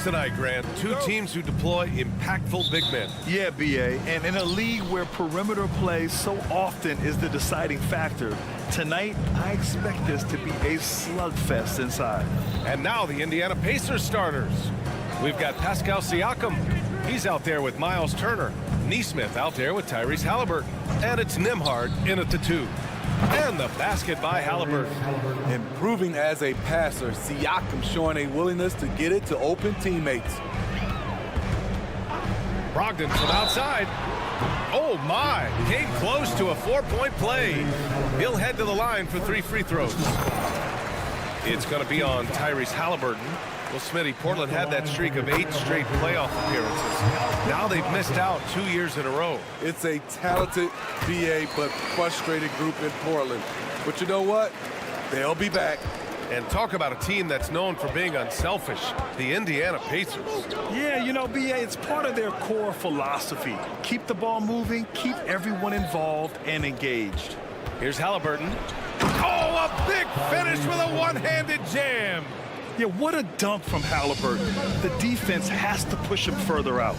tonight, Grant. Two teams who deploy impactful big men. Yeah, B.A., and in a league where perimeter play so often is the deciding factor, tonight I expect this to be a slugfest inside. And now the Indiana Pacers starters. We've got Pascal Siakam. He's out there with Miles Turner. Nesmith out there with Tyrese Halliburton. And it's Nembhard in at the 2. And the basket by Halliburton. Improving as a passer, Siakam showing a willingness to get it to open teammates. Brogdon from outside. Oh my, came close to a 4-point play. He'll head to the line for 3 free throws. It's going to be on Tyrese Halliburton. Well, Smitty, Portland had that streak of 8 straight playoff appearances. Now they've missed out 2 years in a row. It's a talented BA but frustrated group in Portland. But you know what? They'll be back. And talk about a team that's known for being unselfish, the Indiana Pacers. Yeah, you know, B.A., it's part of their core philosophy. Keep the ball moving, keep everyone involved and engaged. Here's Halliburton. Oh, a big finish with a one-handed jam. Yeah, what a dunk from Halliburton. The defense has to push him further out.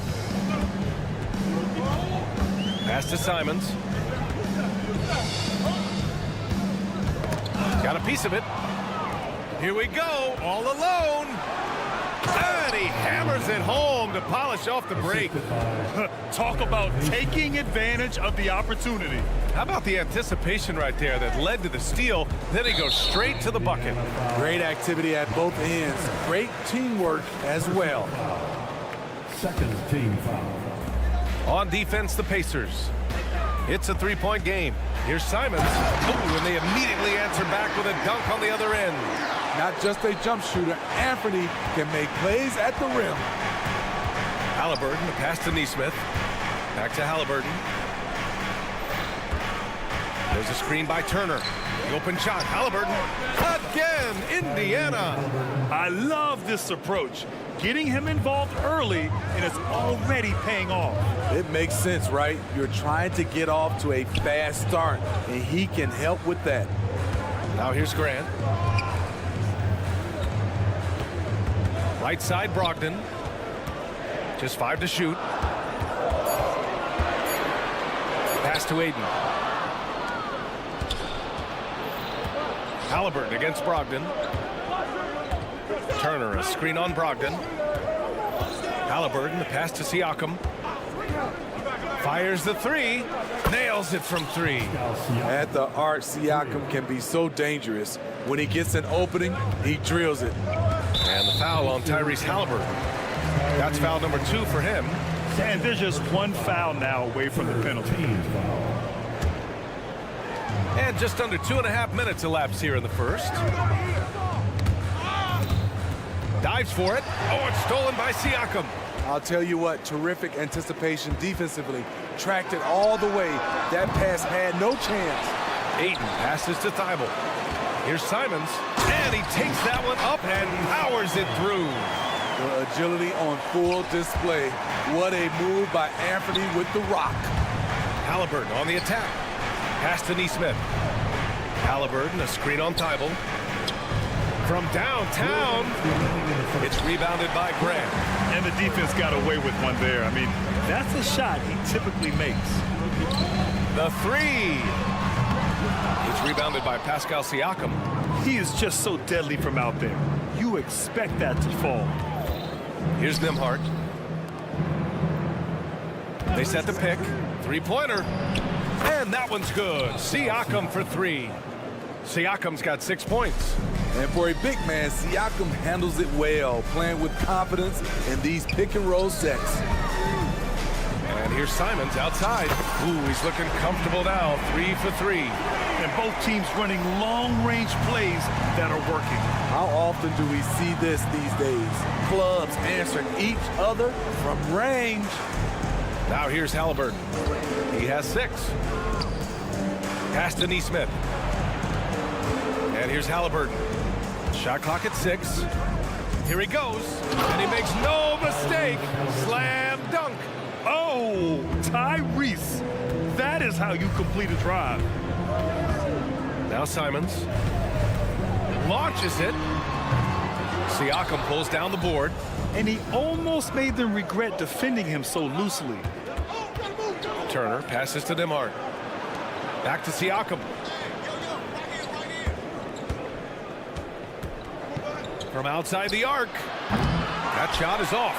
Pass to Simons. Got a piece of it. Here we go, all alone. And he hammers it home to polish off the break. Talk about taking advantage of the opportunity. How about the anticipation right there that led to the steal? Then he goes straight to the bucket. Great activity at both ends. Great teamwork as well. Second team foul. On defense, the Pacers. It's a 3-point game. Here's Simons. Oh, and they immediately answer back with a dunk on the other end. Not just a jump shooter, Anthony can make plays at the rim. Halliburton, the pass to Nesmith. Back to Halliburton. There's a screen by Turner. The open shot, Halliburton. Again, Indiana. I love this approach. Getting him involved early, and it's already paying off. It makes sense, right? You're trying to get off to a fast start, and he can help with that. Now here's Grant. Right side, Brogdon. Just 5 to shoot. Pass to Aiden. Halliburton against Brogdon. Turner, a screen on Brogdon. Halliburton, the pass to Siakam. Fires the 3. Nails it from 3. At the arc, Siakam can be so dangerous. When he gets an opening, he drills it. And the foul on Tyrese Halliburton. That's foul number 2 for him. And there's just one foul now away from the penalty. And just under 2.5 minutes elapsed here in the first. Dives for it. Oh, it's stolen by Siakam. I'll tell you what, terrific anticipation defensively. Tracked it all the way. That pass had no chance. Aiden passes to Thibault. Here's Simons. And he takes that one up and powers it through. The agility on full display. What a move by Anthony with the rock. Halliburton on the attack. Pass to Nesmith. Halliburton, a screen on Thibault. From downtown, it's rebounded by Grant. And the defense got away with one there. I mean, that's a shot he typically makes. The 3. It's rebounded by Pascal Siakam. He is just so deadly from out there. You expect that to fall. Here's Nembhard. They set the pick. 3-pointer. And that one's good. Siakam for 3. Siakam's got 6 points. And for a big man, Siakam handles it well, playing with confidence in these pick-and-roll sets. And here's Simons outside. Ooh, he's looking comfortable now. 3 for 3. And both teams running long-range plays that are working. How often do we see this these days? Clubs answering each other from range. Now here's Halliburton. He has 6. Pass to Nesmith. And here's Halliburton. Shot clock at 6. Here he goes. And he makes no mistake. Slam dunk. Oh, Tyrese. That is how you complete a drive. Now Simons launches it. Siakam pulls down the board. and he almost made them regret defending him so loosely. Turner passes to Demart. Back to Siakam. From outside the arc. That shot is off.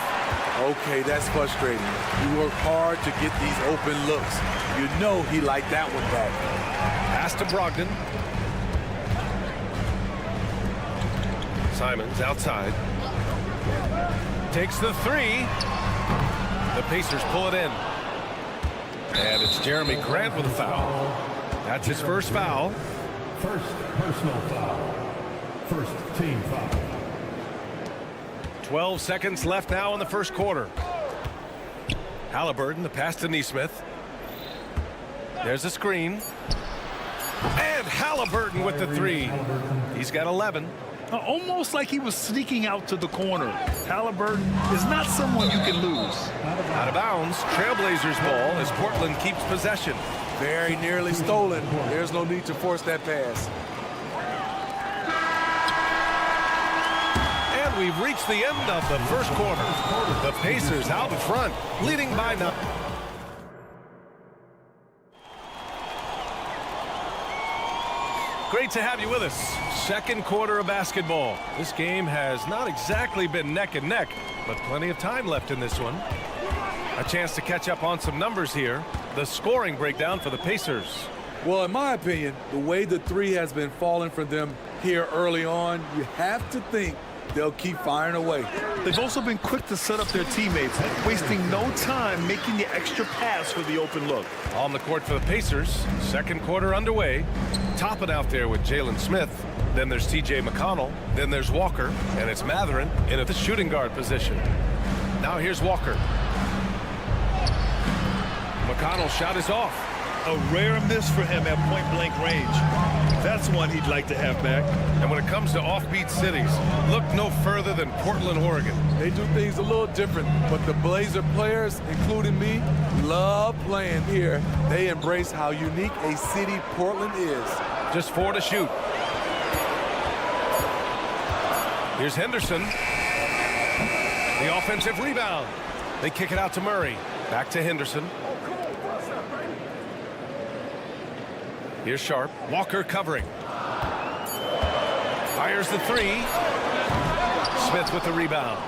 Okay, that's frustrating. You work hard to get these open looks. You know he liked that one back. Pass to Brogdon. Simons outside. Takes the three. The Pacers pull it in. And it's Jeremy Grant with a foul. That's his first foul. First personal foul. First team foul. 12 seconds left now in the first quarter. Halliburton, the pass to Nesmith. There's a screen. And Halliburton with the three. He's got 11. Almost like he was sneaking out to the corner. Halliburton is not someone you can lose. Out of bounds. Trail Blazers ball as Portland keeps possession. Very nearly stolen. There's no need to force that pass. And we've reached the end of the first quarter. The Pacers out in front, leading by 9. Great to have you with us. Second quarter of basketball. This game has not exactly been neck and neck, but plenty of time left in this one. A chance to catch up on some numbers here. The scoring breakdown for the Pacers. Well, in my opinion, the way the three has been falling for them here early on, you have to think they'll keep firing away. They've also been quick to set up their teammates, wasting no time making the extra pass for the open look. On the court for the Pacers, second quarter underway. Topping out there with Jalen Smith. Then there's TJ McConnell. Then there's Walker. And it's Matherin in the shooting guard position. Now here's Walker. McConnell's shot is off. A rare miss for him at point-blank range. That's one he'd like to have back. And when it comes to offbeat cities, look no further than Portland, Oregon. They do things a little different, but the Blazer players, including me, love playing here. They embrace how unique a city Portland is. Just 4 to shoot. Here's Henderson. The offensive rebound. They kick it out to Murray. Back to Henderson. Here's Sharp. Walker covering. Fires the three. Smith with the rebound.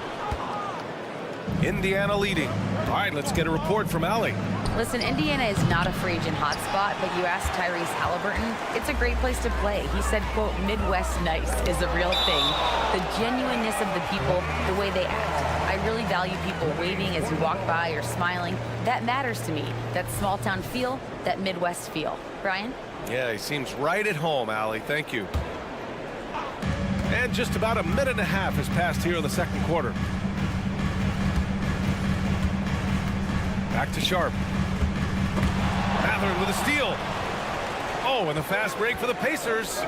Indiana leading. All right, let's get a report from Allie. Listen, Indiana is not a free agent hotspot, but you ask Tyrese Halliburton, it's a great place to play. He said, quote, Midwest nice is a real thing. The genuineness of the people, the way they act. I really value people waving as you walk by or smiling. That matters to me. That small town feel, that Midwest feel. Brian? Yeah, he seems right at home, Allie. Thank you. And just about a minute and a half has passed here in the second quarter. Back to Sharp. Matherin with a steal. Oh, and the fast break for the Pacers.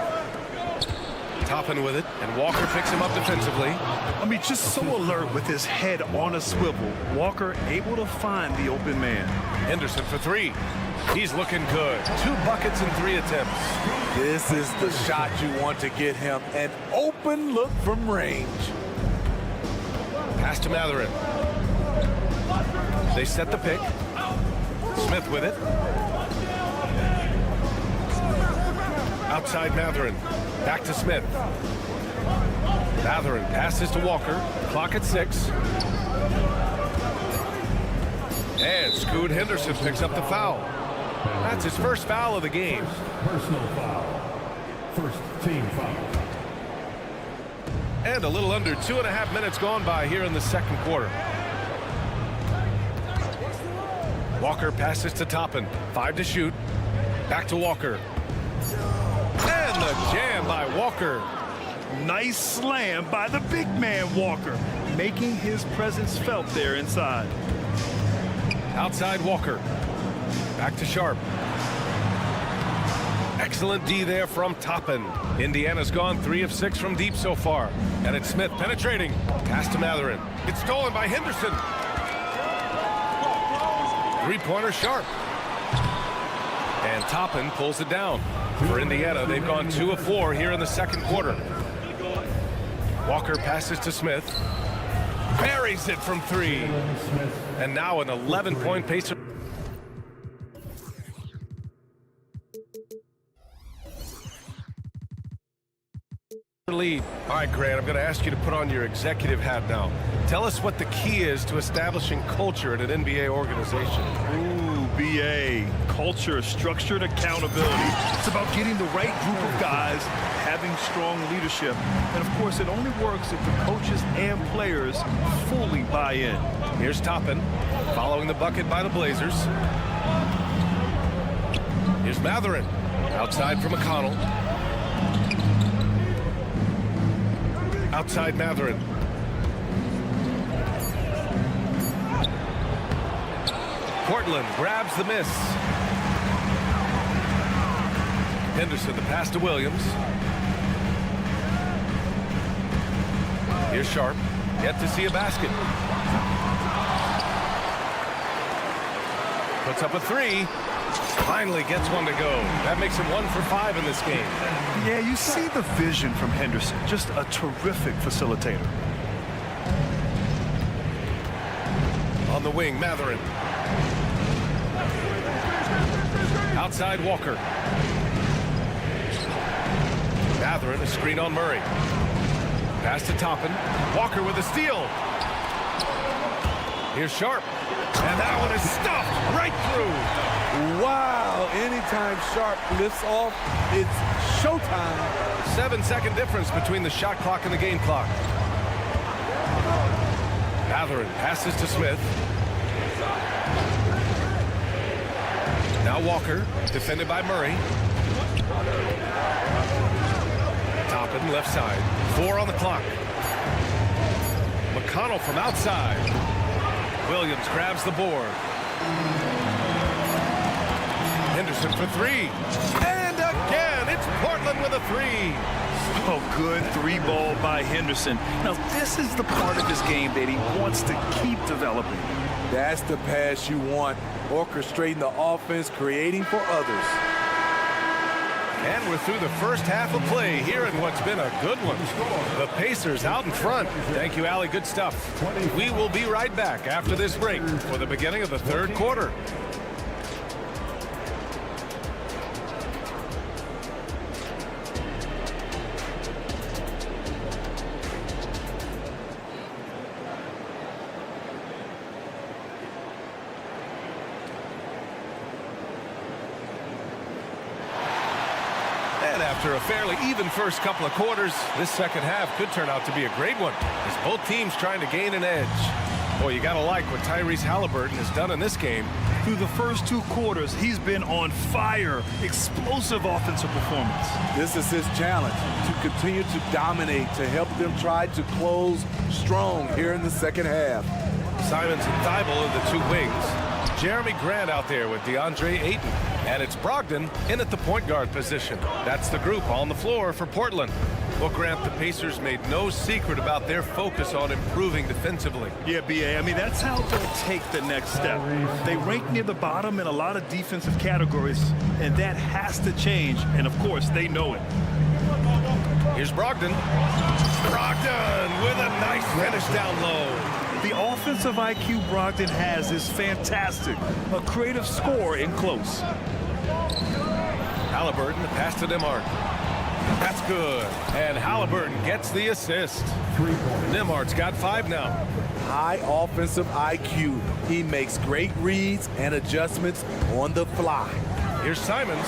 Toppin with it, and Walker picks him up defensively. I mean, just so alert with his head on a swivel. Walker able to find the open man. Henderson for three. He's looking good. 2 buckets and 3 attempts. This is the shot you want to get him. An open look from range. Pass to Matherin. They set the pick. Smith with it. Outside Matherin. Back to Smith. Matherin passes to Walker. Clock at 6. And Scoot Henderson picks up the foul. That's his first foul of the game. Personal foul. First team foul. And a little under 2.5 minutes gone by here in the second quarter. Walker passes to Toppin. 5 to shoot. Back to Walker. And the jam by Walker. Nice slam by the big man Walker, making his presence felt there inside. Outside Walker. Back to Sharp. Excellent D there from Toppin. Indiana's gone 3 of 6 from deep so far. And it's Smith penetrating. Pass to Matherin. It's stolen by Henderson. Three-pointer Sharp. And Toppin pulls it down. For Indiana, they've gone 2 of 4 here in the second quarter. Walker passes to Smith. buries it from 3. And now an 11-point Pacer lead. All right, Grant, I'm going to ask you to put on your executive hat now. Tell us what the key is to establishing culture at an NBA organization. Ooh, BA. Culture, structured accountability. It's about getting the right group of guys, having strong leadership. And, of course, it only works if the coaches and players fully buy in. Here's Toppin, following the bucket by the Blazers. Here's Matherin, outside for McConnell. Outside Matherin. Portland grabs the miss. Henderson, the pass to Williams. Here's Sharp. Yet to see a basket. Puts up a 3. Finally gets one to go. That makes him 1 for 5 in this game. Yeah, you see the vision from Henderson. Just a terrific facilitator. On the wing, Matherin. Outside Walker. Matherin, a screen on Murray. Pass to Toppin. Walker with a steal. Here's Sharp. And that one is stuffed right through. Wow, anytime Sharp lifts off, it's showtime. 7-second difference between the shot clock and the game clock. Matherin passes to Smith. Now Walker, defended by Murray. Toppin, left side. 4 on the clock. McConnell from outside. Williams grabs the board. Henderson for 3. And again, it's Portland with a 3. Oh, good 3-ball by Henderson. Now, this is the part of his game that he wants to keep developing. That's the pass you want. Orchestrating the offense, creating for others. And we're through the first half of play here in what's been a good one. The Pacers out in front. Thank you, Allie. Good stuff. We will be right back after this break for the beginning of the third quarter. After a fairly even first couple of quarters, this second half could turn out to be a great one as both teams trying to gain an edge. Boy, you got to like what Tyrese Halliburton has done in this game. Through the first 2 quarters, he's been on fire. Explosive offensive performance. This is his challenge, to continue to dominate, to help them try to close strong here in the second half. Simons and Thibault are the 2 wings. Jeremy Grant out there with DeAndre Ayton. And it's Brogdon in at the point guard position. That's the group on the floor for Portland. Well, Grant, the Pacers made no secret about their focus on improving defensively. Yeah, BA, I mean, that's how they'll take the next step. They rank near the bottom in a lot of defensive categories, and that has to change, and of course, they know it. Here's Brogdon. Brogdon with a nice finish down low. The offensive IQ Brogdon has is fantastic. A creative scorer in close. Halliburton, the pass to Nembhard. That's good. And Halliburton gets the assist. Nembhard's got 5 now. High offensive IQ. He makes great reads and adjustments on the fly. Here's Simons.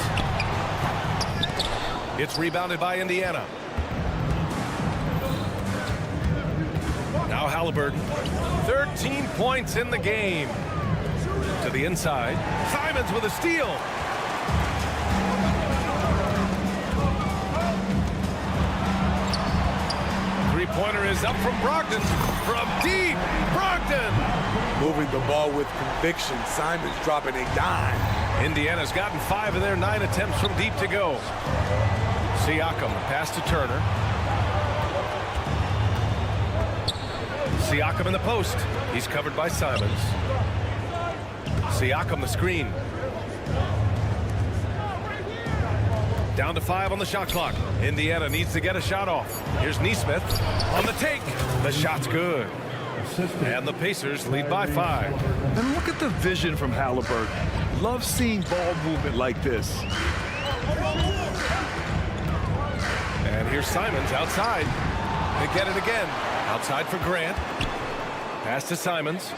It's rebounded by Indiana. Now Halliburton. 13 points in the game. To the inside. Simons with a steal. Three-pointer is up from Brogdon. From deep, Brogdon. Moving the ball with conviction. Simons dropping a dime. Indiana's gotten 5 of their 9 attempts from deep to go. Siakam, pass to Turner. Siakam in the post. He's covered by Simons. Siakam the screen. Down to 5 on the shot clock. Indiana needs to get a shot off. Here's Nesmith on the take. The shot's good. assistant. And the Pacers lead by 5. And look at the vision from Halliburton. Love seeing ball movement like this. And here's Simons outside. They get it again. Outside for Grant. Pass to Simons.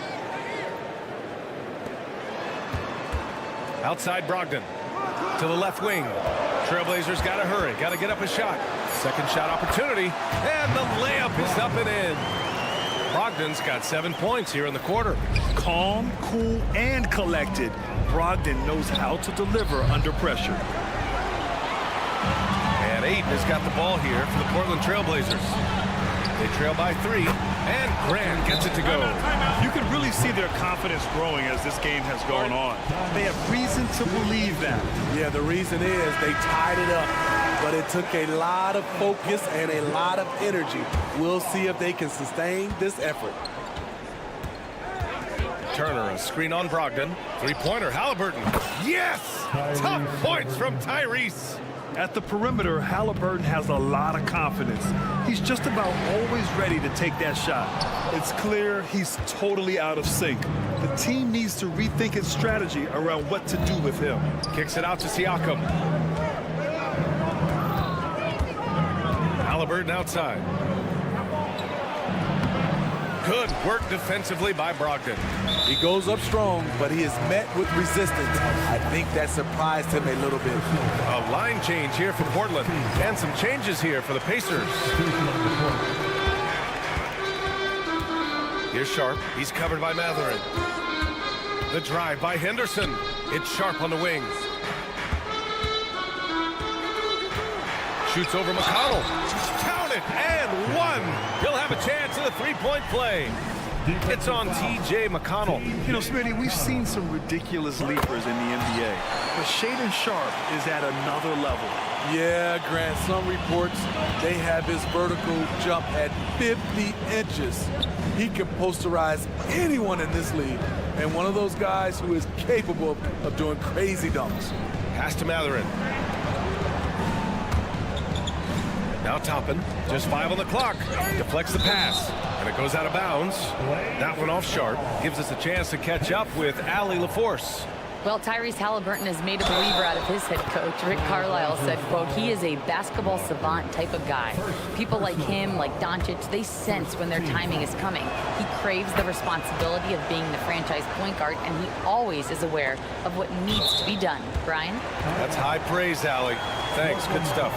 Outside Brogdon. To the left wing. Trail Blazers got to hurry. Got to get up a shot. Second shot opportunity. And the layup is up and in. Brogdon's got 7 points here in the quarter. Calm, cool, and collected. Brogdon knows how to deliver under pressure. And Ayton has got the ball here for the Portland Trail Blazers. They trail by 3, and Grant gets it to go. You can really see their confidence growing as this game has gone on. They have reason to believe that. Yeah, the reason is they tied it up, but it took a lot of focus and a lot of energy. We'll see if they can sustain this effort. Turner, a screen on Brogdon. Three-pointer, Halliburton. Yes! Top points from Tyrese. At the perimeter, Halliburton has a lot of confidence. He's just about always ready to take that shot. It's clear he's totally out of sync. The team needs to rethink its strategy around what to do with him. Kicks it out to Siakam. Halliburton outside. Good work defensively by Brogdon. He goes up strong, but he is met with resistance. I think that surprised him a little bit. A line change here for Portland. And some changes here for the Pacers. Here's Sharp. He's covered by Matherin. The drive by Henderson. It's Sharp on the wing. Shoots over McConnell. Count it, and one. He'll have a chance at a three-point play. It's on T.J. McConnell. You know, Smitty, we've seen some ridiculous leapers in the NBA, but Shaedon Sharp is at another level. Yeah, Grant, some reports, they have his vertical jump at 50 inches. He can posterize anyone in this league, and one of those guys who is capable of doing crazy dunks. Pass to Matherin. Now Toppin, just 5 on the clock. Deflects the pass, and it goes out of bounds. That one off Sharp. Gives us a chance to catch up with Allie LaForce. Well, Tyrese Halliburton has made a believer out of his head coach. Rick Carlisle said, quote, he is a basketball savant type of guy. People like him, like Doncic, they sense when their timing is coming. He craves the responsibility of being the franchise point guard, and he always is aware of what needs to be done. Brian? That's high praise, Allie. Thanks, good stuff.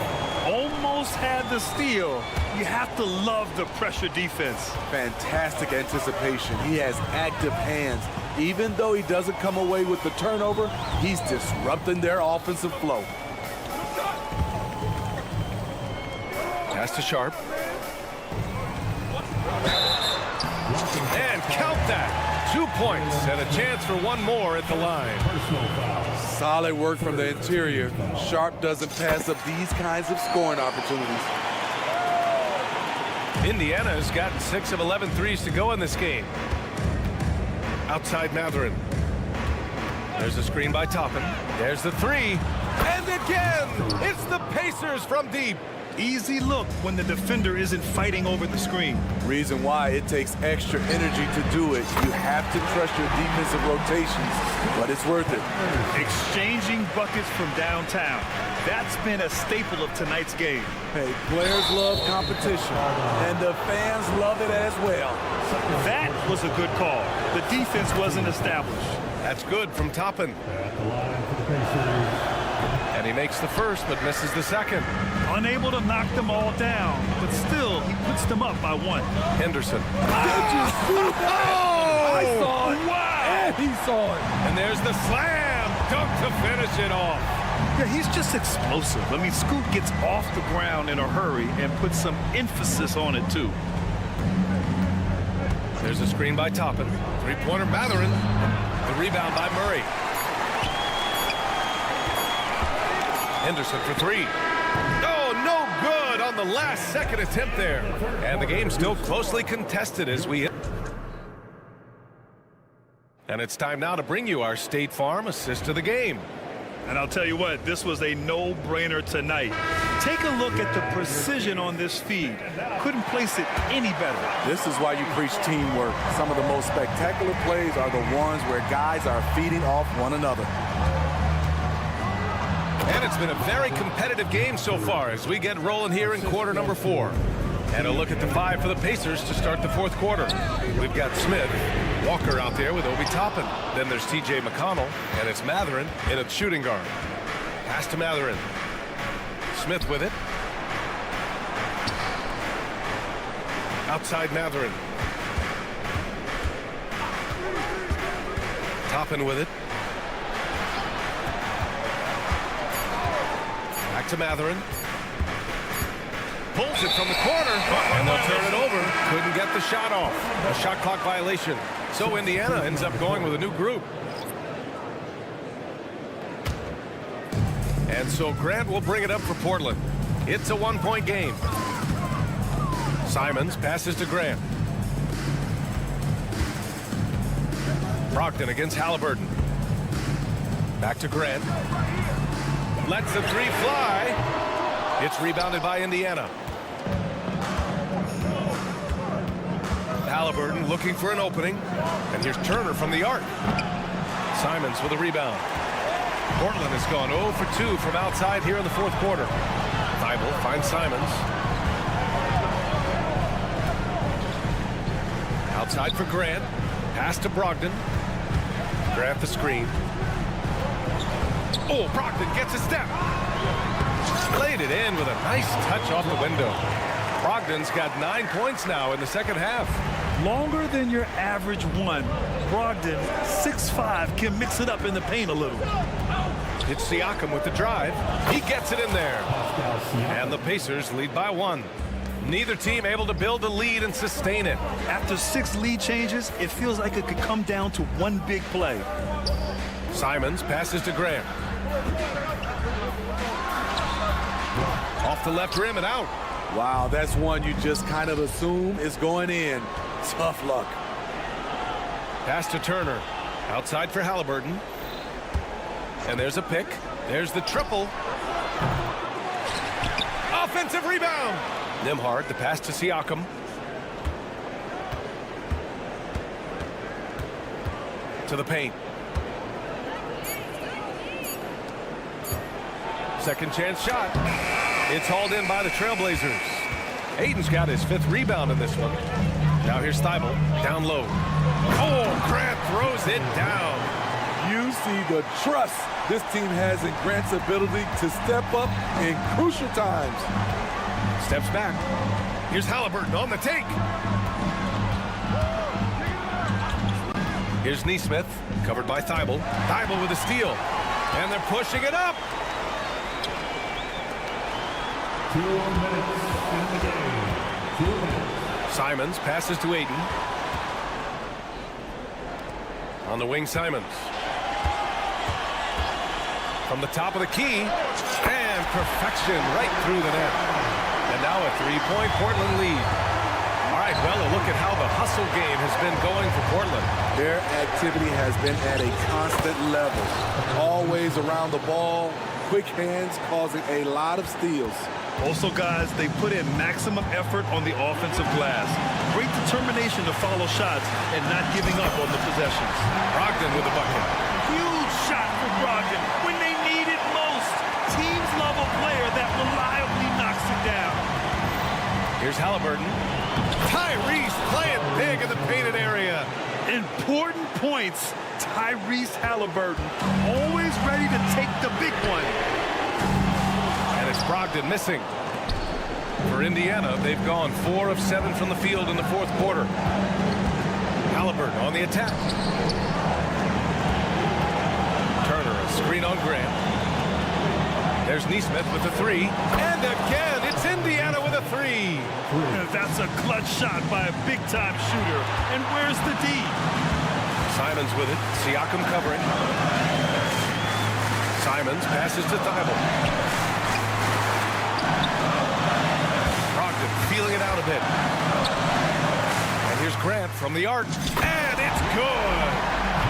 Almost had the steal. You have to love the pressure defense. Fantastic anticipation. He has active hands. Even though he doesn't come away with the turnover, he's disrupting their offensive flow. Pass to Sharp. And count that. 2 points and a chance for one more at the line. Solid work from the interior. Sharp doesn't pass up these kinds of scoring opportunities. Indiana's gotten 6 of 11 threes to go in this game. Outside Matherin. There's a screen by Toppin. There's the three. And again, it's the Pacers from deep. Easy look when the defender isn't fighting over the screen. Reason why it takes extra energy to do it. You have to trust your defensive rotations, but it's worth it. Exchanging buckets from downtown. That's been a staple of tonight's game. Hey, players love competition, and the fans love it as well. That was a good call. The defense wasn't established. That's good from Toppin. At the line for the Pacers. And he makes the first, but misses the second. Unable to knock them all down, but still, he puts them up by 1. Henderson. Did you see that? Oh! I saw it. Wow! And he saw it. And there's the slam dunk to finish it off. Yeah, he's just explosive. I mean, Scoot gets off the ground in a hurry and puts some emphasis on it, too. There's a screen by Toppin. Three-pointer Matherin. The rebound by Murray. Henderson for 3. Oh, no good on the last second attempt there. And the game's still closely contested as we... And it's time now to bring you our State Farm assist of the game. And I'll tell you what, this was a no-brainer tonight. Take a look at the precision on this feed. Couldn't place it any better. This is why you preach teamwork. Some of the most spectacular plays are the ones where guys are feeding off one another. And it's been a very competitive game so far as we get rolling here in quarter number 4. And a look at the 5 for the Pacers to start the 4th quarter. We've got Smith, Walker out there with Obi Toppin. Then there's T.J. McConnell, and it's Matherin in a shooting guard. Pass to Matherin. Smith with it. Outside Matherin. Toppin with it. Back to Matherin. Pulls it from the corner, and they'll turn it over. Couldn't get the shot off. A shot clock violation. So Indiana ends up going with a new group. And so Grant will bring it up for Portland. It's a 1-point game. Simons passes to Grant. Brogdon against Halliburton. Back to Grant. Lets the 3 fly. It's rebounded by Indiana. Halliburton looking for an opening. And here's Turner from the arc. Simons with a rebound. Portland has gone 0 for 2 from outside here in the 4th quarter. Thibault finds Simons. Outside for Grant. Pass to Brogdon. Grant the screen. Oh, Brogdon gets a step. Laid it in with a nice touch off the window. Brogdon's got 9 points now in the second half. Longer than your average one. Brogdon, 6'5", can mix it up in the paint a little. It's Siakam with the drive. He gets it in there. And the Pacers lead by 1. Neither team able to build a lead and sustain it. After 6 lead changes, it feels like it could come down to one big play. Simons passes to Grant. Off the left rim and out. Wow, that's one you just kind of assume is going in. Tough luck. Pass to Turner. Outside for Halliburton. And there's a pick. There's the triple. Offensive rebound. Nembhard, the pass to Siakam. To the paint. Second chance shot. It's hauled in by the Trail Blazers. Aiden's got his 5th rebound in this one. Now here's Thibault, down low. Oh, Grant throws it down. You see the trust this team has in Grant's ability to step up in crucial times. Steps back. Here's Halliburton on the take. Here's Nesmith, covered by Thibault. Thibault with a steal. And they're pushing it up. 2 minutes in the game. 2 minutes. Simons passes to Aiden. On the wing, Simons. From the top of the key. And perfection right through the net. And now a 3-point Portland lead. All right, well, a look at how the hustle game has been going for Portland. Their activity has been at a constant level. Always around the ball. Quick hands causing a lot of steals. Also, guys, they put in maximum effort on the offensive glass. Great determination to follow shots and not giving up on the possessions. Brogdon with the bucket. Huge shot for Brogdon when they need it most. Teams love a player that reliably knocks it down. Here's Halliburton. Tyrese playing big in the painted area. Important points. Tyrese Halliburton, always ready to take the big one. And it's Brogdon missing. For Indiana, they've gone 4 of 7 from the field in the 4th quarter. Halliburton on the attack. Turner, a screen on Grant. There's Nesmith with the 3. And again, it's Indiana with a 3. That's a clutch shot by a big-time shooter. And where's the D? Simons with it. Siakam covering. Simons passes to Thibault. Brogdon feeling it out a bit. And here's Grant from the arc. And it's good.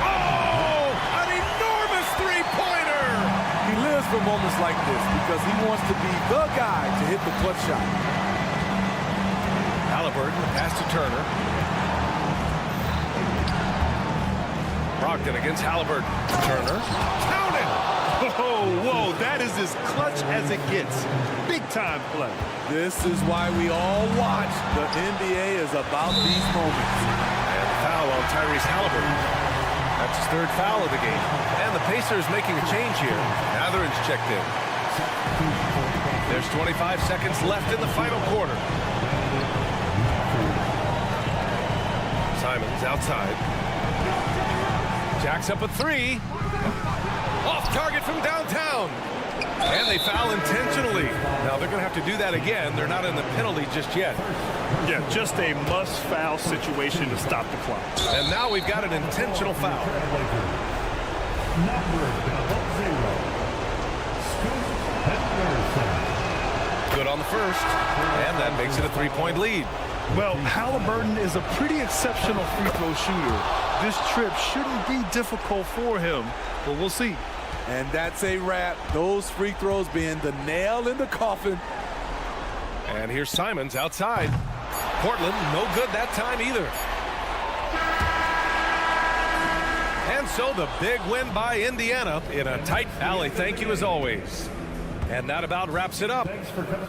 Oh, an enormous 3-pointer. He lives for moments like this because he wants to be the guy to hit the clutch shot. Halliburton, pass to Turner. Brogdon against Halliburton. Turner. Count it! Whoa, that is as clutch as it gets. Big time play. This is why we all watch. The NBA is about these moments. And the foul on Tyrese Halliburton. That's his third foul of the game. And the Pacers making a change here. Mathurin's checked in. There's 25 seconds left in the final quarter. Simons outside. Jacks up a three. Off target from downtown. And they foul intentionally. Now they're going to have to do that again. They're not in the penalty just yet. Yeah, just a must-foul situation to stop the clock. And now we've got an intentional foul. Number 0. Good on the first. And that makes it a 3-point lead. Well, Halliburton is a pretty exceptional free throw shooter. This trip shouldn't be difficult for him, but we'll see. And that's a wrap. Those free throws being the nail in the coffin. And here's Simons outside. Portland, no good that time either. And so the big win by Indiana in a tight alley. Thank you as always. And that about wraps it up. Thanks for coming.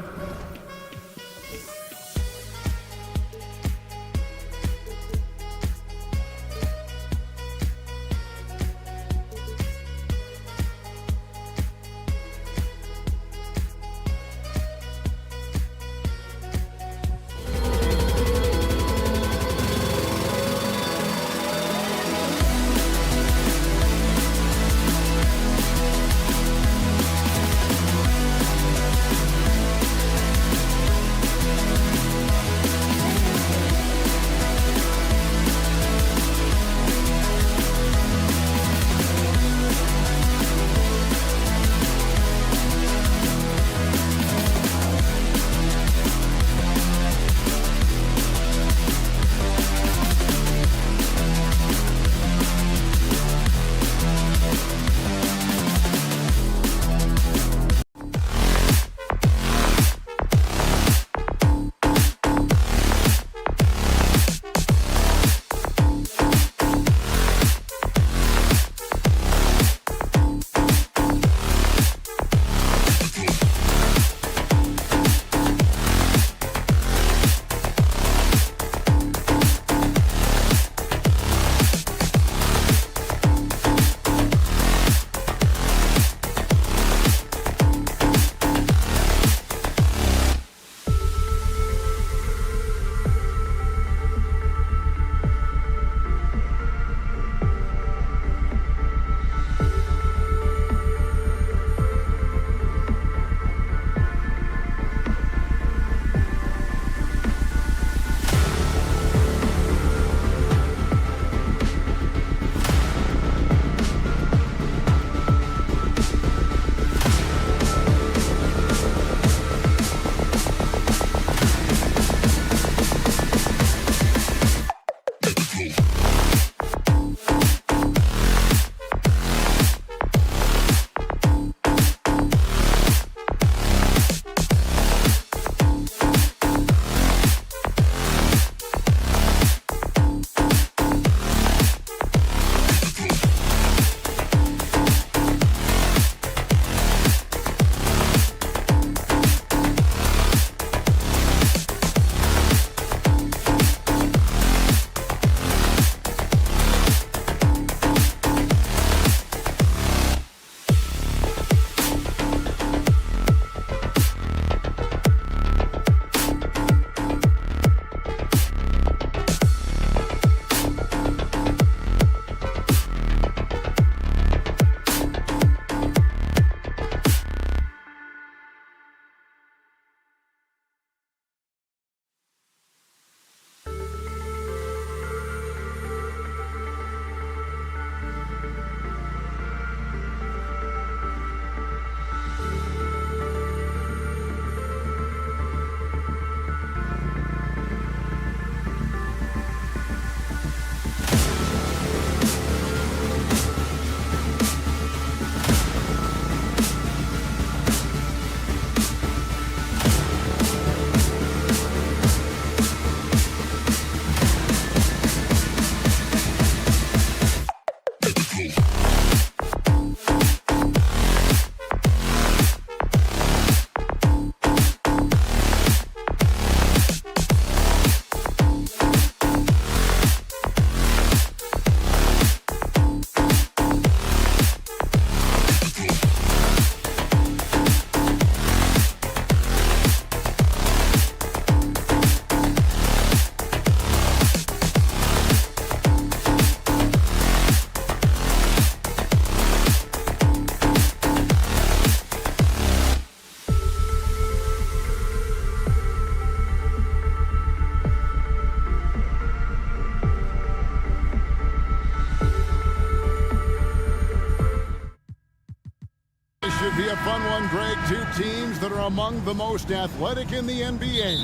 fun one, Greg. Two teams that are among the most athletic in the NBA.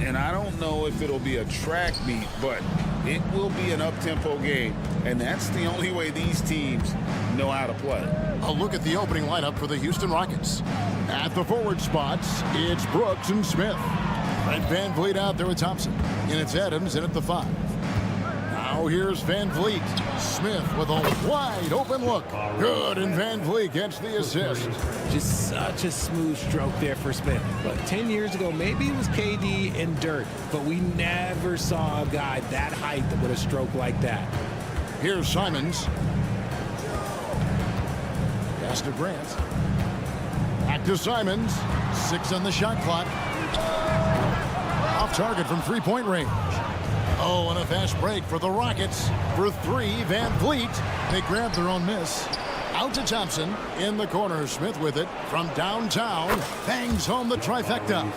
And I don't know if it'll be a track meet, but it will be an up-tempo game. And that's the only way these teams know how to play. A look at the opening lineup for the Houston Rockets. At the forward spots, it's Brooks and Smith. Fred VanVleet out there with Thompson. And it's Adams in at the 5. Now here's VanVleet. Smith with a wide open look. Good, and VanVleet gets the assist. Just such a smooth stroke there for Smith. But 10 years ago, maybe it was KD and Dirk, but we never saw a guy that height with a stroke like that. Here's Simons. Pass to Grant. Back to Simons. 6 on the shot clock. Off target from three-point range. Oh, and a fast break for the Rockets. For 3, VanVleet. They grab their own miss. Out to Thompson. In the corner, Smith with it. From downtown, bangs home the trifecta.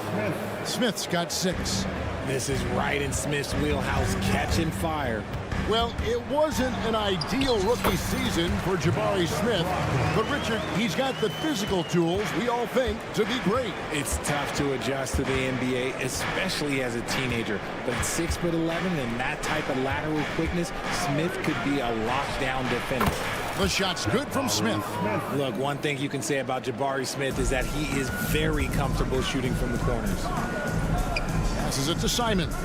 Smith's got 6. This is right in Smith's wheelhouse, catching fire. Well, it wasn't an ideal rookie season for Jabari Smith, but Richard, he's got the physical tools we all think to be great. It's tough to adjust to the NBA, especially as a teenager. But 6'11" and that type of lateral quickness, Smith could be a lockdown defender. The shot's good from Smith. Look, one thing you can say about Jabari Smith is that he is very comfortable shooting from the corners. Passes it to Simons.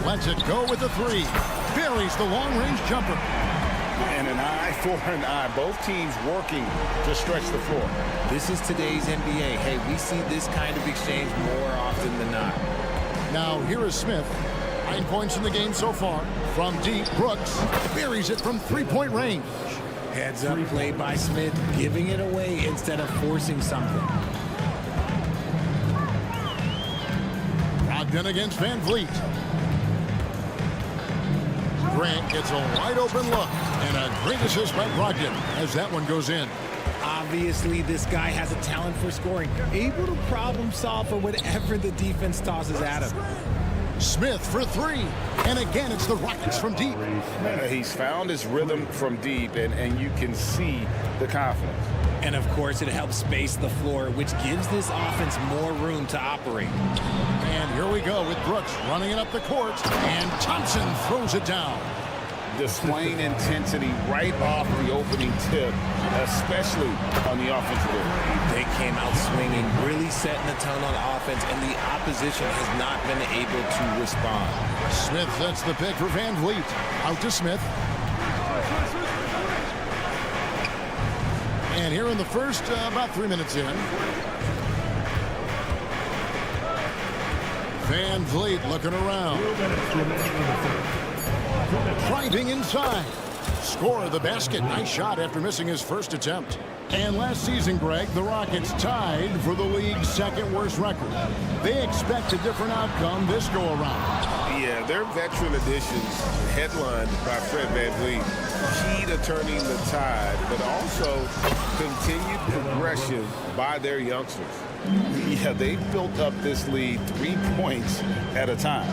Lets it go with the 3. Buries the long-range jumper. And an eye for an eye. Both teams working to stretch the floor. This is today's NBA. Hey, we see this kind of exchange more often than not. Now, here is Smith. 9 points in the game so far. From deep, Brooks buries it from three-point range. Heads up play by Smith, giving it away instead of forcing something. Brogdon against VanVleet. Grant gets a wide open look, and a great assist by Brogdon as that one goes in. Obviously, this guy has a talent for scoring, able to problem solve for whatever the defense tosses at him. Smith for 3, and again it's the Rockets from deep. He's found his rhythm from deep, and you can see the confidence. And of course, it helps space the floor, which gives this offense more room to operate. And here we go with Brooks running it up the court, and Thompson throws it down. Displaying intensity right off the opening tip, especially on the offensive end. They came out swinging, really setting the tone on offense, and the opposition has not been able to respond. Smith sets the pick for VanVleet. Out to Smith. And here in the first, about 3 minutes in. VanVleet looking around. Driving inside. Score the basket. Nice shot after missing his first attempt. And last season, Greg, the Rockets tied for the league's 2nd worst record. They expect a different outcome this go-around. Yeah, their veteran additions, headlined by Fred VanVleet, key to turning the tide, but also continued progression by their youngsters. Yeah, they built up this lead 3 points at a time.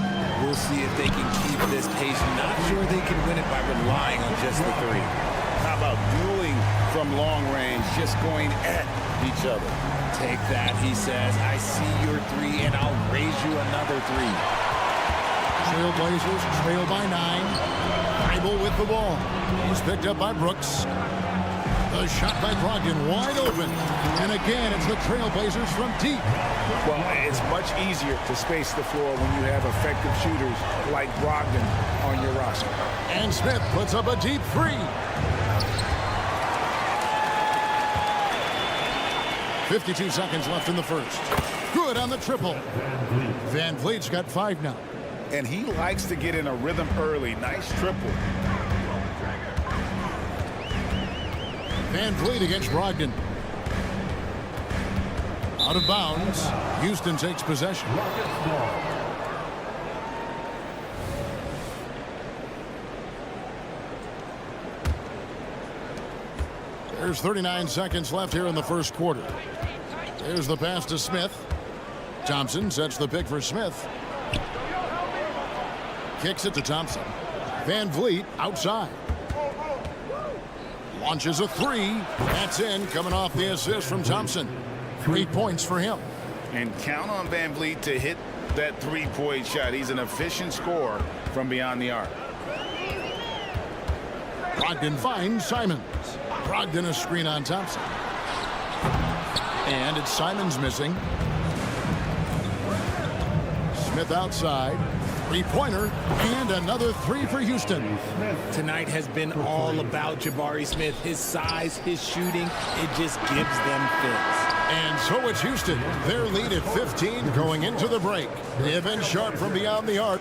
We'll see if they can keep this pace. Not sure they can win it by relying on just the 3. How about dueling from long range, just going at each other? Take that, he says. I see your 3, and I'll raise you another 3. Trail Blazers trail by 9. Bible with the ball. He's picked up by Brooks. The shot by Brogdon wide open. And again, it's the Trail Blazers from deep. Well, it's much easier to space the floor when you have effective shooters like Brogdon on your roster. And Smith puts up a deep 3. 52 seconds left in the first. Good on the triple. VanVleet's got 5 now. And he likes to get in a rhythm early. Nice triple. VanVleet against Brogdon. Out of bounds. Houston takes possession. There's 39 seconds left here in the first quarter. There's the pass to Smith. Thompson sets the pick for Smith. Kicks it to Thompson. VanVleet outside. Launches a three. That's in, coming off the assist from Thompson. 3 points for him. And count on Van Vliet to hit that three-point shot. He's an efficient scorer from beyond the arc. Brogdon finds Simons. Brogdon a screen on Thompson. And it's Simons missing. Smith outside. Three-pointer and another three for Houston. Tonight has been all about Jabari Smith. His size, his shooting, it just gives them fits. And so it's Houston. Their lead at 15 going into the break. Evan Sharp from beyond the arc.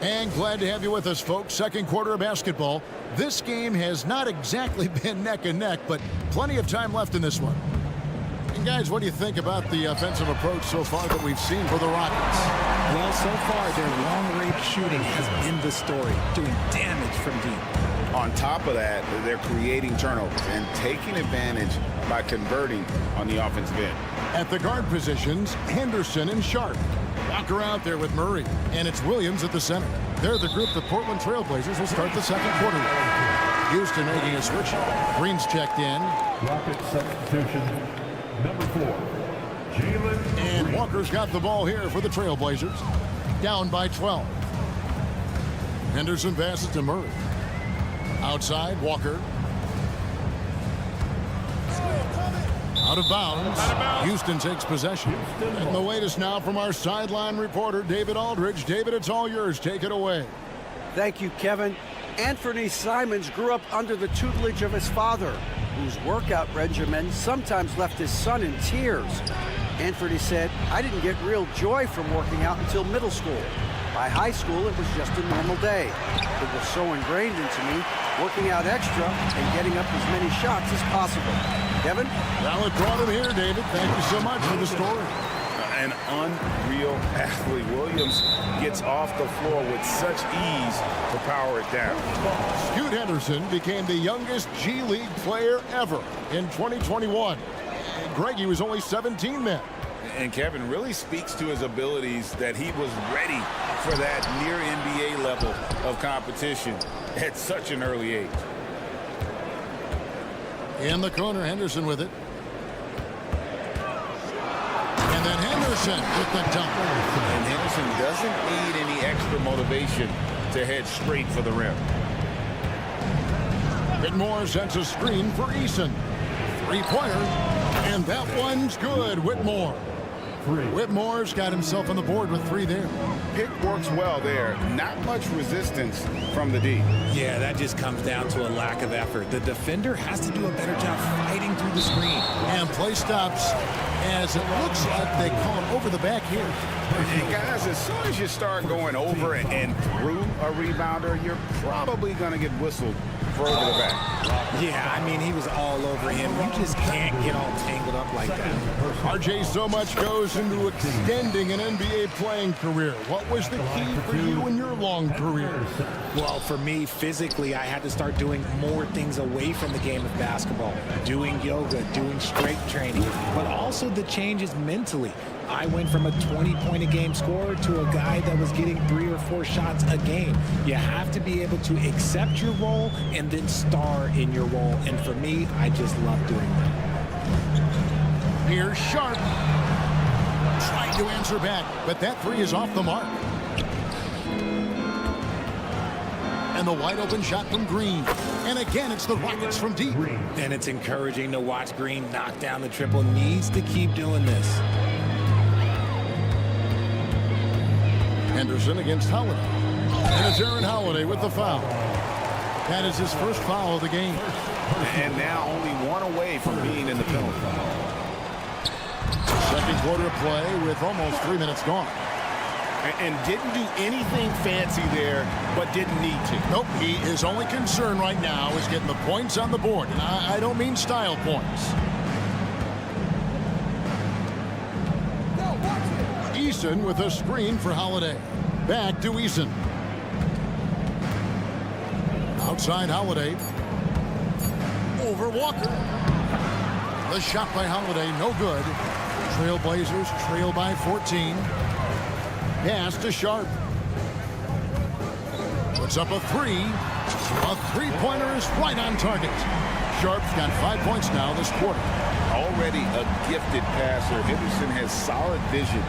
And glad to have you with us, folks. Second quarter of basketball. This game has not exactly been neck and neck, but plenty of time left in this one. And guys, what do you think about the offensive approach so far that we've seen for the Rockets? Well, so far, their long-range shooting has been the story, doing damage from deep. On top of that, they're creating turnovers and taking advantage by converting on the offensive end. At the guard positions, Henderson and Sharp. Walker out there with Murray, and it's Williams at the center. They're the group the Portland Trail Blazers will start the second quarter with. Houston making a switch. Green's checked in. Rocket substitution, number 4, Jalen. And Walker's got the ball here for the Trail Blazers. Down by 12. Henderson passes to Murray. Outside, Walker. Out of bounds. Houston takes possession. And the latest now from our sideline reporter, David Aldridge. David, it's all yours. Take it away. Thank you, Kevin. Anthony Simons grew up under the tutelage of his father, whose workout regimen sometimes left his son in tears. Anthony said, "I didn't get real joy from working out until middle school. By high school, it was just a normal day. It was so ingrained into me, working out extra and getting up as many shots as possible." Kevin? Well, it brought him here, David. Thank you so much for the story. An unreal athlete. Williams gets off the floor with such ease to power it down. Scoot Henderson became the youngest G League player ever in 2021. Greg, he was only 17 then. And Kevin really speaks to his abilities that he was ready for that near NBA level of competition at such an early age. In the corner, Henderson with it. And then Henderson with the dunk. And Henderson doesn't need any extra motivation to head straight for the rim. Whitmore sends a screen for Eason. Three-pointer. And that one's good. Whitmore. Whitmore's got himself on the board with 3 there. Pick works well there. Not much resistance from the D. Yeah, that just comes down to a lack of effort. The defender has to do a better job fighting through the screen. And play stops as it looks like they call him over the back here. And guys, as soon as you start going over and through a rebounder, you're probably going to get whistled for over the back. Yeah, I mean, he was all over him. You just can't get all tangled up like that. RJ, so much goes into extending an NBA playing career. What was the key for you in your long career? Well, for me, physically, I had to start doing more things away from the game of basketball. Doing yoga, doing strength training, but also the changes mentally. I went from a 20-point-a-game scorer to a guy that was getting 3 or 4 shots a game. You have to be able to accept your role and then star in your role. And for me, I just love doing that. Here's Sharp. Trying to answer back, but that 3 is off the mark. And the wide open shot from Green. And again, it's the Rockets from deep. And it's encouraging to watch Green knock down the triple. Needs to keep doing this. Henderson against Holiday. And it's Aaron Holiday with the foul. That is his first foul of the game. And now only 1 away from being in the penalty. Second quarter play with almost 3 minutes gone. And didn't do anything fancy there, but didn't need to. Nope, his only concern right now is getting the points on the board. And I don't mean style points. Eason with a screen for Holiday. Back to Eason. Outside Holiday. Over Walker. The shot by Holiday, no good. Trail Blazers trail by 14. Pass to Sharp. Puts up a three. A three-pointer is right on target. Sharp's got 5 points now this quarter. Already a gifted passer, Henderson has solid vision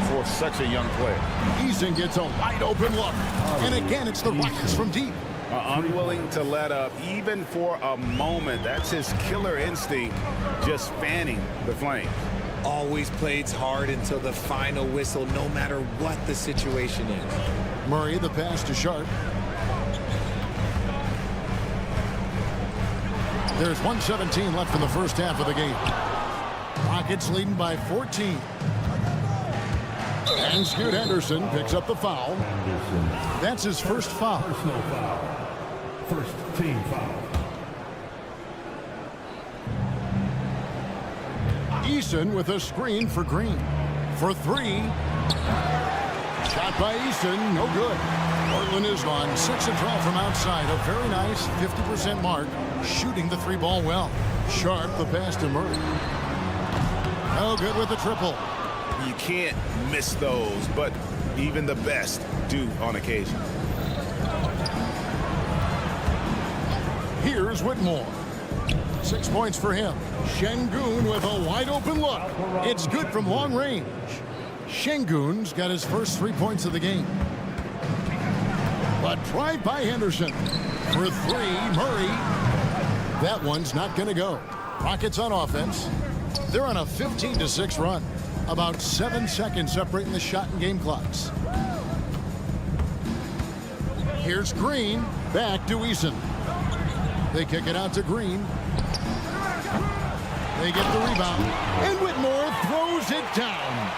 for such a young player. Eason gets a wide open look. And again, it's the Rockets from deep. Unwilling to let up even for a moment. That's his killer instinct, just fanning the flames. Always plays hard until the final whistle, no matter what the situation is. Murray, the pass to Sharp. There's 1:17 left in the first half of the game. Rockets leading by 14. And Scoot Henderson picks up the foul. That's his first foul. Personal foul. First team foul. Eason with a screen for Green. For three. Shot by Eason, no good. Portland is on 6 of 12 from outside. A very nice 50% mark. Shooting the three ball well. Sharp, the pass to Murray. No good with the triple. You can't miss those, but even the best do on occasion. Here's Whitmore. 6 points for him. Şengün with a wide open look. It's good from long range. Şengün's got his first 3 points of the game. But drive by Henderson. For three, Murray. That one's not going to go. Rockets on offense. They're on a 15-6 run. About 7 seconds separating the shot and game clocks. Here's Green. Back to Eason. They kick it out to Green. They get the rebound. And Whitmore throws it down.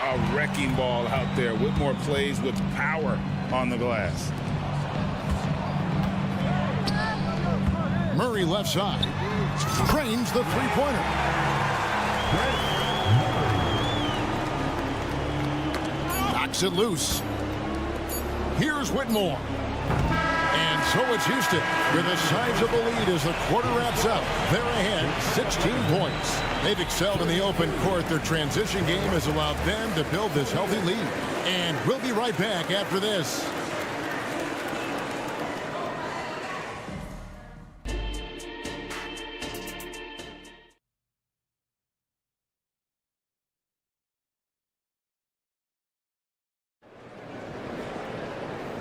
A wrecking ball out there. Whitmore plays with power on the glass. Murray left side. Drains the three-pointer. Knocks it loose. Here's Whitmore. And so it's Houston with a sizable lead as the quarter wraps up. They're ahead 16 points. They've excelled in the open court. Their transition game has allowed them to build this healthy lead. And we'll be right back after this.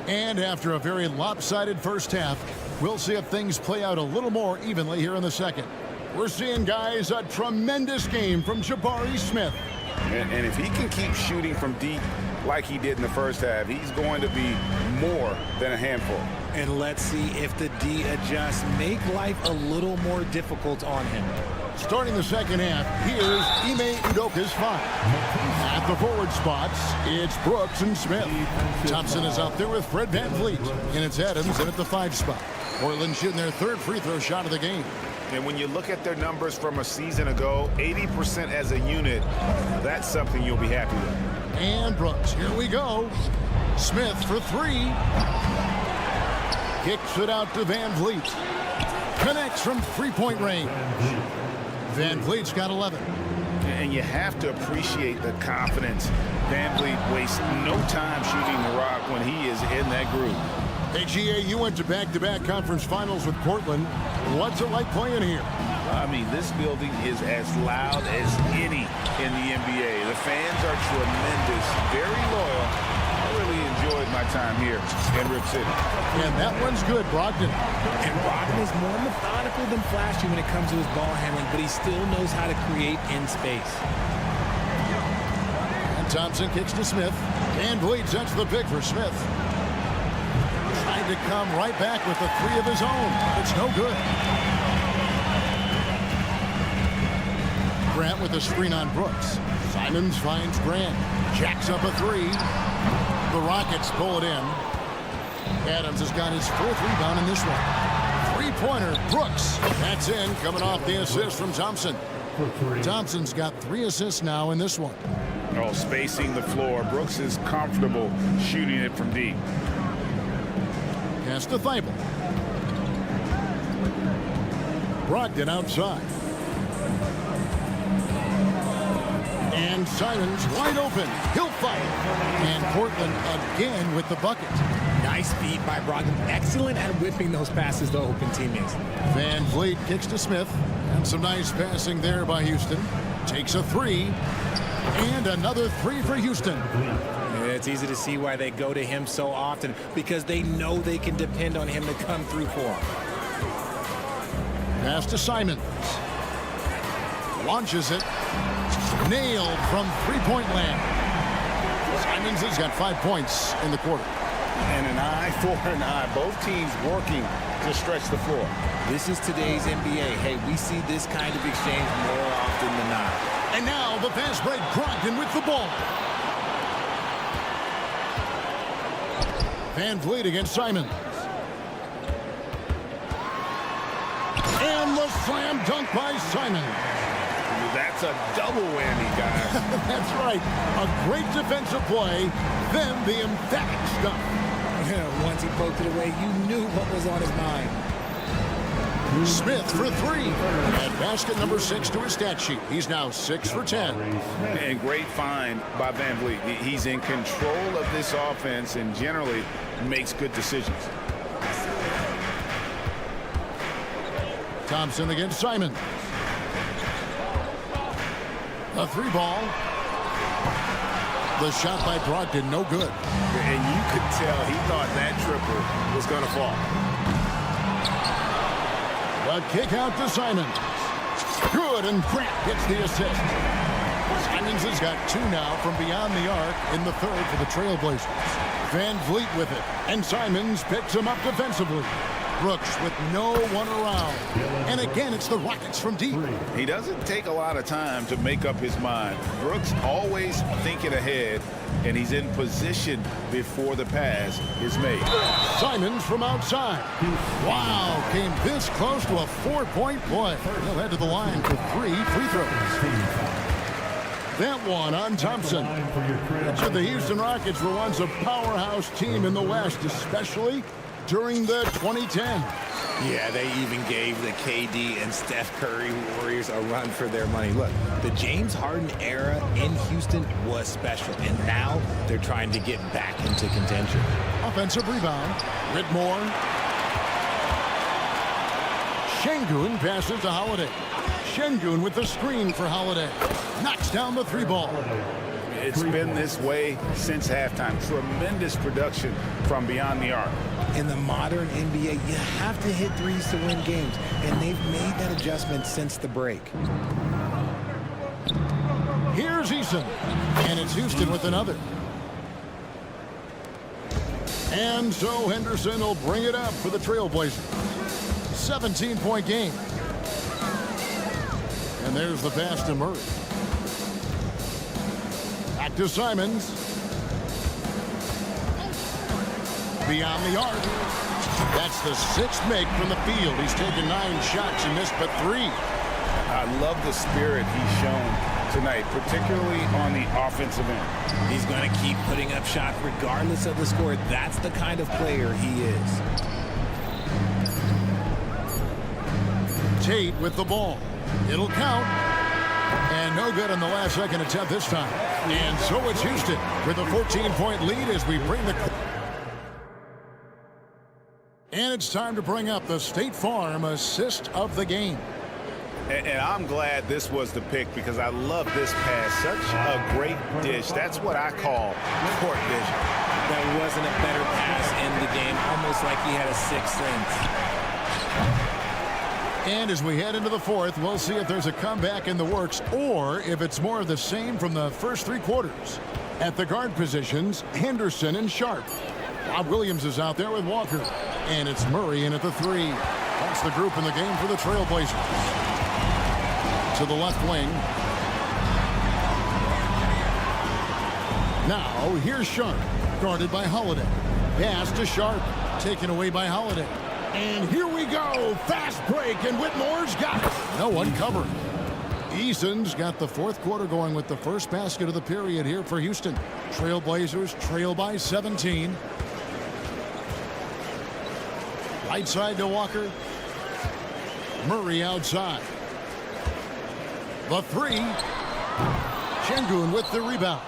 And after a very lopsided first half, we'll see if things play out a little more evenly here in the second. We're seeing, guys, a tremendous game from Jabari Smith. And if he can keep shooting from deep like he did in the first half, he's going to be more than a handful. And let's see if the D adjusts, make life a little more difficult on him. Starting the second half, here's Ime Udoka's five. At the forward spots, it's Brooks and Smith. Thompson is out there with Fred VanVleet. And it's Adams in at the 5 spot. Portland shooting their third free throw shot of the game. And when you look at their numbers from a season ago, 80% as a unit, that's something you'll be happy with. And Brooks, here we go. Smith for three. Kicks it out to VanVleet. Connects from three-point range. VanVleet's got 11. And you have to appreciate the confidence. VanVleet wastes no time shooting the rock when he is in that groove. Hey, GA, you went to back-to-back conference finals with Portland. What's it like playing here? I mean, this building is as loud as any in the NBA. The fans are tremendous, very loyal. I really enjoyed my time here in Rip City. And that one's good, Brogdon. And Brogdon is more methodical than flashy when it comes to his ball handling, but he still knows how to create in space. And Thompson kicks to Smith. VanVleet sets the pick for Smith. Trying to come right back with the three of his own. It's no good. Grant with a screen on Brooks. Simons finds Grant. Jacks up a three. The Rockets pull it in. Adams has got his fourth rebound in this one. Three-pointer, Brooks. That's in, coming off the assist from Thompson. Thompson's got 3 assists now in this one. Oh, spacing the floor. Brooks is comfortable shooting it from deep. Pass to Thibault. Brogdon outside. And Simons wide open. He'll fight. And Portland again with the bucket. Nice feed by Brogdon. Excellent at whipping those passes to open teammates. Van Vliet kicks to Smith. And some nice passing there by Houston. Takes a three. And another three for Houston. It's easy to see why they go to him so often, because they know they can depend on him to come through for them. Pass to Simons. Launches it. Nailed from three-point land. Simons has got 5 points in the quarter. And an eye for an eye. Both teams working to stretch the floor. This is today's NBA. Hey, we see this kind of exchange more often than not. And now the fast break. Brogdon with the ball. Van Vliet against Simons. And the slam dunk by Simons. That's a double whammy, guys. That's right. A great defensive play, then the emphatic stuff. Once he poked it away, you knew what was on his mind. Smith for three. And basket number 6 to his stat sheet. He's now 6 for 10. And great find by Van Vliet. He's in control of this offense and generally makes good decisions. Thompson against Simons. A three ball. The shot by Brogdon, no good. And you could tell he thought that triple was going to fall. A kick out to Simons. Good, and Grant gets the assist. Simons has got 2 now from beyond the arc in the third for the Trail Blazers. Van Vliet with it, and Simons picks him up defensively. Brooks with no one around. And again, it's the Rockets from deep. He doesn't take a lot of time to make up his mind. Brooks always thinking ahead, and he's in position before the pass is made. Simons from outside. Wow, came this close to a 4-point play. He'll head to the line for 3 free throws. That one on Thompson. The Houston Rockets were once a powerhouse team in the West, especially during the 2010s. Yeah, they even gave the KD and Steph Curry Warriors a run for their money. Look, the James Harden era in Houston was special, and now they're trying to get back into contention. Offensive rebound. Whitmore. Şengün passes to Holiday. Şengün with the screen for Holiday. Knocks down the 3 ball. It's been this way since halftime. Tremendous production from beyond the arc. In the modern NBA, you have to hit threes to win games, and they've made that adjustment since the break. Here's Eason, and it's Houston with another. And so Henderson will bring it up for the Trail Blazers. 17-point game. And there's the pass to Murray. Back to Simons. Beyond the arc. That's the 6th make from the field. He's taken 9 shots and missed but 3. I love the spirit he's shown tonight, particularly on the offensive end. He's going to keep putting up shots regardless of the score. That's the kind of player he is. Tate with the ball. It'll count. And no good on the last second attempt this time. And so it's Houston with a 14-point lead as we bring the... And it's time to bring up the State Farm assist of the game. And I'm glad this was the pick because I love this pass. Such a great dish. That's what I call court vision. That wasn't a better pass in the game. Almost like he had a 6th sense. And as we head into the 4th, we'll see if there's a comeback in the works or if it's more of the same from the first 3 quarters. At the guard positions, Henderson and Sharp. Bob Williams is out there with Walker. And it's Murray in at the 3. That's the group in the game for the Trail Blazers. To the left wing. Now, here's Sharp, guarded by Holiday. Pass to Sharp, taken away by Holiday. And here we go, fast break, and Whitmore's got it. No one covered. Eason's got the 4th quarter going with the first basket of the period here for Houston. Trail Blazers trail by 17. Right side to Walker. Murray outside. The 3. Şengün with the rebound.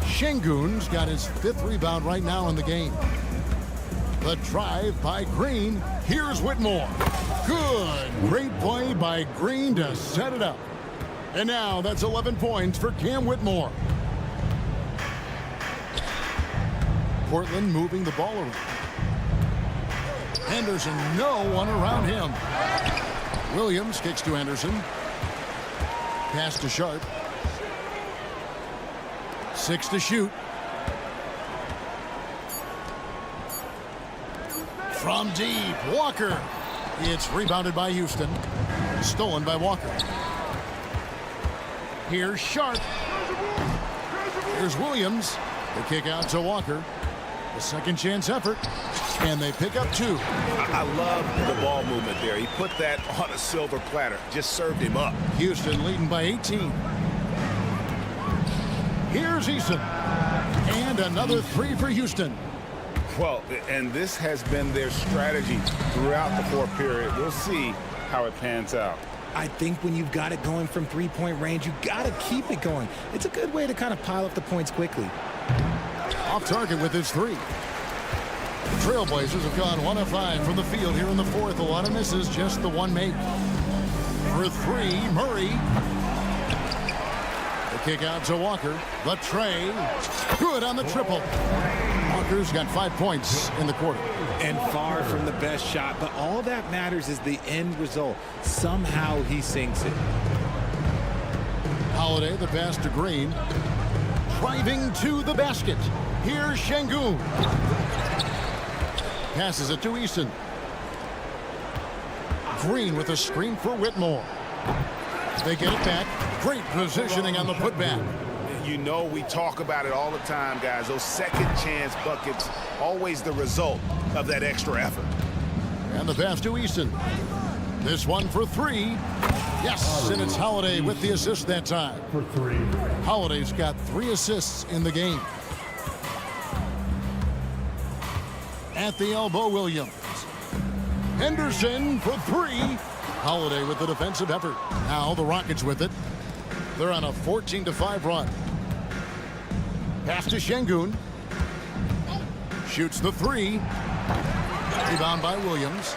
Şengün's got his 5th rebound right now in the game. The drive by Green. Here's Whitmore. Good. Great play by Green to set it up. And now that's 11 points for Cam Whitmore. Portland moving the ball around. Henderson, no one around him. Williams kicks to Henderson. Pass to Sharp. 6 to shoot. From deep, Walker. It's rebounded by Houston. Stolen by Walker. Here's Sharp. Here's Williams. The kick out to Walker. A second chance effort. And they pick up 2. I love the ball movement there. He put that on a silver platter. Just served him up. Houston leading by 18. Here's Eason. And another 3 for Houston. Well, and this has been their strategy throughout the fourth period. We'll see how it pans out. I think when you've got it going from three-point range, you got to keep it going. It's a good way to kind of pile up the points quickly. Off target with his 3. The Trail Blazers have gone 1 of 5 from the field here in the fourth. A lot of misses, just the one make. For 3, Murray. The kick out to Walker. The tray. Good on the triple. Walker's got 5 points in the quarter. And far from the best shot, but all that matters is the end result. Somehow he sinks it. Holiday, the pass to Green. Driving to the basket. Here's Şengün. Passes it to Eason. Green with a screen for Whitmore. They get it back. Great positioning on the putback. You know we talk about it all the time, guys. Those second chance buckets, always the result of that extra effort. And the pass to Eason. This one for 3. Yes, and it's Holiday with the assist that time. For 3. Holiday's got 3 assists in the game. At the elbow, Williams. Henderson for 3. Holiday with the defensive effort. Now the Rockets with it. They're on a 14-5 run. Pass to Şengün. Shoots the 3. Rebound by Williams.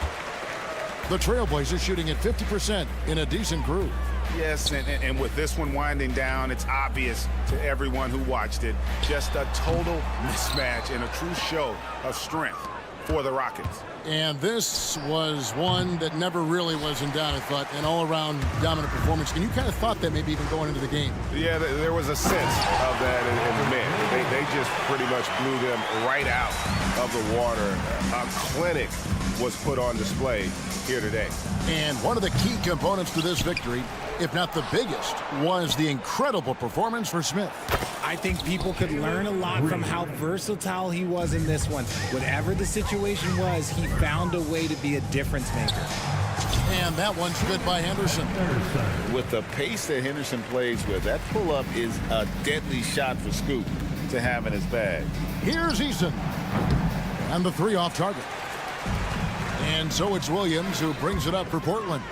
The Trail Blazers shooting at 50% in a decent group. Yes, and with this one winding down, it's obvious to everyone who watched it. Just a total mismatch and a true show of strength for the Rockets. And this was one that never really was in doubt, I thought, an all-around dominant performance. And you kind of thought that maybe even going into the game. Yeah, there was a sense of that in the men. They just pretty much blew them right out of the water. A clinic was put on display here today. And one of the key components to this victory, if not the biggest, was the incredible performance for Smith. I think people could learn a lot from how versatile he was in this one. Whatever the situation was, he found a way to be a difference maker. And that one's good by Henderson. With the pace that Henderson plays with, that pull-up is a deadly shot for Scoop to have in his bag. Here's Eason. And the 3 off target. And so it's Williams who brings it up for Portland.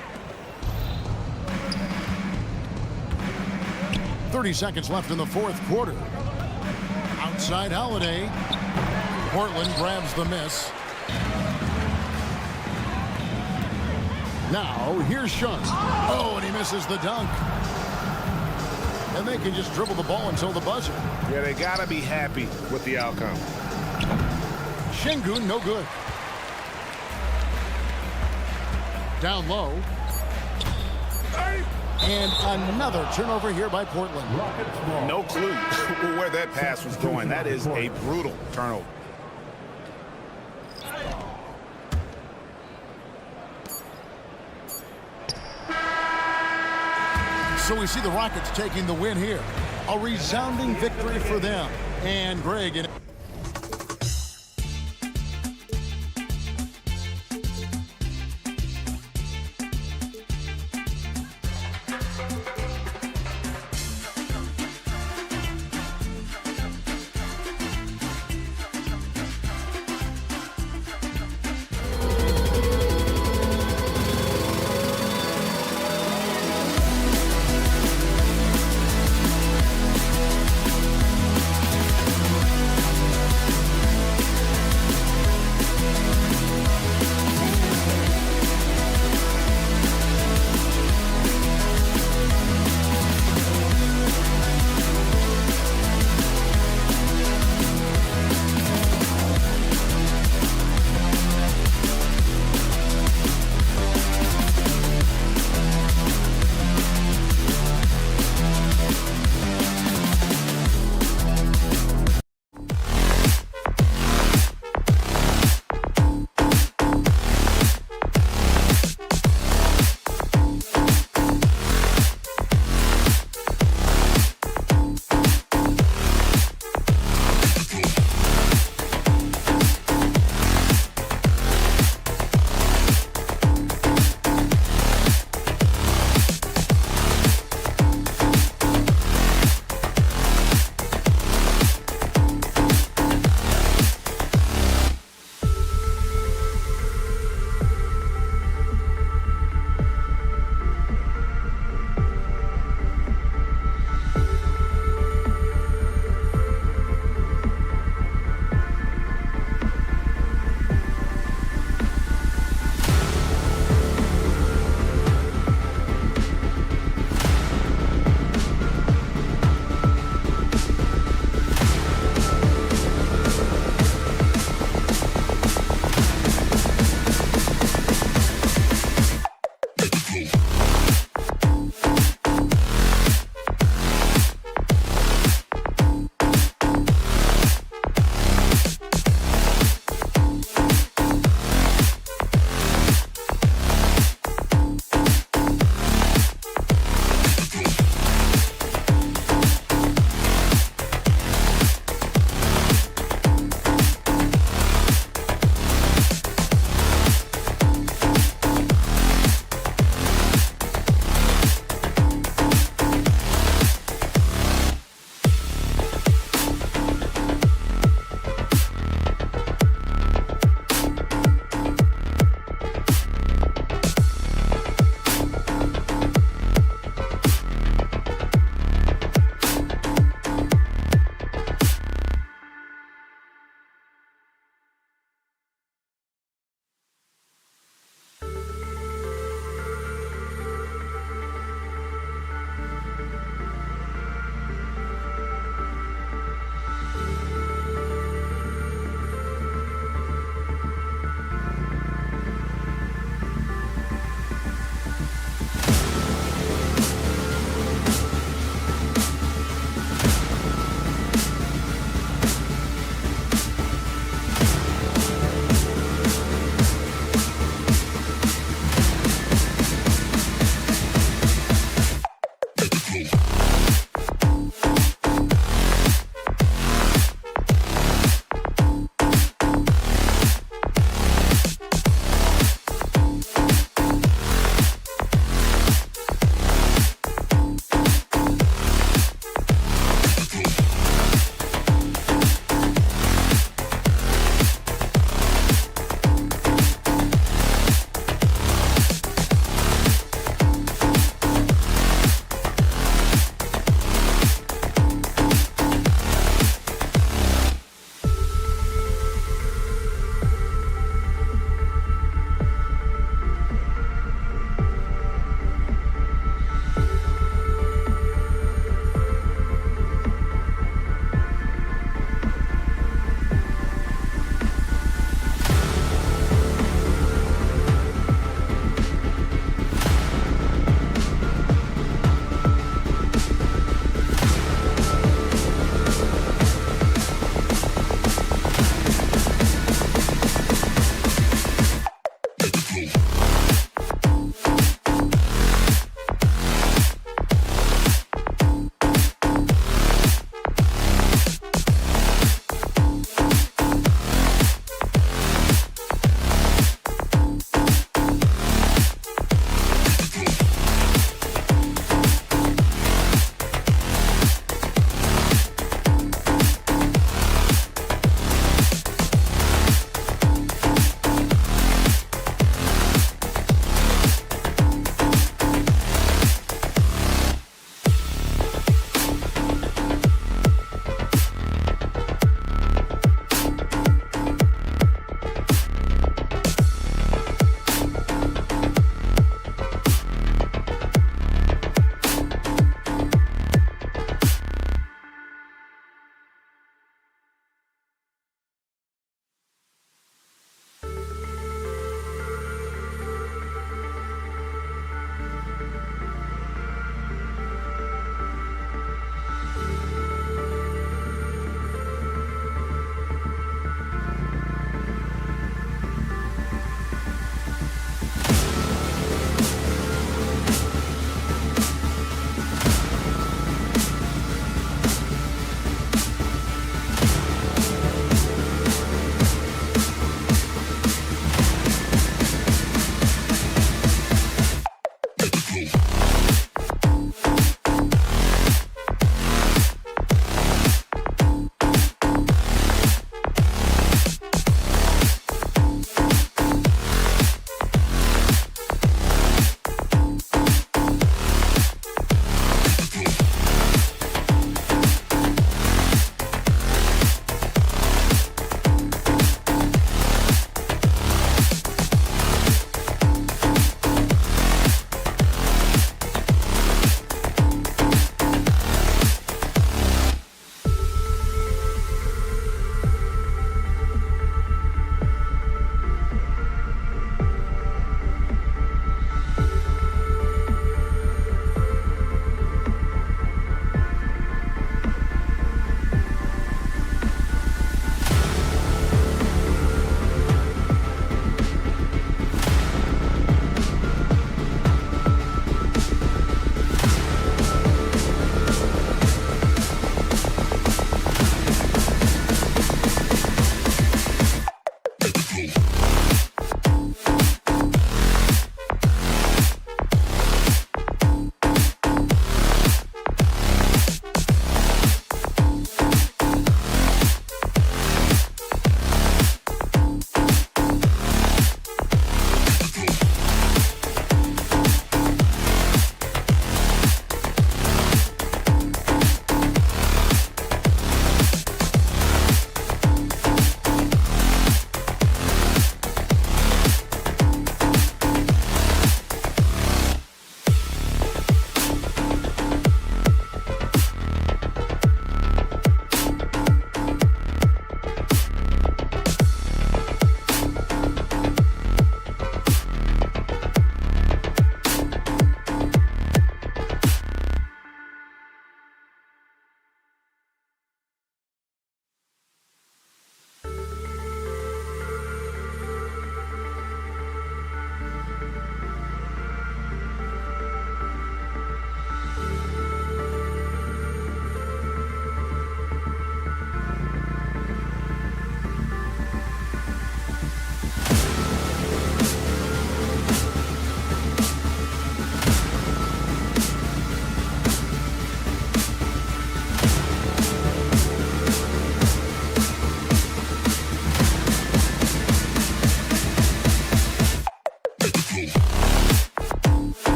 30 seconds left in the fourth quarter. Outside Holiday. Portland grabs the miss. Now here's Sharp. Oh, and he misses the dunk. And they can just dribble the ball until the buzzer. Yeah, they got to be happy with the outcome. Şengün, no good. Down low. And another turnover here by Portland. No clue where that pass was going. That is a brutal turnover. So we see the Rockets taking the win here. A resounding victory for them. And Greg...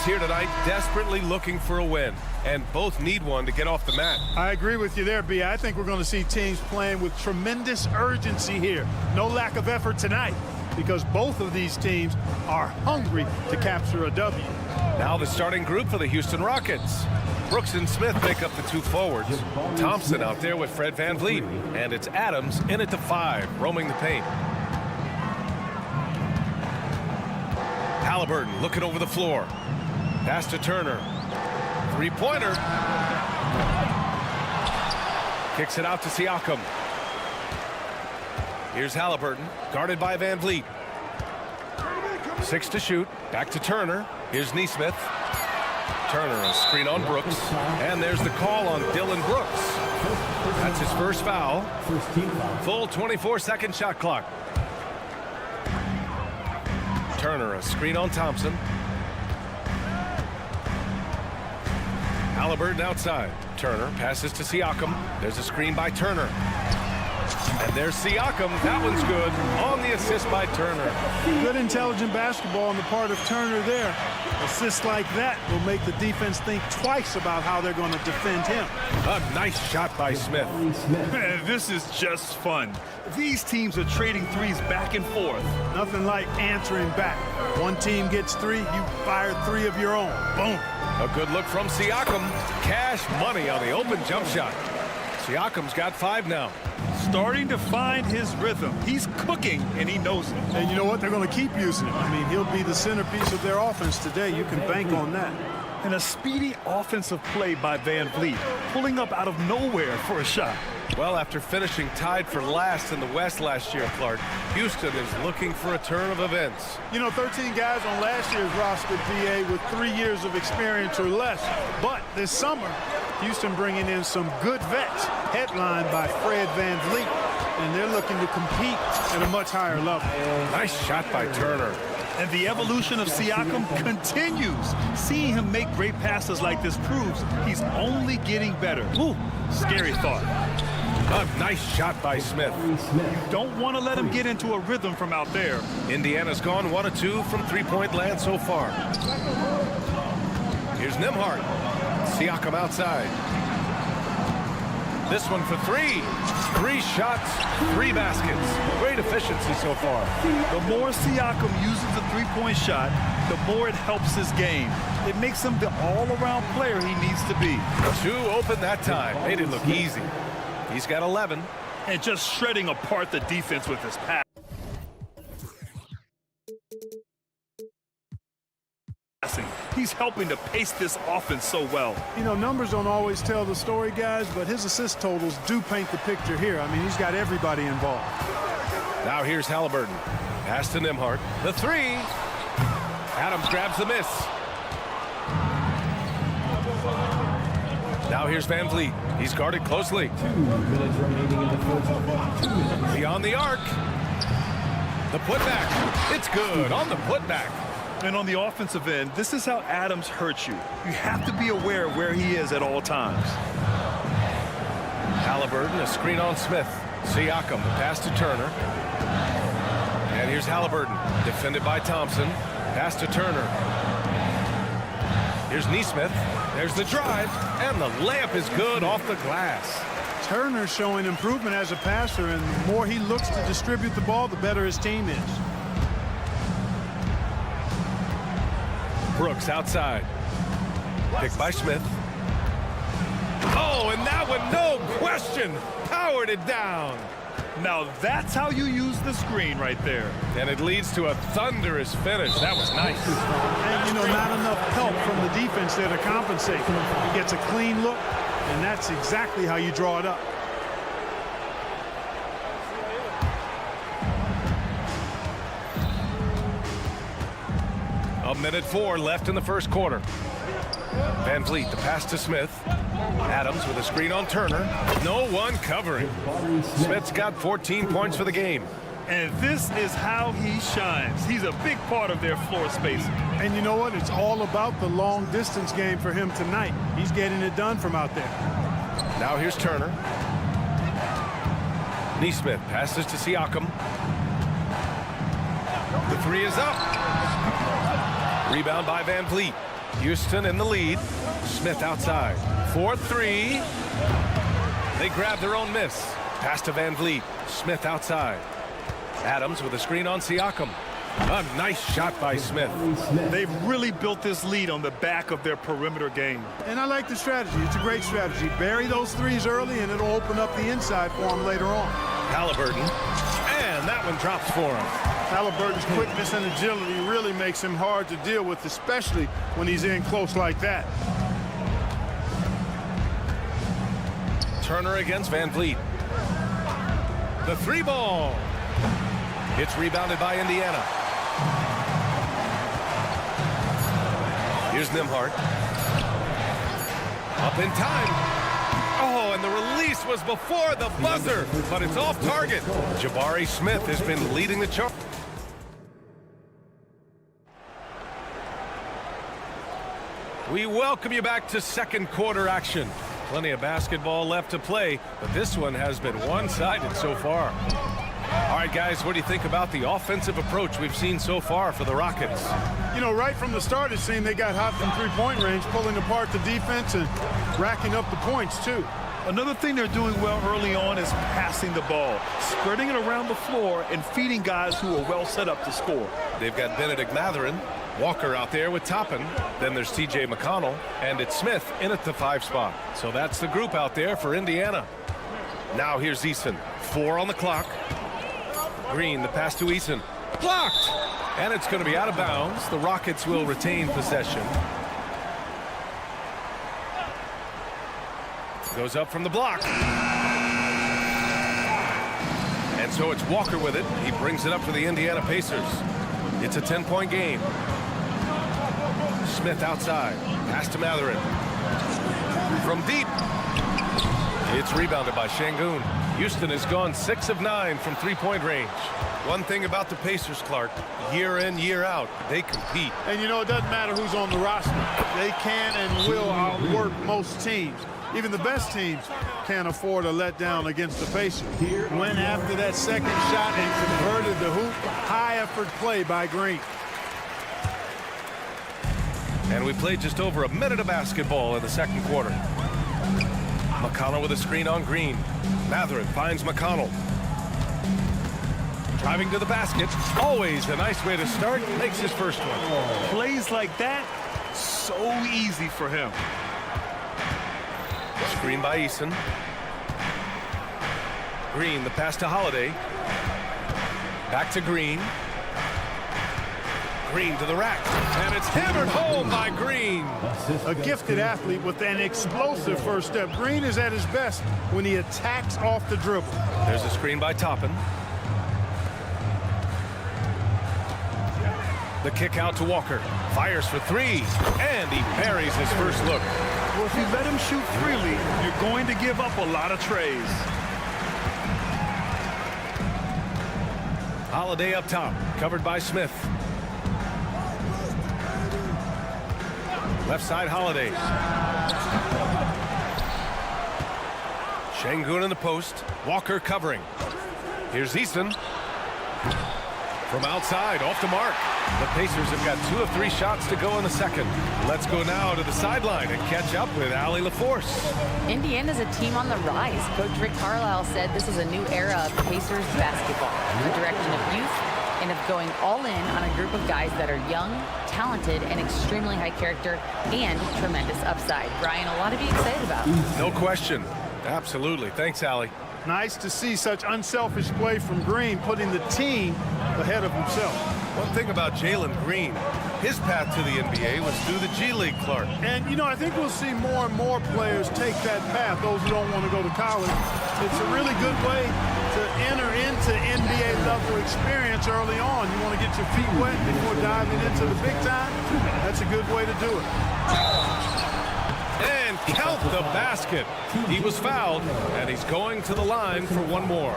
here tonight desperately looking for a win, and both need one to get off the mat. I agree with you there, B. I think we're going to see teams playing with tremendous urgency here. No lack of effort tonight because both of these teams are hungry to capture a W. Now the starting group for the Houston Rockets. Brooks and Smith make up the two forwards. Thompson out there with Fred VanVleet, and it's Adams in at the 5, roaming the paint. Halliburton looking over the floor. Pass to Turner. Three-pointer. Kicks it out to Siakam. Here's Halliburton, guarded by VanVleet. 6 to shoot. Back to Turner. Here's Nesmith. Turner, a screen on Brooks. And there's the call on Dylan Brooks. That's his first foul. Full 24-second shot clock. Turner, a screen on Thompson. Halliburton outside. Turner passes to Siakam. There's a screen by Turner. And there's Siakam. That one's good. On the assist by Turner. Good intelligent basketball on the part of Turner there. Assists like that will make the defense think twice about how they're going to defend him. A nice shot by Smith. Man, this is just fun. These teams are trading threes back and forth. Nothing like answering back. One team gets 3, you fire 3 of your own. Boom. A good look from Siakam. Cash money on the open jump shot. Siakam's got 5 now. Starting to find his rhythm. He's cooking, and he knows it. And you know what? They're going to keep using him. I mean, he'll be the centerpiece of their offense today. You can bank on that. And a speedy offensive play by VanVleet, pulling up out of nowhere for a shot. Well, after finishing tied for last in the West last year, Clark, Houston is looking for a turn of events. You know, 13 guys on last year's roster, PA, with 3 years of experience or less. But this summer, Houston bringing in some good vets, headlined by Fred VanVleet, and they're looking to compete at a much higher level. Nice shot by Turner. And the evolution of Siakam continues. Seeing him make great passes like this proves he's only getting better. Ooh, scary thought. A nice shot by Smith. You don't want to let him get into a rhythm from out there. Indiana's gone 1 of 2 from three-point land so far. Here's Nembhard. Siakam outside. This one for 3. 3 shots, 3 baskets. Great efficiency so far. The more Siakam uses the three-point shot, the more it helps his game. It makes him the all-around player he needs to be. 2 open that time. Made it look easy. He's got 11. And just shredding apart the defense with his pass. He's helping to pace this offense so well. You know, numbers don't always tell the story, guys, but his assist totals do paint the picture here. I mean, he's got everybody involved. Now here's Halliburton. Pass to Nembhard. The 3. Adams grabs the miss. Now here's VanVleet. He's guarded closely. 2 minutes remaining in the first. Beyond the arc. The putback. It's good on the putback. And on the offensive end, this is how Adams hurts you. You have to be aware of where he is at all times. Halliburton, a screen on Smith. Siakam, the pass to Turner. And here's Halliburton, defended by Thompson. Pass to Turner. Here's Nesmith. There's the drive, and the layup is good off the glass. Turner showing improvement as a passer, and the more he looks to distribute the ball, the better his team is. Brooks outside. Picked by Smith. Oh, and that one, no question, powered it down. Now that's how you use the screen right there. And it leads to a thunderous finish. That was nice. And, you know, not enough help from the defense there to compensate. He gets a clean look, and that's exactly how you draw it up. A minute 4 left in the first quarter. VanVleet, the pass to Smith. Adams with a screen on Turner. No one covering. Smith's got 14 points for the game. And this is how he shines. He's a big part of their floor spacing. And you know what? It's all about the long distance game for him tonight. He's getting it done from out there. Now here's Turner. Nesmith passes to Siakam. The 3 is up. Rebound by VanVleet. Houston in the lead. Smith outside. 4-3. They grab their own miss. Pass to Van Vliet. Smith outside. Adams with a screen on Siakam. A nice shot by Smith. They've really built this lead on the back of their perimeter game. And I like the strategy. It's a great strategy. Bury those threes early, and it'll open up the inside for him later on. Halliburton. And that one drops for him. Halliburton's quickness and agility really makes him hard to deal with, especially when he's in close like that. Turner against Van Vliet. The 3-ball. It's rebounded by Indiana. Here's Nembhard. Up in time. Oh, and the release was before the buzzer, but it's off target. Jabari Smith has been leading the charge. We welcome you back to second quarter action. Plenty of basketball left to play, but this one has been one-sided so far. All right, guys, what do you think about the offensive approach we've seen so far for the Rockets? You know, right from the start, it seemed they got hot from three-point range, pulling apart the defense and racking up the points, too. Another thing they're doing well early on is passing the ball, spreading it around the floor and feeding guys who are well set up to score. They've got Benedict Mathurin, Walker out there with Toppin. Then there's T.J. McConnell, and it's Smith in at the 5 spot. So that's the group out there for Indiana. Now here's Eason. 4 on the clock. Green, the pass to Eason. Blocked! And it's going to be out of bounds. The Rockets will retain possession. Goes up from the block. And so it's Walker with it. He brings it up for the Indiana Pacers. It's a 10-point game. Smith outside. Pass to Mathurin. From deep. It's rebounded by Şengün. Houston has gone 6 of 9 from three-point range. One thing about the Pacers, Clark, year in, year out, they compete. And, you know, it doesn't matter who's on the roster. They can and will outwork most teams. Even the best teams can't afford a letdown against the Pacers. Went after that second shot and converted the hoop. High-effort play by Green. And we played just over a minute of basketball in the second quarter. McConnell with a screen on Green. Mathurin finds McConnell. Driving to the basket. Always a nice way to start. Makes his first one. Plays like that, so easy for him. Screen by Eason. Green, the pass to Holiday. Back to Green. Green to the rack. And it's hammered home by Green. A gifted athlete with an explosive first step. Green is at his best when he attacks off the dribble. There's a screen by Toppin. The kick out to Walker. Fires for 3. And he buries his first look. Well, if you let him shoot freely, you're going to give up a lot of trays. Holiday up top. Covered by Smith. Left side, Holiday. Şengün in the post. Walker covering. Here's Eason. From outside, off the mark. The Pacers have got 2 of 3 shots to go in the second. Let's go now to the sideline and catch up with Allie LaForce. Indiana's a team on the rise. Coach Rick Carlisle said this is a new era of Pacers basketball. A direction of youth and of going all in on a group of guys that are young, talented, and extremely high character and tremendous upside. Brian, a lot to be excited about. No question. Absolutely. Thanks, Allie. Nice to see such unselfish play from Green, putting the team ahead of himself. One thing about Jalen Green, his path to the NBA was through the G League, Clark. And, you know, I think we'll see more and more players take that path, those who don't want to go to college. It's a really good way to enter into NBA-level experience early on. You want to get your feet wet before diving into the big time? That's a good way to do it. And count the basket. He was fouled, and he's going to the line for one more.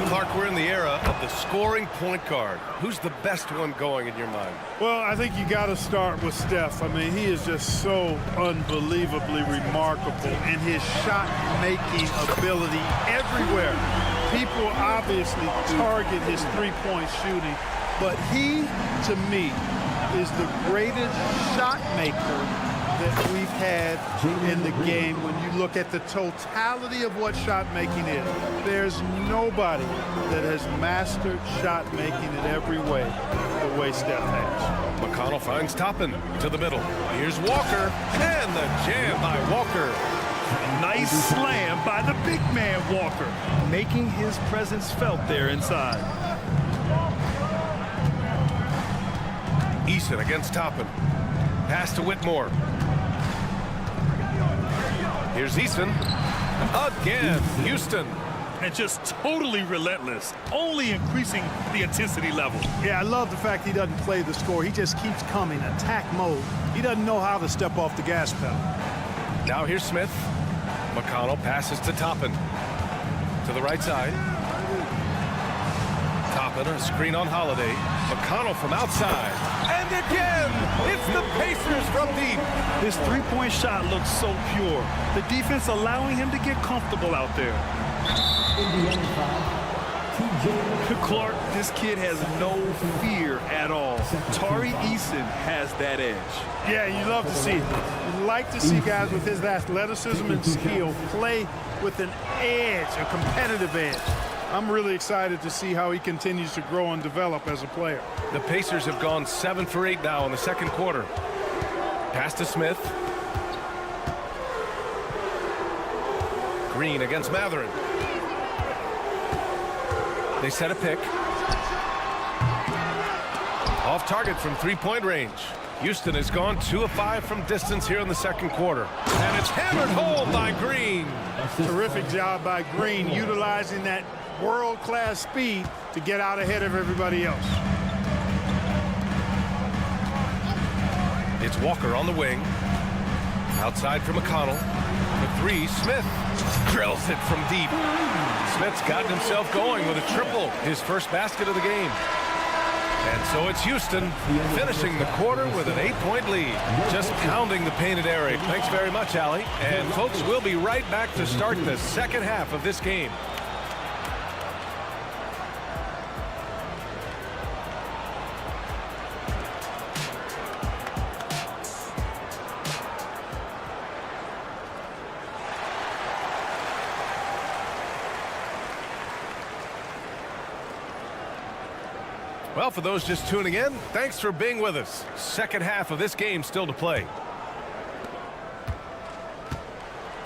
Clark, we're in the era of the scoring point guard. Who's the best one going in your mind? Well, I think you got to start with Steph. I mean, he is just so unbelievably remarkable in his shot-making ability everywhere. People obviously target his three-point shooting, but he, to me, is the greatest shot maker that we've had in the game when you look at the totality of what shot making is. There's nobody that has mastered shot making in every way the way Steph has. McConnell finds Toppin to the middle. Here's Walker, and the jam by Walker. Nice slam by the big man Walker, making his presence felt there inside. Eason against Toppin. Pass to Whitmore. Here's Eason. Again, Houston. And just totally relentless, only increasing the intensity level. Yeah, I love the fact he doesn't play the score. He just keeps coming, attack mode. He doesn't know how to step off the gas pedal. Now here's Smith. McConnell passes to Toppin. To the right side. Toppin, a screen on Holiday. McConnell from outside. And again, it's the Pacers from deep. His three-point shot looks so pure. The defense allowing him to get comfortable out there. Clark, this kid has no fear at all. Tari Eason has that edge. Yeah, you love to see it. You like to see guys with his athleticism and skill play with an edge, a competitive edge. I'm really excited to see how he continues to grow and develop as a player. The Pacers have gone 7 for 8 now in the second quarter. Pass to Smith. Green against Matherin. They set a pick. Off target from three-point range. Houston has gone 2 of 5 from distance here in the second quarter. And it's hammered home by Green. Terrific job by Green, utilizing that world-class speed to get out ahead of everybody else. It's Walker on the wing. Outside for McConnell. The three, Smith drills it from deep. Smith's gotten himself going with a triple, his first basket of the game. And so it's Houston finishing the quarter with an 8-point lead. Just pounding the painted area. Thanks very much, Allie. And folks, we'll be right back to start the second half of this game. Well, for those just tuning in, thanks for being with us. Second half of this game still to play.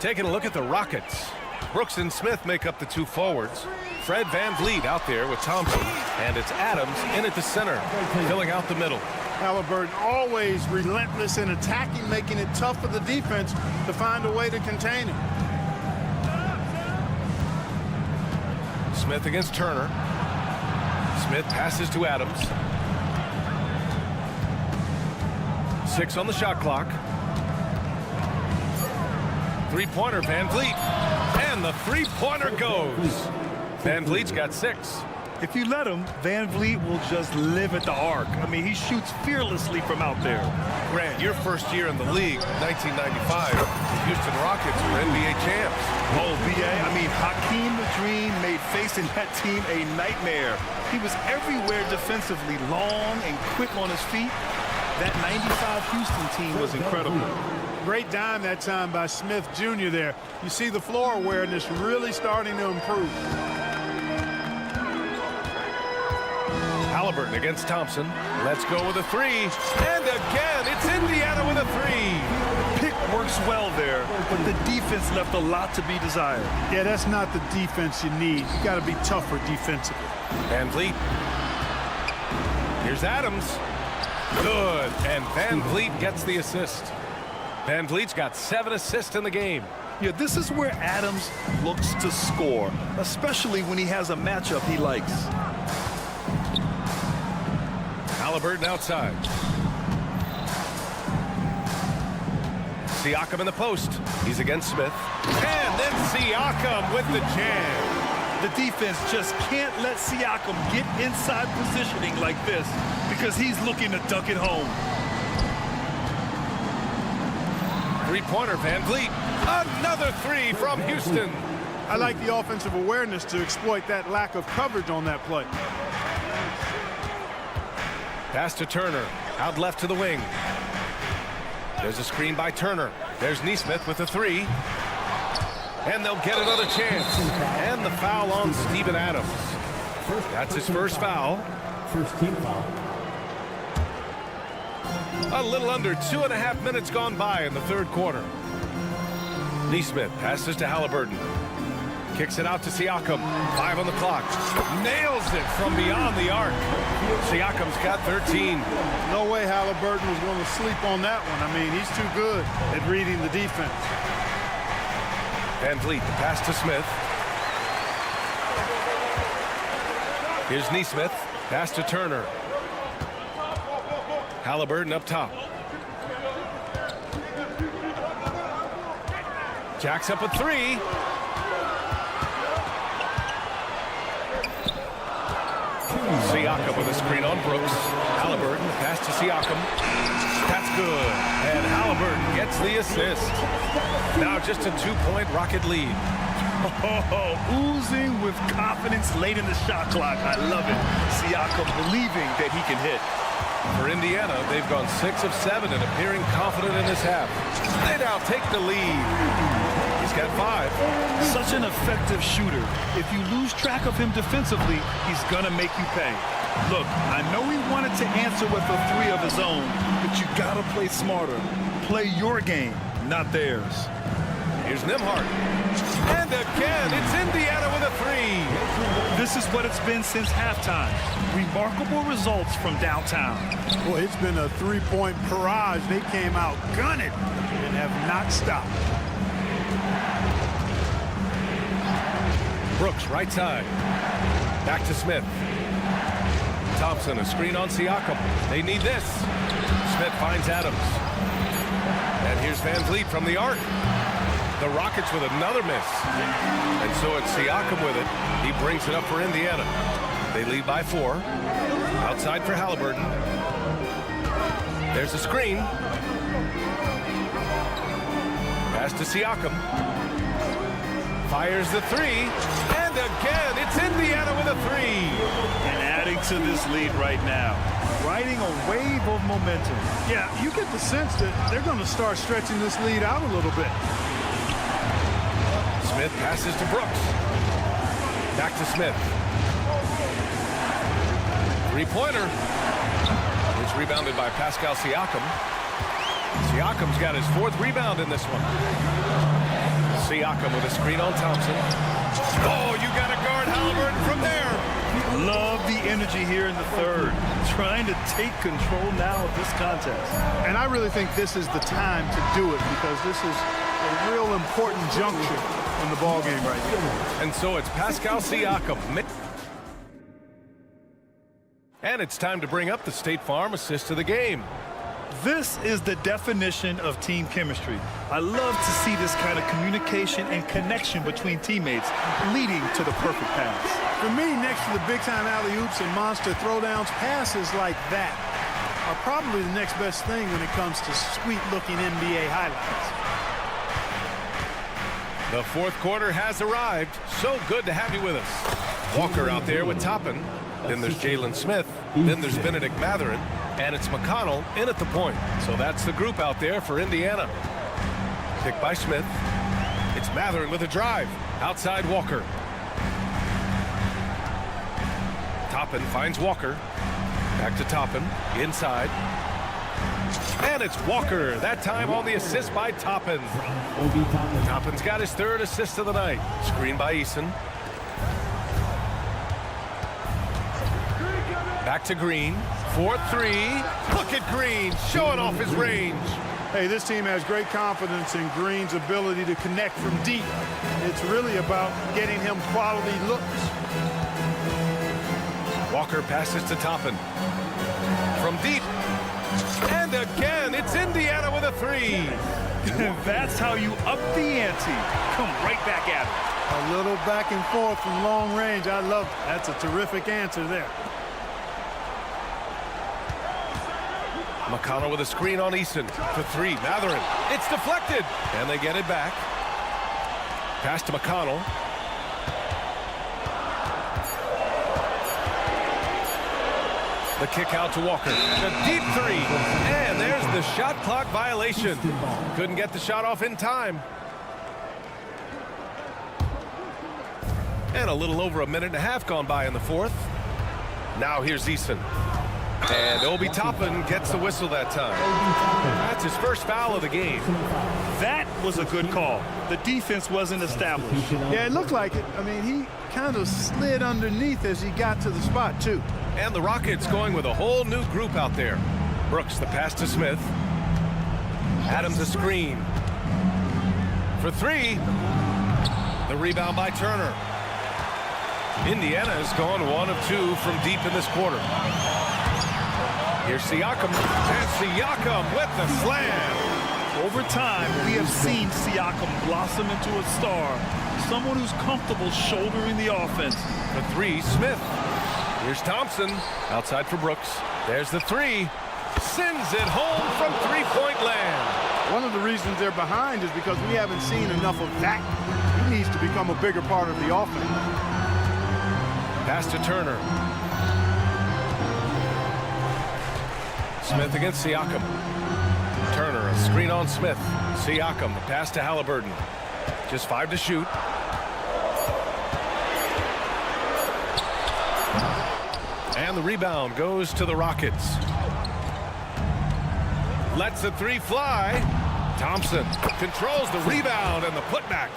Taking a look at the Rockets. Brooks and Smith make up the two forwards. Fred VanVleet out there with Thompson. And it's Adams in at the center, filling out the middle. Halliburton always relentless in attacking, making it tough for the defense to find a way to contain him. Smith against Turner. Smith passes to Adams. 6 on the shot clock. Three-pointer, VanVleet. And the three-pointer goes. VanVleet's got 6. If you let him, VanVleet will just live at the arc. I mean, he shoots fearlessly from out there. Grant, your first year in the league, 1995, the Houston Rockets were NBA champs. Oh, B.A., I mean, Hakeem the Dream made facing that team a nightmare. He was everywhere defensively, long and quick on his feet. That 95 Houston team was incredible. Great dime that time by Smith Jr. there. You see the floor awareness really starting to improve. Halliburton against Thompson. Let's go with a three. And again, it's Indiana with a three. Pick works well there, but the defense left a lot to be desired. Yeah, that's not the defense you need. You got to be tougher defensively. VanVleet. Here's Adams. Good. And VanVleet gets the assist. VanVleet's got 7 assists in the game. Yeah, this is where Adams looks to score, especially when he has a matchup he likes. Halliburton outside. Siakam in the post. He's against Smith. And then Siakam with the jam. The defense just can't let Siakam get inside positioning like this because he's looking to dunk it home. Three-pointer, VanVleet. Another three from Houston. I like the offensive awareness to exploit that lack of coverage on that play. Pass to Turner. Out left to the wing. There's a screen by Turner. There's Neesmith with a three. And they'll get another chance. And the foul on Steven Adams. That's his first foul. First team foul. A little under 2.5 minutes gone by in the third quarter. Neesmith passes to Halliburton. Kicks it out to Siakam. 5 on the clock. Nails it from beyond the arc. Siakam's got 13. No way Halliburton was going to sleep on that one. I mean, he's too good at reading the defense. Van Vliet, the pass to Smith. Here's Neesmith. Pass to Turner. Halliburton up top. Jacks up a three. Siakam with a screen on Brooks. Halliburton, pass to Siakam. That's good. And Halliburton gets the assist. Now just a 2-point Rocket lead. Oozing with confidence late in the shot clock. I love it. Siakam believing that he can hit. For Indiana, they've gone 6 of 7 and appearing confident in this half. They now take the lead. He's got 5. Such an effective shooter. If you lose track of him defensively, he's gonna make you pay. Look, I know he wanted to answer with a three of his own, but you gotta play smarter. Play your game, not theirs. Here's Nembhard. And again, it's Indiana with a three. This is what it's been since halftime. Remarkable results from downtown. Boy, it's been a three-point barrage. They came out gunning and have not stopped. Brooks, right side. Back to Smith. Thompson, a screen on Siakam. They need this. Smith finds Adams. And here's Van Vliet from the arc. The Rockets with another miss. And so it's Siakam with it. He brings it up for Indiana. They lead by 4. Outside for Halliburton. There's a screen. Pass to Siakam. Fires the three. And again, it's Indiana with a three. And adding to this lead right now. Riding a wave of momentum. Yeah, you get the sense that they're going to start stretching this lead out a little bit. Smith passes to Brooks. Back to Smith. Three-pointer. It's rebounded by Pascal Siakam. Siakam's got his 4th rebound in this one. Siakam with a screen on Thompson. Oh, you got to guard Halliburton from there. Love the energy here in the third. Trying to take control now of this contest. And I really think this is the time to do it because this is a real important juncture in the ball game right here. And so it's Pascal Siakam. And it's time to bring up the State Farm assist of the game. This is the definition of team chemistry. I love to see this kind of communication and connection between teammates leading to the perfect pass. For me, next to the big-time alley-oops and monster throwdowns, passes like that are probably the next best thing when it comes to sweet-looking NBA highlights. The 4th quarter has arrived. So good to have you with us. Walker out there with Toppin. Then there's Jalen Smith. Then there's Benedict Mathurin. And it's McConnell in at the point. So that's the group out there for Indiana. Picked by Smith. It's Mathurin with a drive. Outside Walker. Toppin finds Walker. Back to Toppin. Inside. And it's Walker. That time on the assist by Toppin. Toppin's got his 3rd assist of the night. Screen by Eason. Back to Green. 4-3. Look at Green showing off his range. Hey, this team has great confidence in Green's ability to connect from deep. It's really about getting him quality looks. Walker passes to Toppin. From deep. And again, it's Indiana with a three. That's how you up the ante. Come right back at it. A little back and forth from long range. I love it. That's a terrific answer there. McConnell with a screen on Eason for 3. Mathurin. It's deflected. And they get it back. Pass to McConnell. The kick out to Walker. The deep three. And there's the shot clock violation. Couldn't get the shot off in time. And a little over a minute and a half gone by in the fourth. Now here's Eason. And Obi Toppin gets the whistle that time. That's his first foul of the game. That was a good call. The defense wasn't established. Yeah, it looked like it. I mean, he kind of slid underneath as he got to the spot, too. And the Rockets going with a whole new group out there. Brooks, the pass to Smith. Adams, a screen. For three. The rebound by Turner. Indiana has gone 1 of 2 from deep in this quarter. Here's Siakam. And Siakam with the slam. Over time, we have seen Siakam blossom into a star. Someone who's comfortable shouldering the offense. The three, Smith. Here's Thompson. Outside for Brooks. There's the three. Sends it home from three-point land. One of the reasons they're behind is because we haven't seen enough of that. He needs to become a bigger part of the offense. Pass to Turner. Smith against Siakam. Turner, a screen on Smith. Siakam, the pass to Halliburton. Just 5 to shoot. And the rebound goes to the Rockets. Lets the three fly. Thompson controls the rebound and the putback.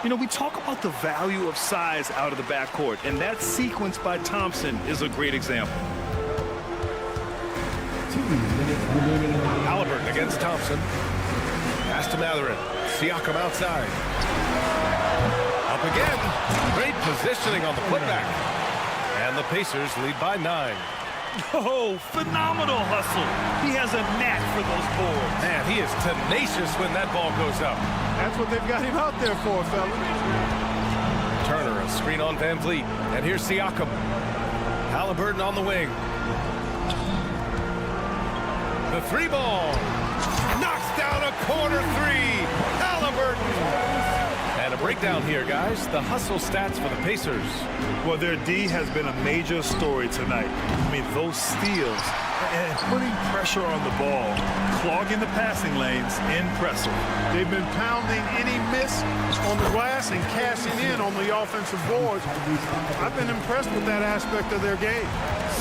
You know, we talk about the value of size out of the backcourt, and that sequence by Thompson is a great example. Halliburton against Thompson. Pass to Matherin. Siakam outside. Up again. Great positioning on the putback. And the Pacers lead by 9. Oh, phenomenal hustle. He has a knack for those boards. Man, he is tenacious when that ball goes up. That's what they've got him out there for, fellas. Turner, a screen on Van Vliet. And here's Siakam. Halliburton on the wing. The three ball. Knocks down a corner three. Halliburton. And a breakdown here, guys. The hustle stats for the Pacers. Well, their D has been a major story tonight. I mean, those steals and putting pressure on the ball, clogging the passing lanes, impressive. They've been pounding any miss on the glass and cashing in on the offensive boards. I've been impressed with that aspect of their game.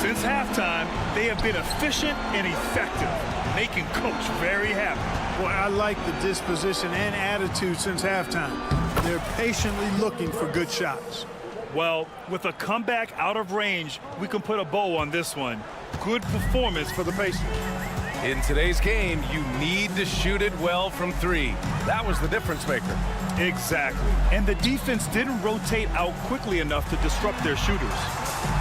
Since halftime, they have been efficient and effective, making Coach very happy. Boy, I like the disposition and attitude since halftime. They're patiently looking for good shots. Well, with a comeback out of range, we can put a bow on this one. Good performance for the Pacers. In today's game, you need to shoot it well from three. That was the difference maker. Exactly. And the defense didn't rotate out quickly enough to disrupt their shooters.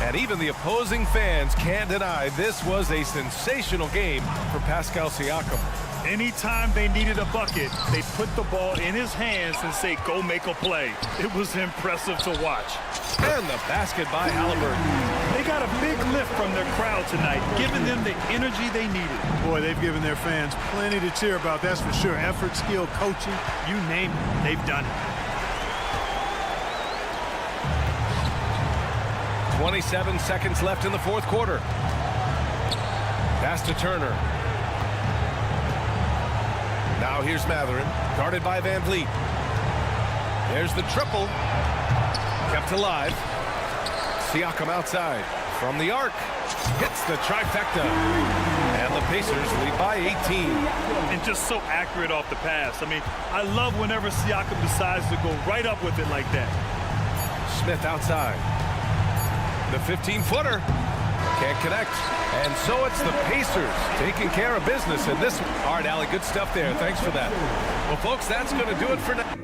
And even the opposing fans can't deny this was a sensational game for Pascal Siakam. Anytime they needed a bucket, they put the ball in his hands and say, go make a play. It was impressive to watch. And the basket by Halliburton. They got a big lift from their crowd tonight, giving them the energy they needed. Boy, they've given their fans plenty to cheer about, that's for sure. Effort, skill, coaching, you name it, they've done it. 27 seconds left in the fourth quarter. Pass to Turner. Now here's Matherin, guarded by Van Vliet. There's the triple. Kept alive. Siakam outside. From the arc. Hits the trifecta. And the Pacers lead by 18. And just so accurate off the pass. I mean, I love whenever Siakam decides to go right up with it like that. Smith outside. The 15-footer. Can't connect. And so it's the Pacers taking care of business in this one. All right, Allie, good stuff there. Thanks for that. Well, folks, that's going to do it for now.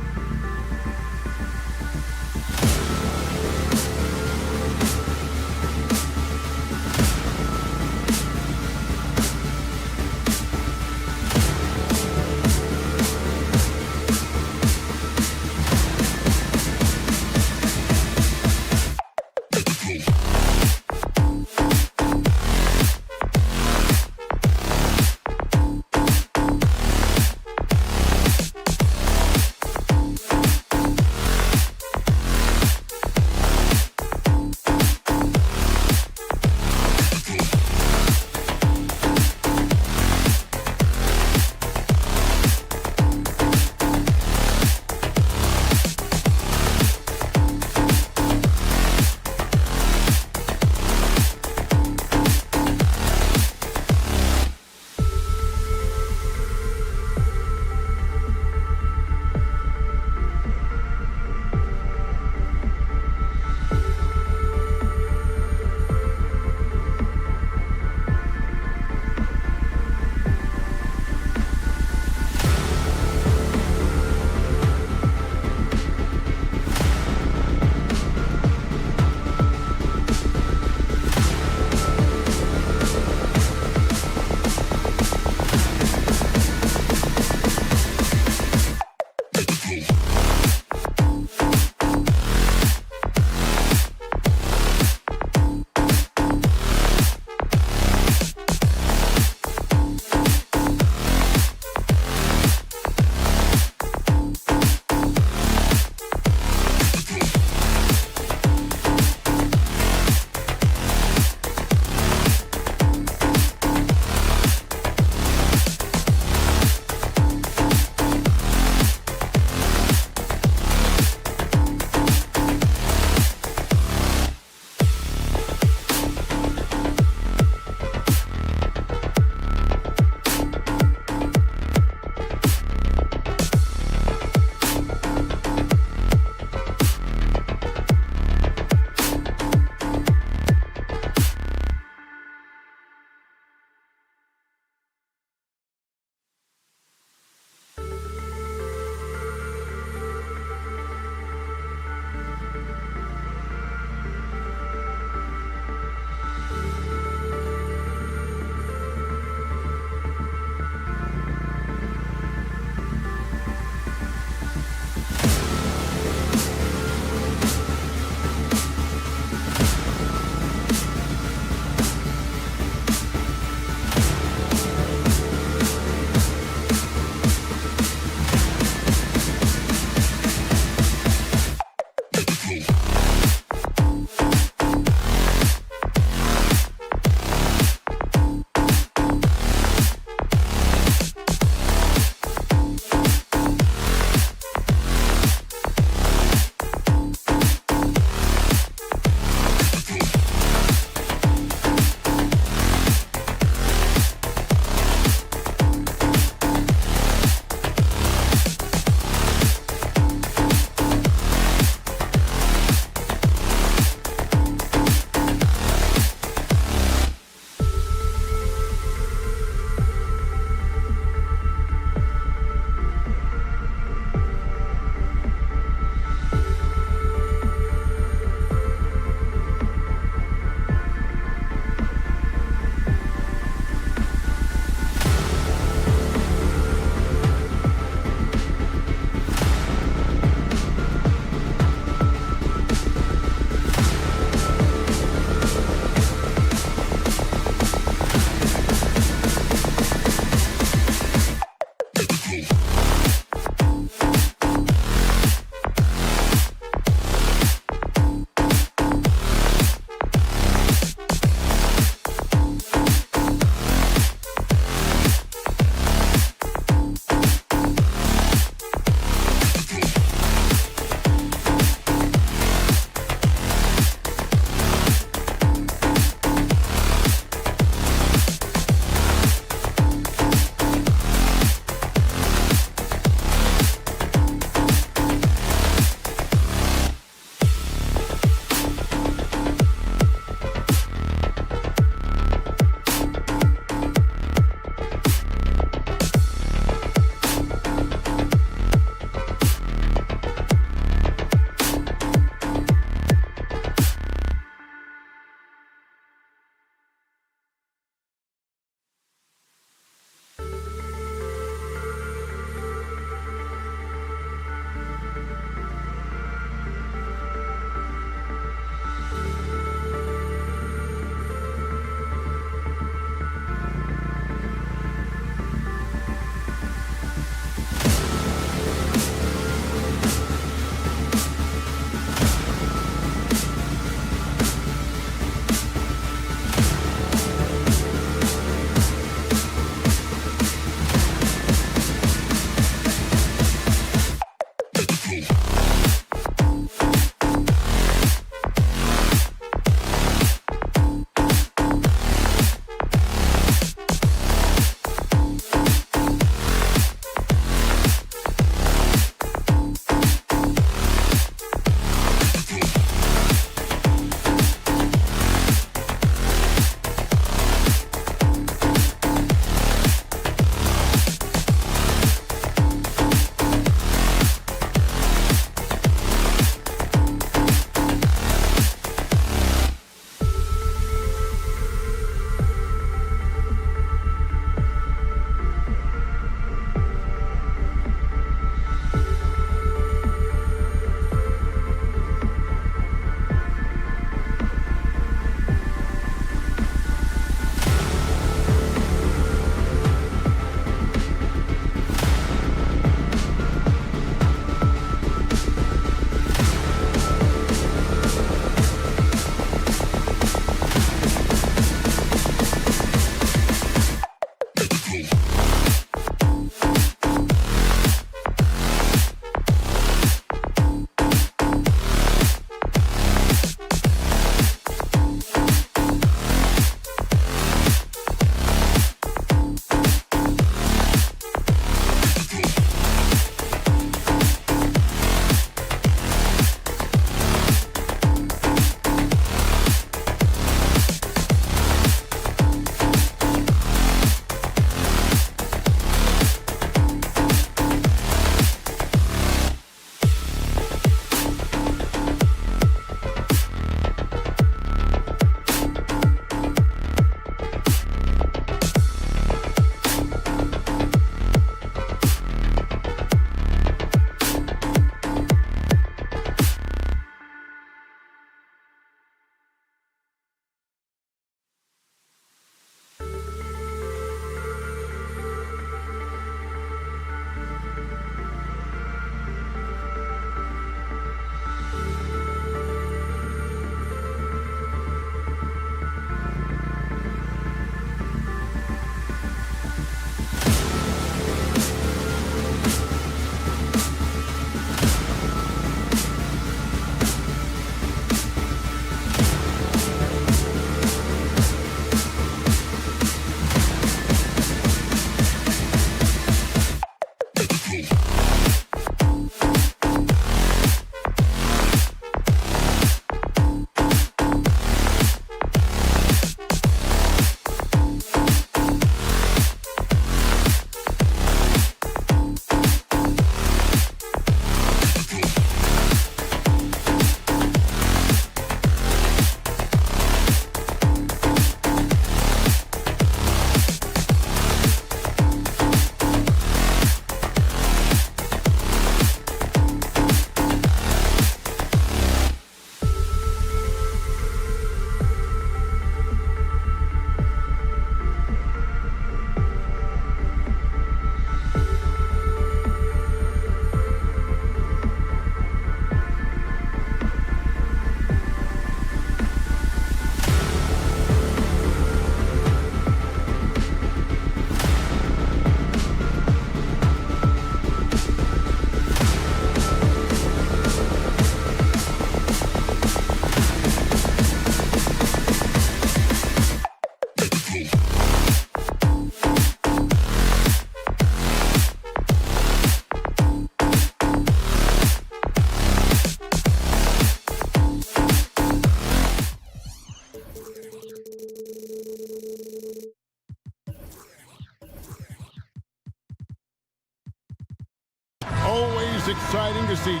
Always exciting to see.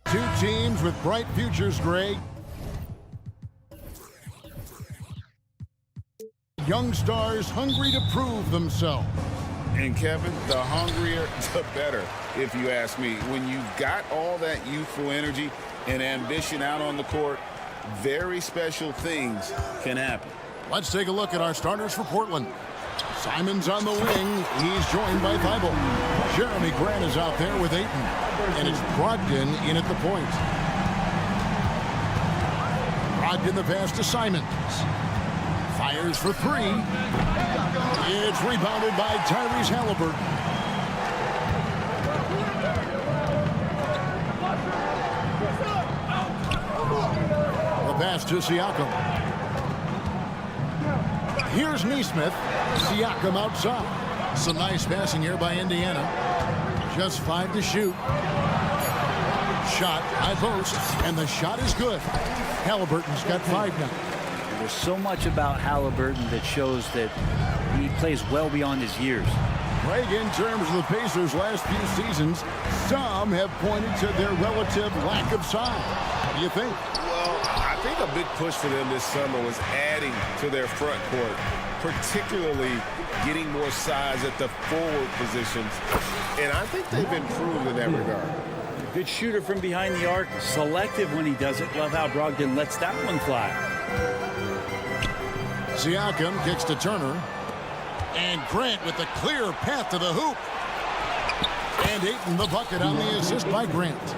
Two teams with bright futures, Greg. Young stars hungry to prove themselves. And Kevin, the hungrier, the better, if you ask me. When you've got all that youthful energy and ambition out on the court, very special things can happen. Let's take a look at our starters for Portland. Simon's on the wing. He's joined by Thibault. Jeremy Grant is out there with Ayton. And it's Brogdon in at the point. Brogdon the pass to Simons. Fires for three. It's rebounded by Tyrese Halliburton. The pass to Siakam. Here's Neesmith. Siakam outside. Some nice passing here by Indiana. Just 5 to shoot. Shot, high post, and the shot is good. Halliburton's got 5 now. There's so much about Halliburton that shows that he plays well beyond his years. Greg, in terms of the Pacers' last few seasons, some have pointed to their relative lack of size. What do you think? Well, I think a big push for them this summer was adding to their front court, particularly getting more size at the forward positions. And I think they've improved in that regard. Good shooter from behind the arc, selective when he does it. Love how Brogdon lets that one fly. Siakam kicks to Turner. And Grant with the clear path to the hoop. And Ayton the bucket on the assist by Grant.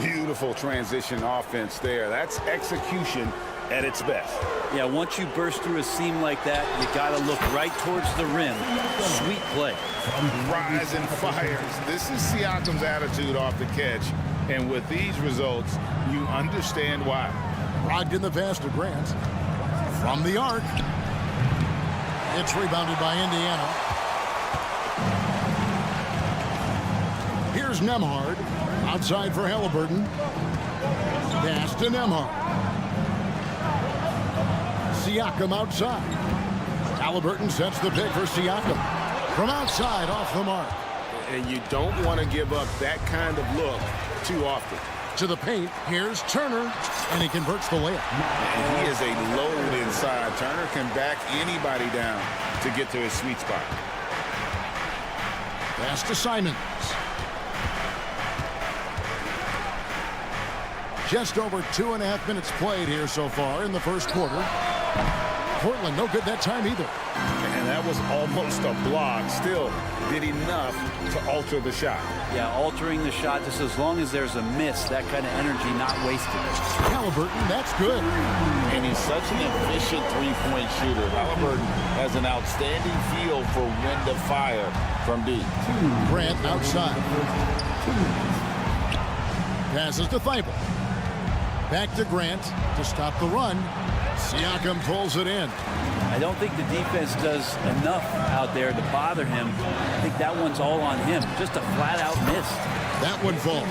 Beautiful transition offense there. That's execution at its best. Yeah, once you burst through a seam like that, you got to look right towards the rim. Sweet play. Rise and fires. This is Siakam's attitude off the catch. And with these results, you understand why. Brogdon the pass to Grant. From the arc. It's rebounded by Indiana. Here's Nembhard. Outside for Halliburton. Pass to Nembhard. Siakam outside. Halliburton sets the pick for Siakam. From outside, off the mark. And you don't want to give up that kind of look too often. To the paint, here's Turner, and he converts the layup. And he is a load inside. Turner can back anybody down to get to his sweet spot. Pass to Simons. Just over 2.5 minutes played here so far in the first quarter. Portland no good that time either. And that was almost a block. Still did enough to alter the shot. Yeah, altering the shot just as long as there's a miss, that kind of energy not wasted. Halliburton, that's good. And he's such an efficient three-point shooter. Halliburton has an outstanding feel for when to fire from deep. Grant outside. Passes to Thibault. Back to Grant to stop the run. Siakam pulls it in. I don't think the defense does enough out there to bother him. I think that one's all on him. Just a flat-out miss. That one falls.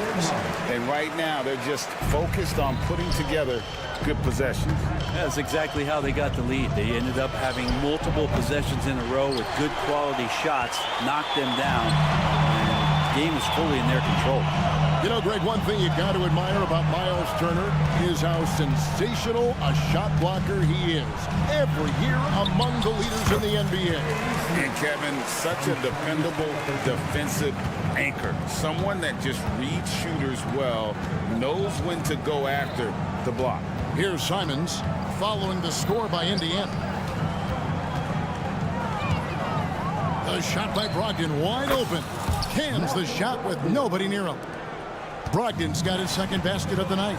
And right now, they're just focused on putting together good possessions. That's exactly how they got the lead. They ended up having multiple possessions in a row with good quality shots, knocked them down, and the game is fully in their control. You know, Greg, one thing you got to admire about Miles Turner is how sensational a shot blocker he is. Every year among the leaders in the NBA. And Kevin, such a dependable defensive anchor. Someone that just reads shooters well, knows when to go after the block. Here's Simons following the score by Indiana. The shot by Brogdon wide open. Cans the shot with nobody near him. Brogdon's got his second basket of the night.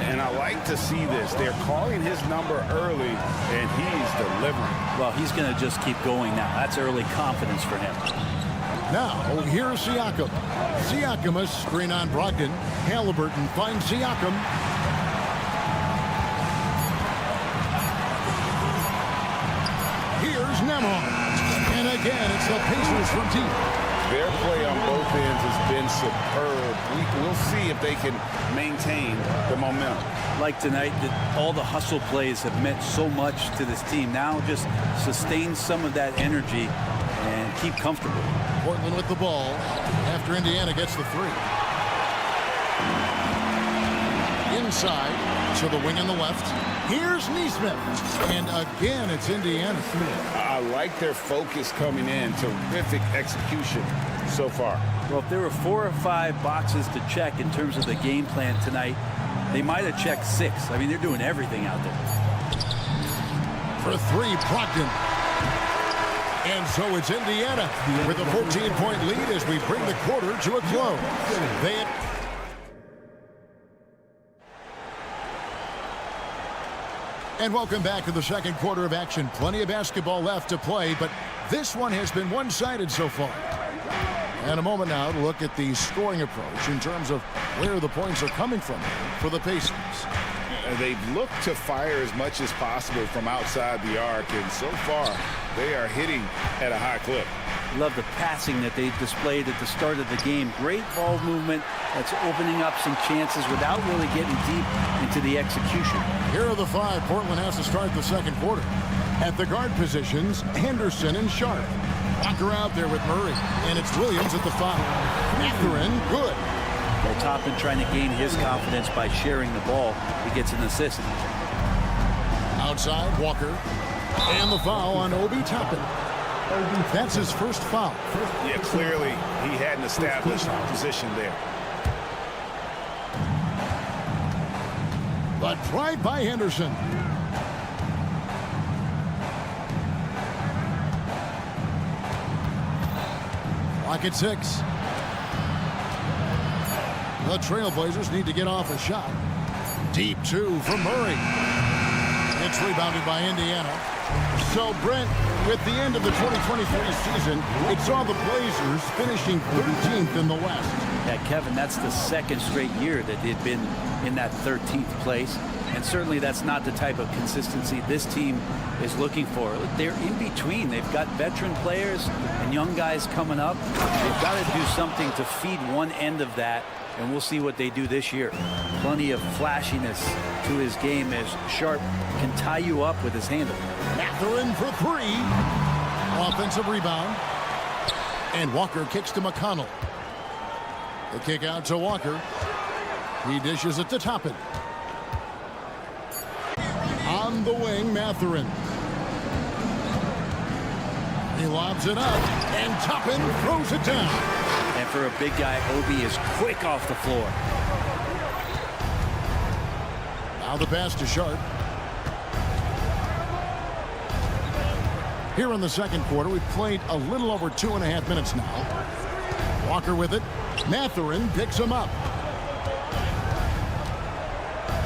And I like to see this. They're calling his number early, and he's delivering. Well, he's going to just keep going now. That's early confidence for him. Now, here's Siakam. Siakam a screen on Brogdon. Halliburton finds Siakam. Grandma. And again, it's the Pacers from deep. Their play on both ends has been superb. We'll see if they can maintain the momentum. Like tonight, all the hustle plays have meant so much to this team. Now just sustain some of that energy and keep comfortable. Portland with the ball after Indiana gets the three. Inside to the wing on the left. Here's Neesmith. And again, it's Indiana. I like their focus coming in. Terrific execution so far. Well, if there were 4 or 5 boxes to check in terms of the game plan tonight, they might have checked 6. I mean, they're doing everything out there. For 3, Brogdon. And so it's Indiana with a 14-point lead as we bring the quarter to a close. And welcome back to the second quarter of action. Plenty of basketball left to play, but this one has been one-sided so far. And a moment now to look at the scoring approach in terms of where the points are coming from for the Pacers. They've looked to fire as much as possible from outside the arc, and so far they are hitting at a high clip. Love the passing that they displayed at the start of the game. Great ball movement that's opening up some chances without really getting deep into the execution. Here are the 5 Portland has to start the second quarter. At the guard positions, Henderson and Sharp. Walker out there with Murray, and it's Williams at the 5. Mathurin, good. Well, Toppin trying to gain his confidence by sharing the ball. He gets an assist. Outside, Walker. And the foul on Obi Toppin. That's his first foul. Yeah, clearly he hadn't established position there. But drive by Henderson. Clock at 6. The Trail Blazers need to get off a shot. Deep 2 from Murray. It's rebounded by Indiana. So, Brent, with the end of the 2023 season, it saw the Blazers finishing 13th in the West. Yeah, Kevin, that's the second straight year that they've been in that 13th place. And certainly that's not the type of consistency this team is looking for. They're in between. They've got veteran players and young guys coming up. They've got to do something to feed one end of that, and we'll see what they do this year. Plenty of flashiness to his game as Sharp can tie you up with his handle. Mathurin for 3. Offensive rebound. And Walker kicks to McConnell. The kick out to Walker. He dishes it to Toppin. On the wing, Mathurin. He lobs it up, and Toppin throws it down. And for a big guy, Obi is quick off the floor. Now the pass to Sharp. Here in the second quarter, we've played a little over 2.5 minutes now. Walker with it. Mathurin picks him up.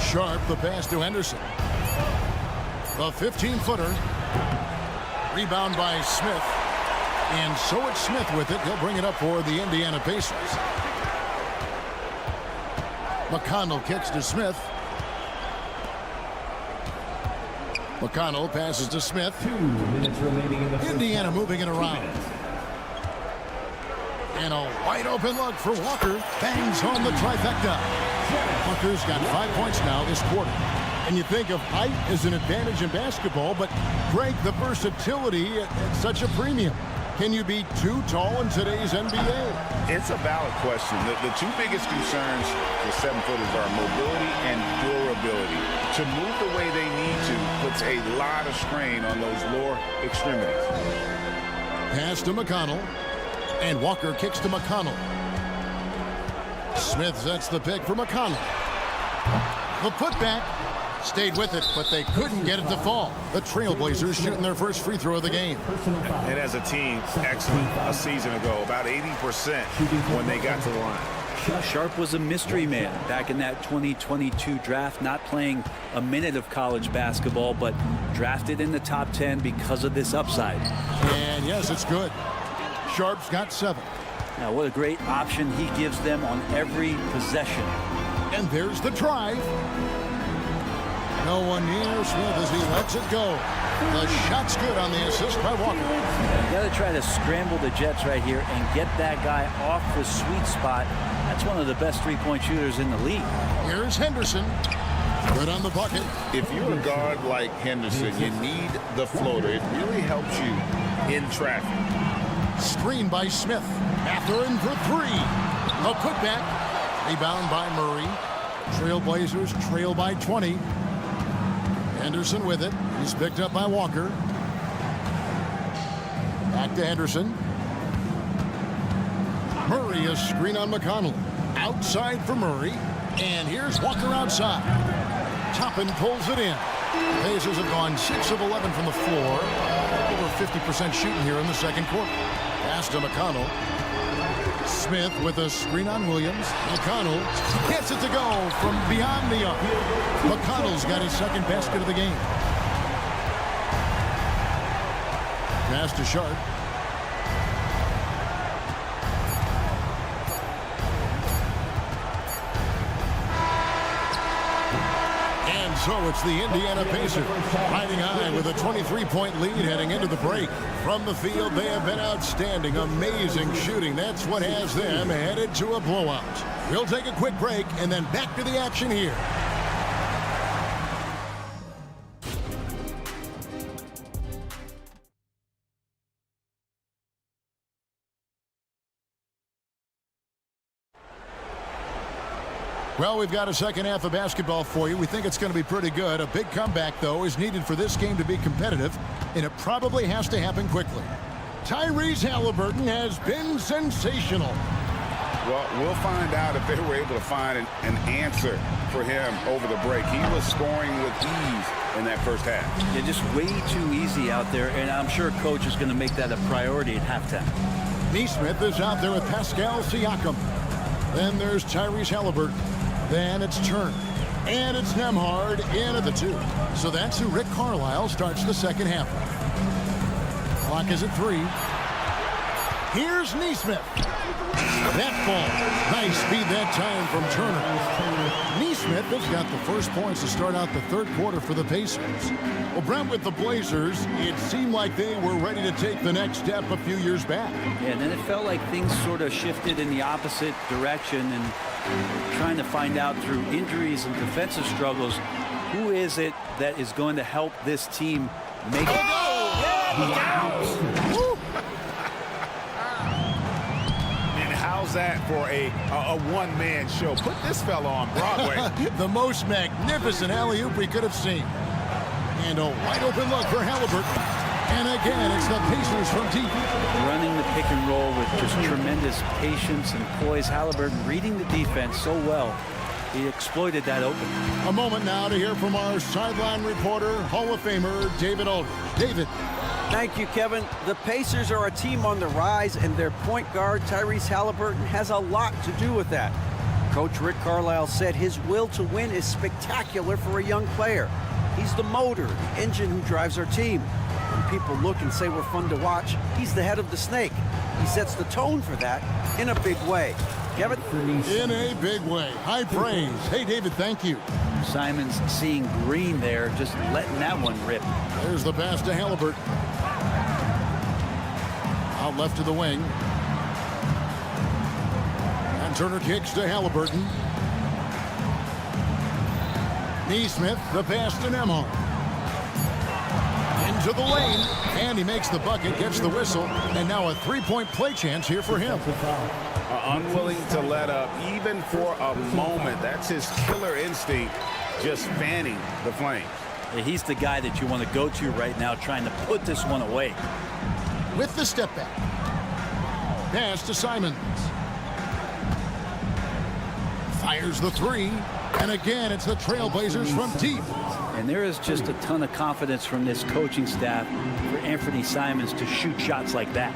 Sharp, the pass to Henderson. The 15-footer. Rebound by Smith. And so it's Smith with it. He'll bring it up for the Indiana Pacers. McConnell kicks to Smith. McConnell passes to Smith. 2 minutes remaining in the first Indiana moving it around. And a wide open look for Walker. Bangs on the trifecta. Walker's got 5 points now this quarter. And you think of height as an advantage in basketball, but Greg, the versatility at such a premium. Can you be too tall in today's NBA? It's a valid question. The 2 biggest concerns for 7-footers are mobility and durability. To move the way they need to puts a lot of strain on those lower extremities. Pass to McConnell. And Walker kicks to McConnell. Smith sets the pick for McConnell. The putback. Stayed with it, but they couldn't get it to fall. The Trail Blazers shooting their first free throw of the game. And as a team, excellent a season ago, about 80% when they got to the line. Sharp was a mystery man back in that 2022 draft, not playing a minute of college basketball, but drafted in the top 10 because of this upside. And yes, it's good. Sharp's got 7. Now, what a great option he gives them on every possession. And there's the drive. No one near Smith as he lets it go. The shot's good on the assist by Walker. You got to try to scramble the Jets right here and get that guy off the sweet spot. That's one of the best three-point shooters in the league. Here's Henderson. Good on the bucket. If you're a guard like Henderson, you need the floater. It really helps you in traffic. Screen by Smith. After in for three. A putback. Rebound by Murray. Trail Blazers trail by 20. Henderson with it. He's picked up by Walker. Back to Henderson. Murray, a screen on McConnell. Outside for Murray. And here's Walker outside. Toppin pulls it in. The Pacers have gone 6 of 11 from the floor. Over 50% shooting here in the second quarter. Pass to McConnell. Smith with a screen on Williams. McConnell gets it to go from beyond the arc. McConnell's got his second basket of the game. Pass to Sharp. And so it's the Indiana Pacers riding high with a 23-point lead heading into the break. From the field, they have been outstanding. Amazing shooting. That's what has them headed to a blowout. We'll take a quick break and then back to the action here. Well, we've got a second half of basketball for you. We think it's going to be pretty good. A big comeback, though, is needed for this game to be competitive, and it probably has to happen quickly. Tyrese Halliburton has been sensational. Well, we'll find out if they were able to find an answer for him over the break. He was scoring with ease in that first half. Yeah, just way too easy out there, and I'm sure coach is going to make that a priority at halftime. Neesmith is out there with Pascal Siakam. Then there's Tyrese Halliburton. Then it's Turner. And it's Nembhard in at the 2. So that's who Rick Carlisle starts the second half. Clock is at 3. Here's Neesmith. That ball. Nice speed that time from Turner. Neesmith has got the first points to start out the third quarter for the Pacers. Well, Brent, with the Blazers, it seemed like they were ready to take the next step a few years back. Yeah, and then it felt like things sort of shifted in the opposite direction, and trying to find out through injuries and defensive struggles, who is it that is going to help this team make it? And how's that for a one-man show? Put this fella on Broadway. The most magnificent alley-oop we could have seen. And a wide-open look for Halliburton. And again, it's the Pacers from deep. Running the pick and roll with just tremendous patience and poise. Halliburton reading the defense so well. He exploited that opening. A moment now to hear from our sideline reporter, Hall of Famer David Aldridge. David. Thank you, Kevin. The Pacers are a team on the rise, and their point guard, Tyrese Halliburton, has a lot to do with that. Coach Rick Carlisle said his will to win is spectacular for a young player. He's the motor, the engine who drives our team. When people look and say we're fun to watch, he's the head of the snake. He sets the tone for that in a big way. Kevin? In a big way. High praise. Hey, David, thank you. Simon's seeing green there, just letting that one rip. There's the pass to Halliburton. Out left to the wing. And Turner kicks to Halliburton. Neesmith, the pass to Nembhard. Into the lane, and he makes the bucket, gets the whistle, and now a three-point play chance here for him. Unwilling to let up, even for a moment. That's his killer instinct, just fanning the flames. Yeah, he's the guy that you want to go to right now, trying to put this one away. With the step back. Pass to Simons. Fires the 3, and again, it's the Trail Blazers from deep. And there is just a ton of confidence from this coaching staff for Anthony Simons to shoot shots like that.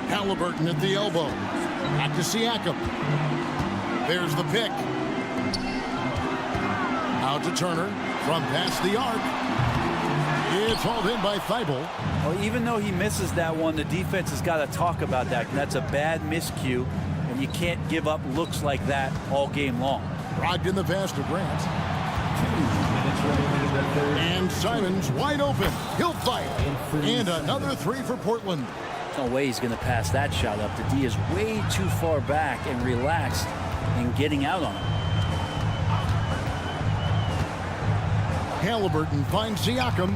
Halliburton at the elbow. Back to Siakam. There's the pick. Out to Turner from past the arc. It's hauled in by Thibault. Well, even though he misses that one, the defense has got to talk about that. That's a bad miscue, and you can't give up looks like that all game long. Brogdon the pass to Grant. And Simons wide open. He'll fight. And another three for Portland. No way he's going to pass that shot up. The D is way too far back and relaxed in getting out on him. Halliburton finds Siakam.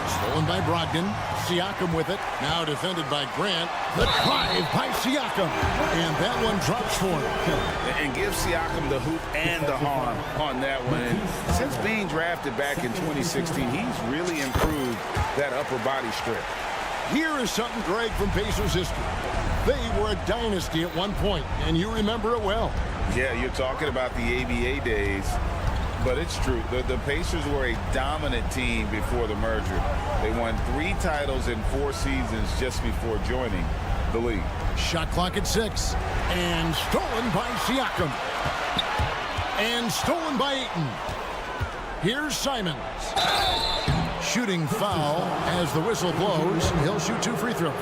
Stolen by Brogdon. Siakam with it. Now defended by Grant. The drive by Siakam. And that one drops for him. And give Siakam the hoop and the harm on that one. And since being drafted back in 2016, he's really improved that upper body strip. Here is something, Greg, from Pacers history. They were a dynasty at one point, and you remember it well. Yeah, you're talking about the ABA days. But it's true. The Pacers were a dominant team before the merger. They won 3 titles in 4 seasons just before joining the league. Shot clock at 6. And stolen by Siakam. And stolen by Ayton. Here's Simons. Shooting foul as the whistle blows. He'll shoot 2 free throws.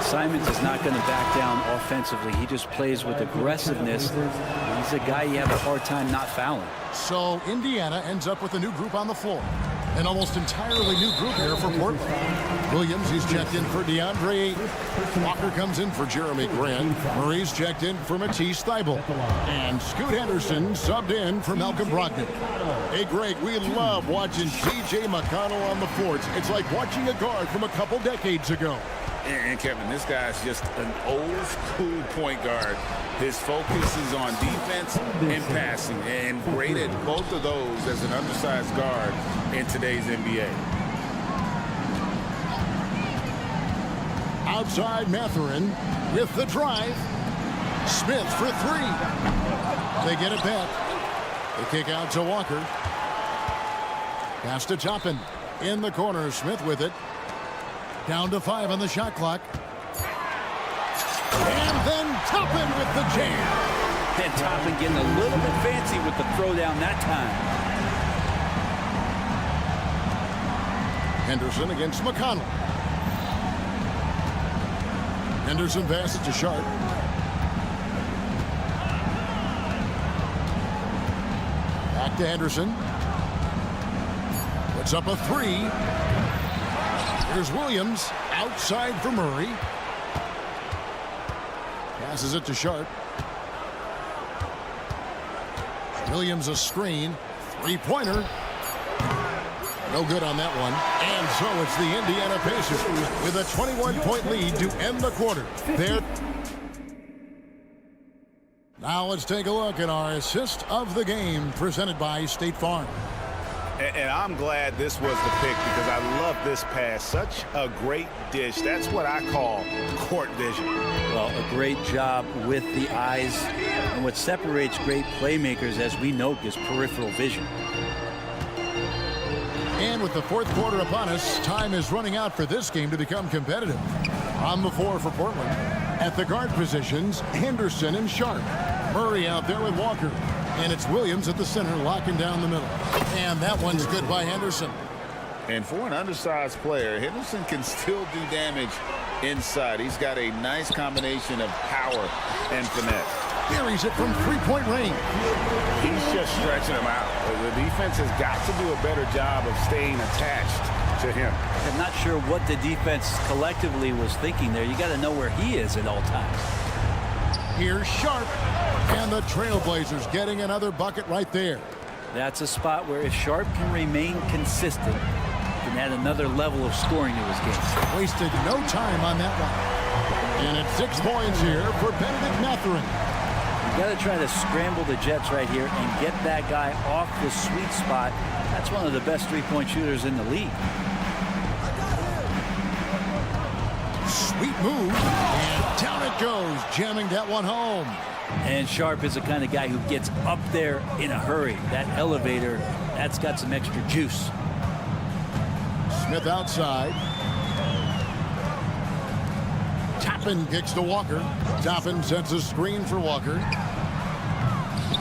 Simons is not going to back down offensively. He just plays with aggressiveness. He's a guy you have a hard time not fouling. So Indiana ends up with a new group on the floor. An almost entirely new group here for Portland. Williams, he's checked in for DeAndre Ayton. Walker comes in for Jeremy Grant. Murray's checked in for Matisse Thybulle. And Scoot Henderson subbed in for Malcolm Brogdon. Hey, Greg, we love watching T.J. McConnell on the floor. It's like watching a guard from a couple decades ago. And Kevin, this guy's just an old school point guard. His focus is on defense and passing, and great at both of those as an undersized guard in today's NBA. Outside Mathurin with the drive. Smith for 3. They get it back. They kick out to Walker. Pass to Toppin. In the corner, Smith with it. Down to 5 on the shot clock. And then Toppin with the jam. And Toppin getting a little bit fancy with the throwdown that time. Henderson against McConnell. Henderson passes to Sharp. Back to Henderson. Puts up a 3. Here's Williams outside for Murray. Passes it to Sharp. Williams a screen. 3-pointer. No good on that one. And so it's the Indiana Pacers with a 21-point lead to end the quarter. Now let's take a look at our assist of the game presented by State Farm. And I'm glad this was the pick because I love this pass. Such a great dish. That's what I call court vision. Well, a great job with the eyes. And what separates great playmakers, as we know, is peripheral vision. And with the fourth quarter upon us, time is running out for this game to become competitive. On the floor for Portland. At the guard positions, Henderson and Sharp. Murray out there with Walker. And it's Williams at the center, locking down the middle. And that one's good by Henderson. And for an undersized player, Henderson can still do damage inside. He's got a nice combination of power and finesse. Buries it from 3-point range. He's just stretching him out. The defense has got to do a better job of staying attached to him. I'm not sure what the defense collectively was thinking there. You got to know where he is at all times. Here's Sharp. And the Trail Blazers getting another bucket right there. That's a spot where if Sharp can remain consistent, can add another level of scoring to his game. Wasted no time on that one. And it's 6 points here for Benedict Mathurin. You got to try to scramble the Jets right here and get that guy off the sweet spot. That's one of the best three-point shooters in the league. Sweet move. And down it goes, jamming that one home. And Sharp is the kind of guy who gets up there in a hurry. That elevator, that's got some extra juice. Smith outside. Toppin kicks to Walker. Toppin sets a screen for Walker.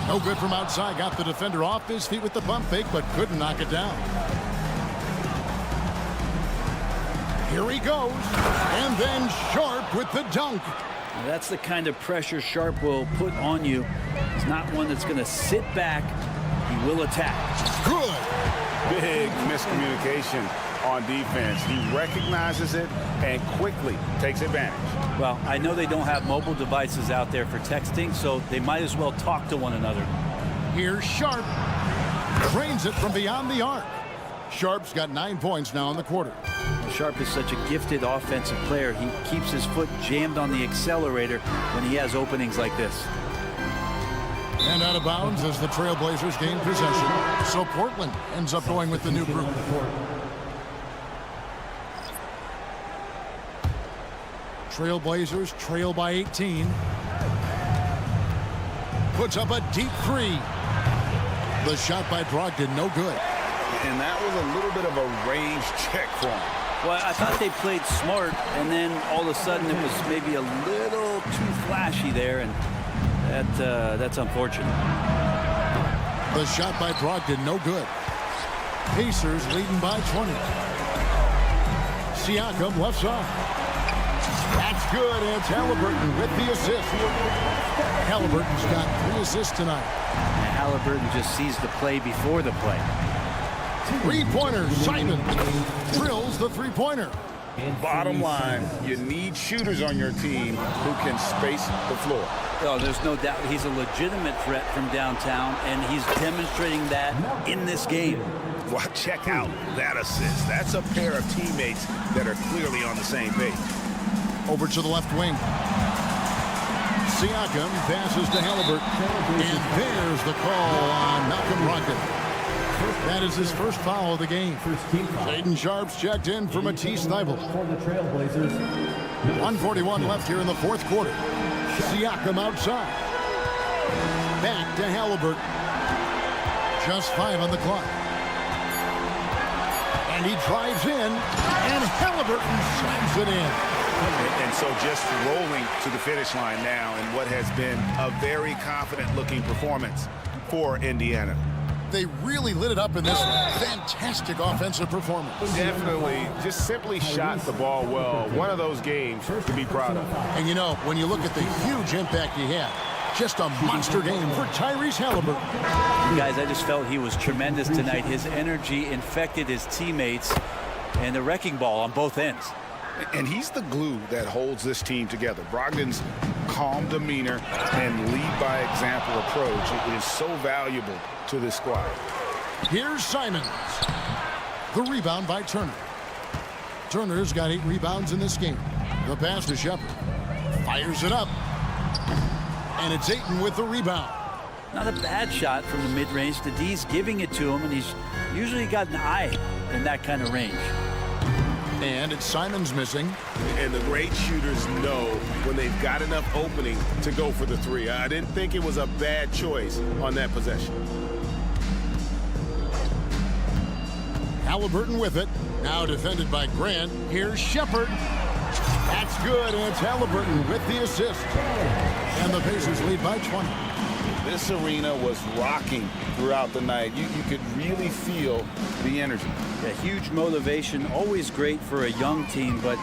No good from outside. Got the defender off his feet with the pump fake, but couldn't knock it down. Here he goes. And then Sharp with the dunk. Now that's the kind of pressure Sharp will put on you. He's not one that's going to sit back. He will attack. Good. Big miscommunication on defense. He recognizes it and quickly takes advantage. Well, I know they don't have mobile devices out there for texting, so they might as well talk to one another. Here's Sharp. Drains it from beyond the arc. Sharp's got 9 points now in the quarter. Sharp is such a gifted offensive player. He keeps his foot jammed on the accelerator when he has openings like this. And out of bounds as the Trail Blazers gain possession. So Portland ends up going with the new group. Trail Blazers trail by 18. Puts up a deep three. The shot by Brogdon, no good. And that was a little bit of a range check for him. Well, I thought they played smart, and then all of a sudden it was maybe a little too flashy there, and that's unfortunate. The shot by Brogdon, no good. Pacers leading by 20. Siakam left side. That's good, and it's Halliburton with the assist. Halliburton's got 3 assists tonight. And Halliburton just sees the play before the play. Three-pointer, Simon drills the three-pointer. Bottom line, you need shooters on your team who can space the floor. Oh, there's no doubt he's a legitimate threat from downtown, and he's demonstrating that in this game. Well, check out that assist. That's a pair of teammates that are clearly on the same page. Over to the left wing. Siakam passes to Halliburton. And there's the call on Malcolm Brogdon. That is his first foul of the game. Shaedon Sharp's checked in for Matisse Thybulle. For the Trail Blazers. 1:41 left here in the fourth quarter. Siakam outside. Back to Halliburton. Just 5 on the clock. And he drives in, and Halliburton slams it in. And so just rolling to the finish line now in what has been a very confident-looking performance for Indiana. They really lit it up in this fantastic offensive performance. Definitely just simply shot the ball well. One of those games to be proud of. And you know, when you look at the huge impact he had, just a monster game for Tyrese Halliburton. Guys, I just felt he was tremendous tonight. His energy infected his teammates, and the wrecking ball on both ends. And he's the glue that holds this team together. Brogdon's calm demeanor and lead by example approach is so valuable to this squad. Here's Simons. The rebound by Turner. Turner's got 8 rebounds in this game. The pass to Shepard. Fires it up. And it's Ayton with the rebound. Not a bad shot from the mid-range. The D's giving it to him, and he's usually got an eye in that kind of range. And it's Simons missing. And the great shooters know when they've got enough opening to go for the three. I didn't think it was a bad choice on that possession. Halliburton with it. Now defended by Grant. Here's Shepard. That's good, and it's Halliburton with the assist. And the Pacers lead by 20. This arena was rocking throughout the night. You could really feel the energy. Yeah, huge motivation, always great for a young team, but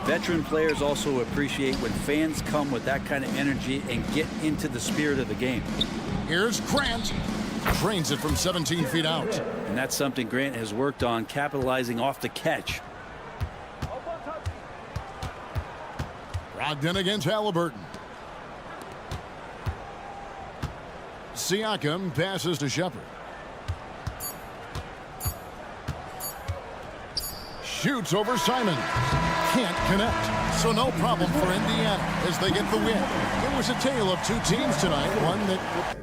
veteran players also appreciate when fans come with that kind of energy and get into the spirit of the game. Here's Grant. Drains it from 17 feet out. And that's something Grant has worked on, capitalizing off the catch. Brogdon against Halliburton. Siakam passes to Shepard. Shoots over Simon. Can't connect. So no problem for Indiana as they get the win. It was a tale of 2 teams tonight. One that...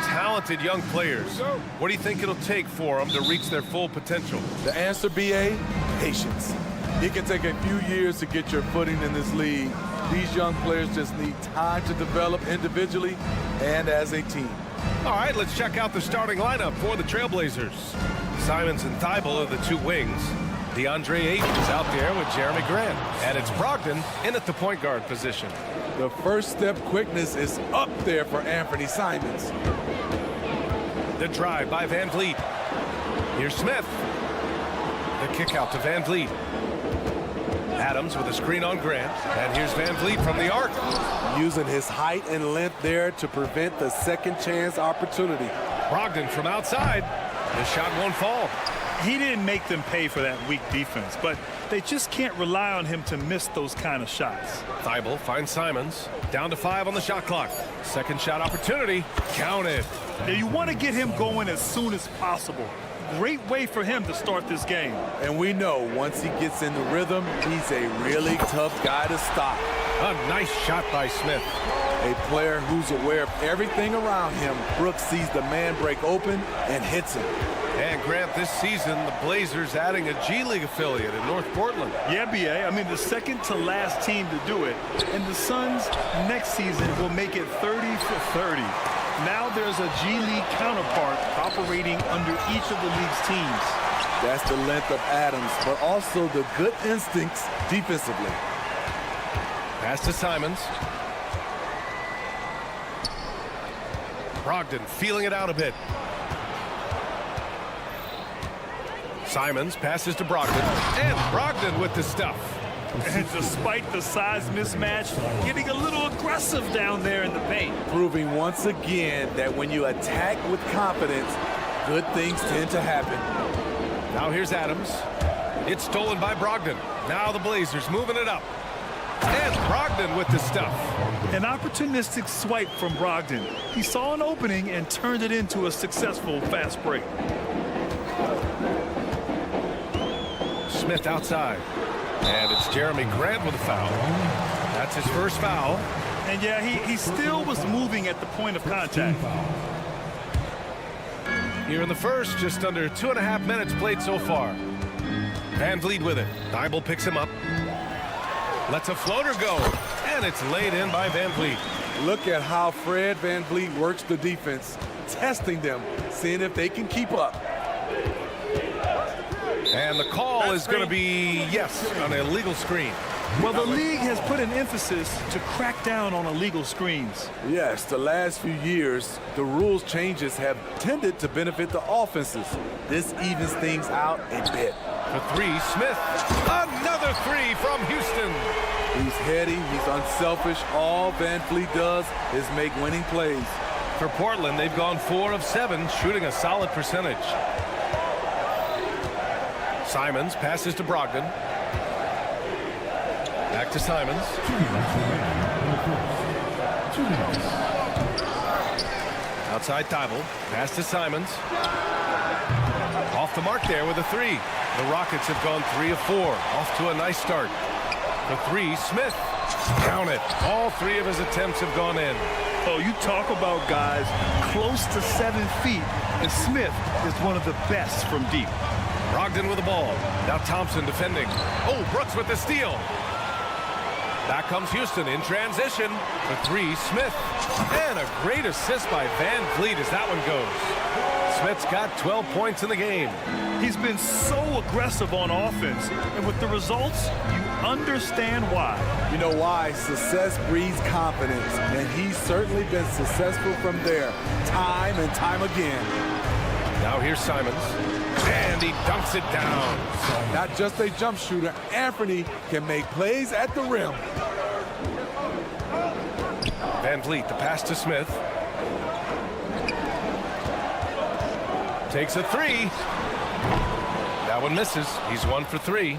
talented young players. What do you think it'll take for them to reach their full potential? The answer, BA, patience. It can take a few years to get your footing in this league. These young players just need time to develop individually and as a team. All right, let's check out the starting lineup for the Trail Blazers. Simons and Thibault are the two wings. DeAndre Ayton is out there with Jeremy Grant. And it's Brogdon in at the point guard position. The first step quickness is up there for Anthony Simons. The drive by Van Vliet. Here's Smith. The kick out to Van Vliet. Adams with a screen on Grant. And here's Van Vliet from the arc. Using his height and length there to prevent the second chance opportunity. Brogdon from outside. The shot won't fall. He didn't make them pay for that weak defense, but they just can't rely on him to miss those kind of shots. Thibault finds Simons. Down to 5 on the shot clock. Second shot opportunity. Counted. Now you want to get him going as soon as possible. Great way for him to start this game. And we know once he gets in the rhythm, he's a really tough guy to stop. A nice shot by Smith. A player who's aware of everything around him. Brooks sees the man break open and hits him. And Grant, this season, the Blazers adding a G League affiliate in North Portland. Yeah, BA. I mean, the second to last team to do it. And the Suns next season will make it 30 for 30. Now there's a G League counterpart operating under each of the league's teams. That's the length of Adams, but also the good instincts defensively. Pass to Simons. Brogdon feeling it out a bit. Simons passes to Brogdon, and Brogdon with the stuff. And despite the size mismatch, getting a little aggressive down there in the paint. Proving once again that when you attack with confidence, good things tend to happen. Now here's Adams. It's stolen by Brogdon. Now the Blazers moving it up. And Brogdon with the stuff. An opportunistic swipe from Brogdon. He saw an opening and turned it into a successful fast break. Smith outside. And it's Jeremy Grant with a foul. That's his first foul. And yeah, he still was moving at the point of contact. Here in the first, just under 2.5 minutes played so far. Van Vliet with it. Thibault picks him up. Lets a floater go. And it's laid in by Van Vliet. Look at how Fred Van Vliet works the defense, testing them, seeing if they can keep up. And the call is going to be, yes, an illegal screen. Well, the league has put an emphasis to crack down on illegal screens. Yes, the last few years, the rules changes have tended to benefit the offenses. This evens things out a bit. For three, Smith. Another three from Houston. He's heady, he's unselfish. All Van Vliet does is make winning plays. For Portland, they've gone 4 of 7, shooting a solid percentage. Simons passes to Brogdon. Back to Simons. Outside Thibault. Pass to Simons. Off the mark there with a 3. The Rockets have gone 3 of 4. Off to a nice start. For 3, Smith. Count it. All 3 of his attempts have gone in. Oh, you talk about guys close to 7 feet, and Smith is one of the best from deep. Brogdon with the ball. Now Thompson defending. Oh, Brooks with the steal. Back comes Houston in transition. For 3, Smith. And a great assist by Van Vliet as that one goes. Smith's got 12 points in the game. He's been so aggressive on offense, and with the results, you understand why. You know why? Success breeds confidence, and he's certainly been successful from there, time and time again. Now here's Simons. And he dunks it down. Not just a jump shooter, Anthony can make plays at the rim. Van Vliet, the pass to Smith. Takes a 3. That one misses. He's 1 for 3.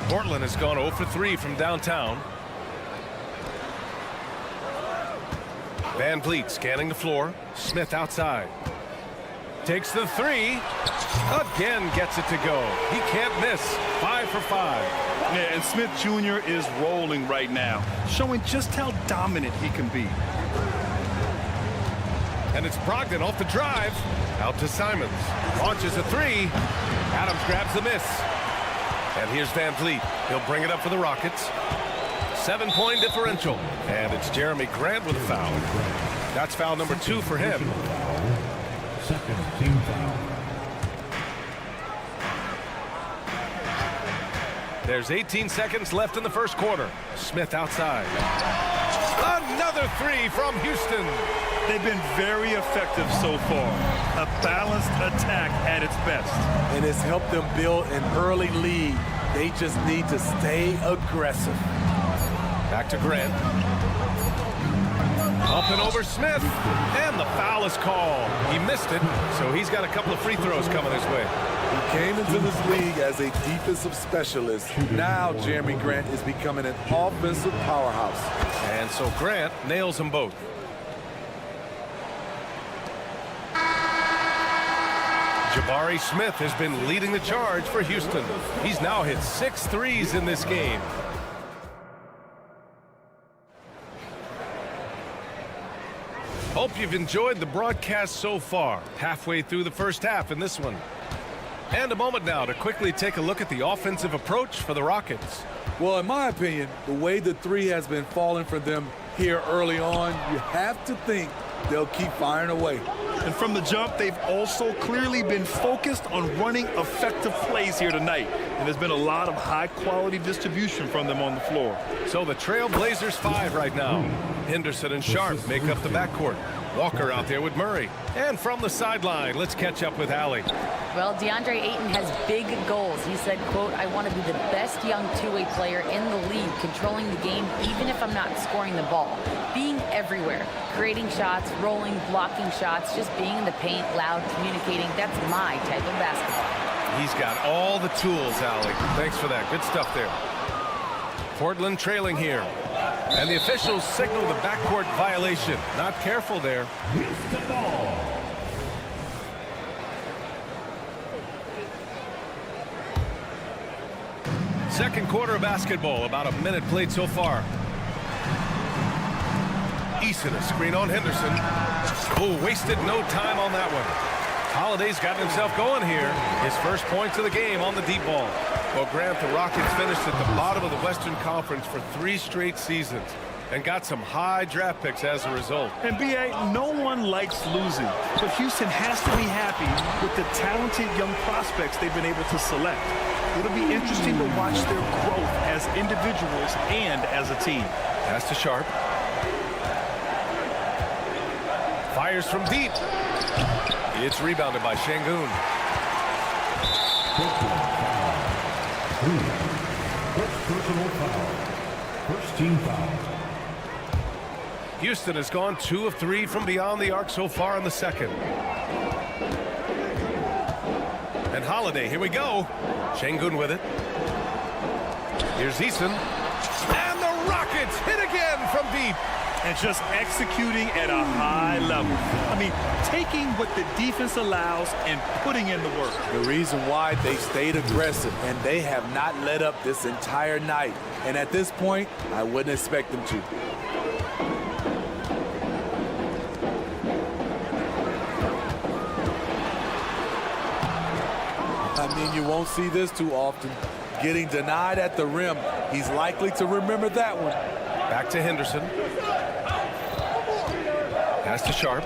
Portland has gone 0 for 3 from downtown. Van Vliet scanning the floor. Smith outside. Takes the 3. Again gets it to go. He can't miss. 5 for 5. Yeah, and Smith Jr. is rolling right now, showing just how dominant he can be. And it's Brogdon off the drive. Out to Simons. Launches a three. Adams grabs the miss. And here's Van Vliet. He'll bring it up for the Rockets. 7-point differential. And it's Jeremy Grant with a foul. That's foul number 2 for him. Second team foul. There's 18 seconds left in the first quarter. Smith outside. Another three from Houston. They've been very effective so far. A balanced attack at its best. And it's helped them build an early lead. They just need to stay aggressive. Back to Grant. Up and over Smith. And the foul is called. He missed it, so he's got a couple of free throws coming his way. He came into this league as a defensive specialist. Now Jeremy Grant is becoming an offensive powerhouse. And so Grant nails them both. Jabari Smith has been leading the charge for Houston. He's now hit 6 threes in this game. Hope you've enjoyed the broadcast so far. Halfway through the first half in this one. And a moment now to quickly take a look at the offensive approach for the Rockets. Well, in my opinion, the way the three has been falling for them here early on, you have to think they'll keep firing away. And from the jump, they've also clearly been focused on running effective plays here tonight. And there's been a lot of high-quality distribution from them on the floor. So the Trail Blazers 5 right now. Henderson and Sharp make up the backcourt. Walker out there with Murray. And from the sideline, let's catch up with Allie. Well, DeAndre Ayton has big goals. He said, quote, "I want to be the best young two-way player in the league, controlling the game even if I'm not scoring the ball. Being everywhere, creating shots, rolling, blocking shots, just being in the paint, loud, communicating. That's my type of basketball." He's got all the tools, Allie. Thanks for that. Good stuff there. Portland trailing here. And the officials signal the backcourt violation. Not careful there. Second quarter of basketball. About a minute played so far. Eason, a screen on Henderson. Oh, wasted no time on that one. Holiday's gotten himself going here. His first points of the game on the deep ball. Well, Grant, the Rockets finished at the bottom of the Western Conference for 3 straight seasons and got some high draft picks as a result. And B.A., no one likes losing, but Houston has to be happy with the talented young prospects they've been able to select. It'll be interesting to watch their growth as individuals and as a team. Pass to Sharp. Fires from deep. It's rebounded by Şengün. First personal foul. First team foul. Houston has gone 2 of 3 from beyond the arc so far in the second. And Holiday, here we go. Şengün with it. Here's Eason. And the Rockets hit again from deep. And just executing at a high level. I mean, taking what the defense allows and putting in the work. The reason why they stayed aggressive, and they have not let up this entire night. And at this point, I wouldn't expect them to. I mean, you won't see this too often. Getting denied at the rim. He's likely to remember that one. Back to Henderson. Pass to Sharp.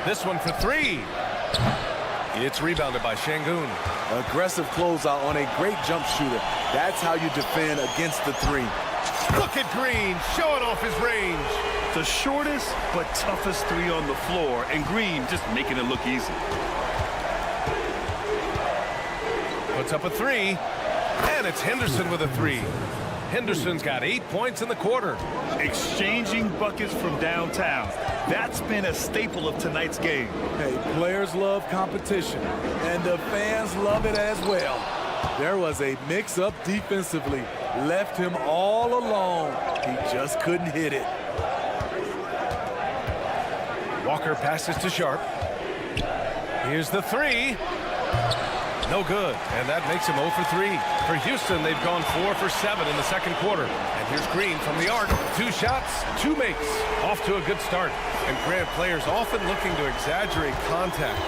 This one for 3. It's rebounded by Şengün. Aggressive closeout on a great jump shooter. That's how you defend against the 3. Look at Green showing off his range. The shortest but toughest 3 on the floor, and Green just making it look easy. Puts up a 3, and it's Henderson with a 3. Henderson's got 8 points in the quarter. Exchanging buckets from downtown. That's been a staple of tonight's game. Hey, players love competition, and the fans love it as well. There was a mix-up defensively. Left him all alone. He just couldn't hit it. Walker passes to Sharp. Here's the 3. No good, and that makes him 0 for 3. For Houston, they've gone 4 for 7 in the second quarter. And here's Green from the arc. 2 shots, 2 makes. Off to a good start. And Grant, players often looking to exaggerate contact.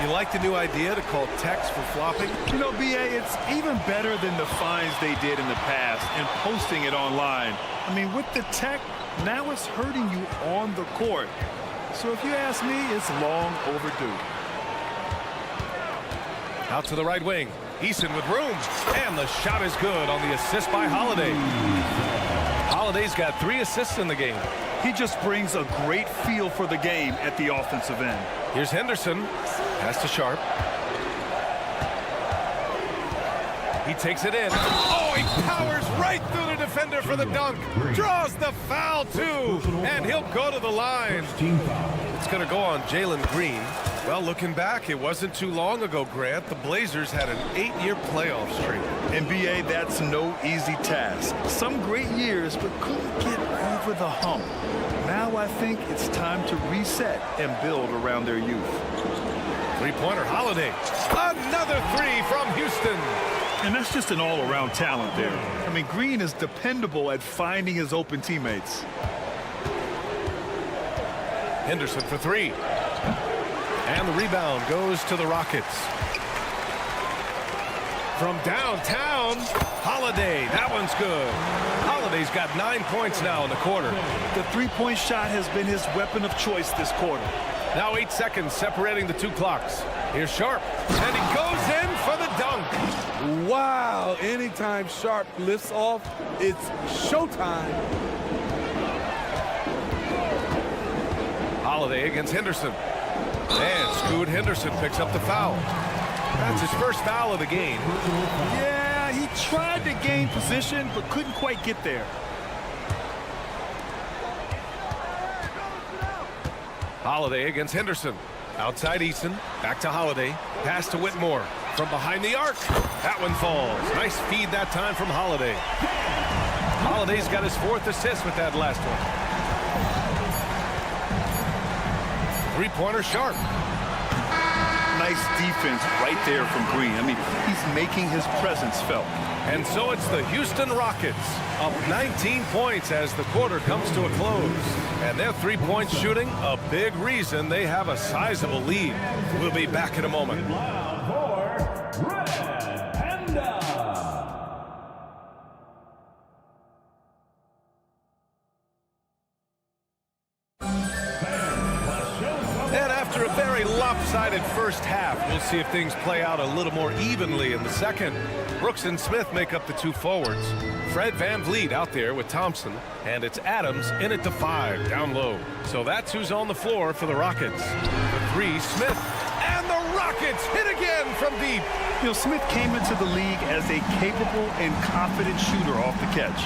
You like the new idea to call techs for flopping? You know, BA, it's even better than the fines they did in the past and posting it online. I mean, with the tech, now it's hurting you on the court. So if you ask me, it's long overdue. Out to the right wing. Eason with room. And the shot is good on the assist by Holiday. Holiday's got 3 assists in the game. He just brings a great feel for the game at the offensive end. Here's Henderson. Pass to Sharp. He takes it in. Oh, he powers right through the defender for the dunk. Draws the foul, too. And he'll go to the line. It's going to go on Jalen Green. Well, looking back, it wasn't too long ago, Grant. The Blazers had an 8-year playoff streak. And BA, that's no easy task. Some great years, but couldn't get over the hump. Now I think it's time to reset and build around their youth. Three-pointer, Holiday. Another 3 from Houston. And that's just an all-around talent there. I mean, Green is dependable at finding his open teammates. Henderson for 3. And the rebound goes to the Rockets. From downtown, Holiday. That one's good. Holiday's got 9 points now in the quarter. The three-point shot has been his weapon of choice this quarter. Now 8 seconds separating the 2 clocks. Here's Sharp. And he goes in for the dunk. Wow. Anytime Sharp lifts off, it's showtime. Holiday against Henderson. And Scoot Henderson picks up the foul. That's his first foul of the game. Yeah, he tried to gain position, but couldn't quite get there. Holiday against Henderson. Outside Eason. Back to Holiday. Pass to Whitmore. From behind the arc. That one falls. Nice feed that time from Holiday. Holiday's got his 4th assist with that last one. Three-pointer, Sharp. Nice defense right there from Green. I mean, he's making his presence felt. And so it's the Houston Rockets up 19 points as the quarter comes to a close. And their 3-point shooting, a big reason they have a sizable lead. We'll be back in a moment. After a very lopsided first half, we'll see if things play out a little more evenly in the second. Brooks and Smith make up the 2 forwards. Fred VanVleet out there with Thompson, and it's Adams in at the 5, down low. So that's who's on the floor for the Rockets. The 3, Smith, and the Rockets hit again from deep. You know, Smith came into the league as a capable and confident shooter off the catch.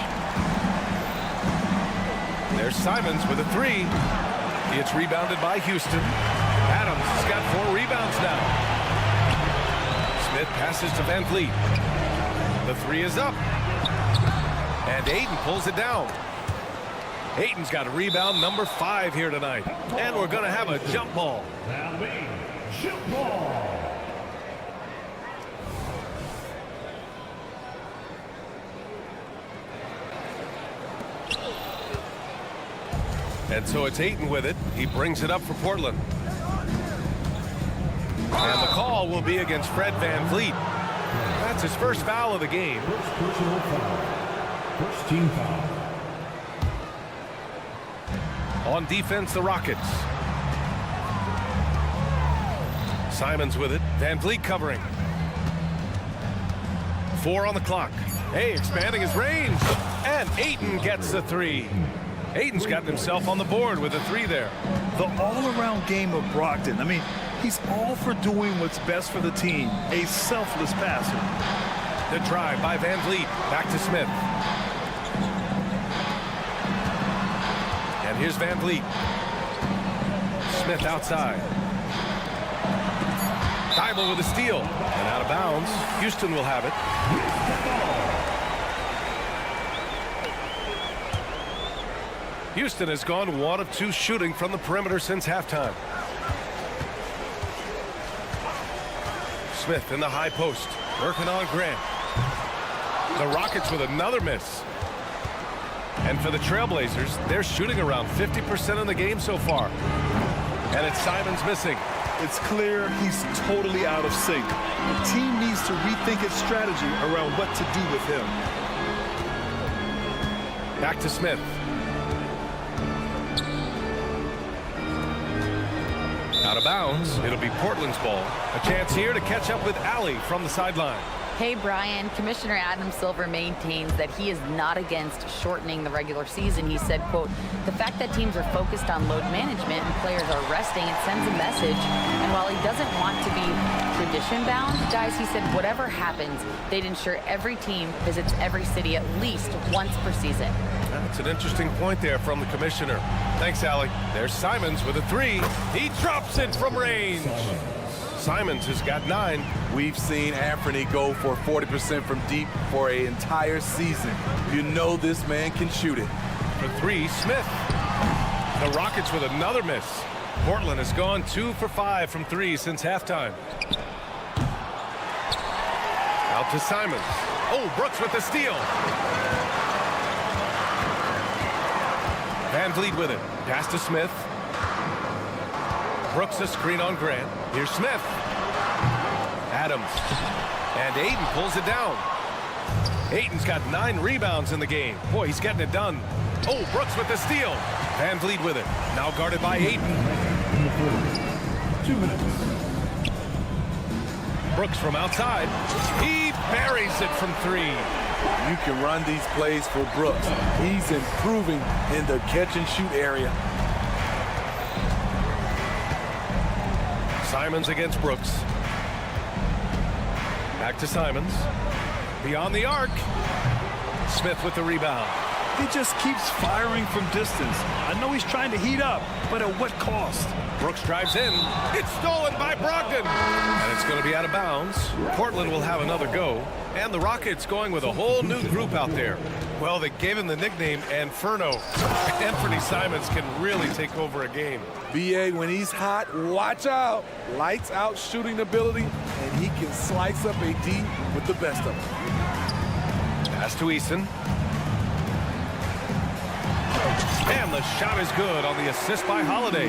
There's Simons with a 3. It's rebounded by Houston. Adams has got 4 rebounds now. Smith passes to VanVleet. The 3 is up. And Ayton pulls it down. Ayton's got a rebound number 5 here tonight. And we're going to have a jump ball. Jump ball. And so it's Ayton with it. He brings it up for Portland. And the call will be against Fred VanVleet. That's his first foul of the game. First personal foul. First team foul. On defense, the Rockets. Simons with it. VanVleet covering. 4 on the clock. Hey, expanding his range. And Ayton gets the 3. Ayton's gotten himself on the board with a 3 there. The all-around game of Brogdon. I mean, he's all for doing what's best for the team. A selfless passer. The try by VanVleet. Back to Smith. And here's VanVleet. Smith outside. Thibault with a steal. And out of bounds. Houston will have it. Houston has gone 1 of 2 shooting from the perimeter since halftime. Smith in the high post, working on Grant. The Rockets with another miss. And for the Trail Blazers, they're shooting around 50% in the game so far. And it's Simons missing. It's clear he's totally out of sync. The team needs to rethink its strategy around what to do with him. Back to Smith. Out of bounds. It'll be Portland's ball. A chance here to catch up with Allie from the sideline. Hey, Brian, Commissioner Adam Silver maintains that he is not against shortening the regular season. He said, quote, the fact that teams are focused on load management and players are resting, it sends a message. And while he doesn't want to be tradition-bound, guys, he said whatever happens, they'd ensure every team visits every city at least once per season. That's an interesting point there from the commissioner. Thanks, Allie. There's Simons with a three. He drops it from range. Simons has got 9. We've seen Anthony go for 40% from deep for an entire season. You know this man can shoot it. For 3, Smith. The Rockets with another miss. Portland has gone 2 for 5 from 3 since halftime. Out to Simons. Oh, Brooks with the steal. Van Vliet with it. Pass to Smith. Brooks a screen on Grant. Here's Smith. Adams. And Ayton pulls it down. Ayton's got 9 rebounds in the game. Boy, he's getting it done. Oh, Brooks with the steal. Van Vliet with it. Now guarded by Ayton. 2 minutes. Brooks from outside. He buries it from 3. You can run these plays for Brooks. He's improving in the catch-and-shoot area. Simons against Brooks. Back to Simons. Beyond the arc. Smith with the rebound. He just keeps firing from distance. I know he's trying to heat up, but at what cost? Brooks drives in. It's stolen by Brogdon. And it's going to be out of bounds. Portland will have another go. And the Rockets going with a whole new group out there. Well, they gave him the nickname Inferno. Anthony Simons can really take over a game. BA, when he's hot, watch out. Lights out shooting ability, and he can slice up a D with the best of them. Pass to Easton. And the shot is good on the assist by Holiday.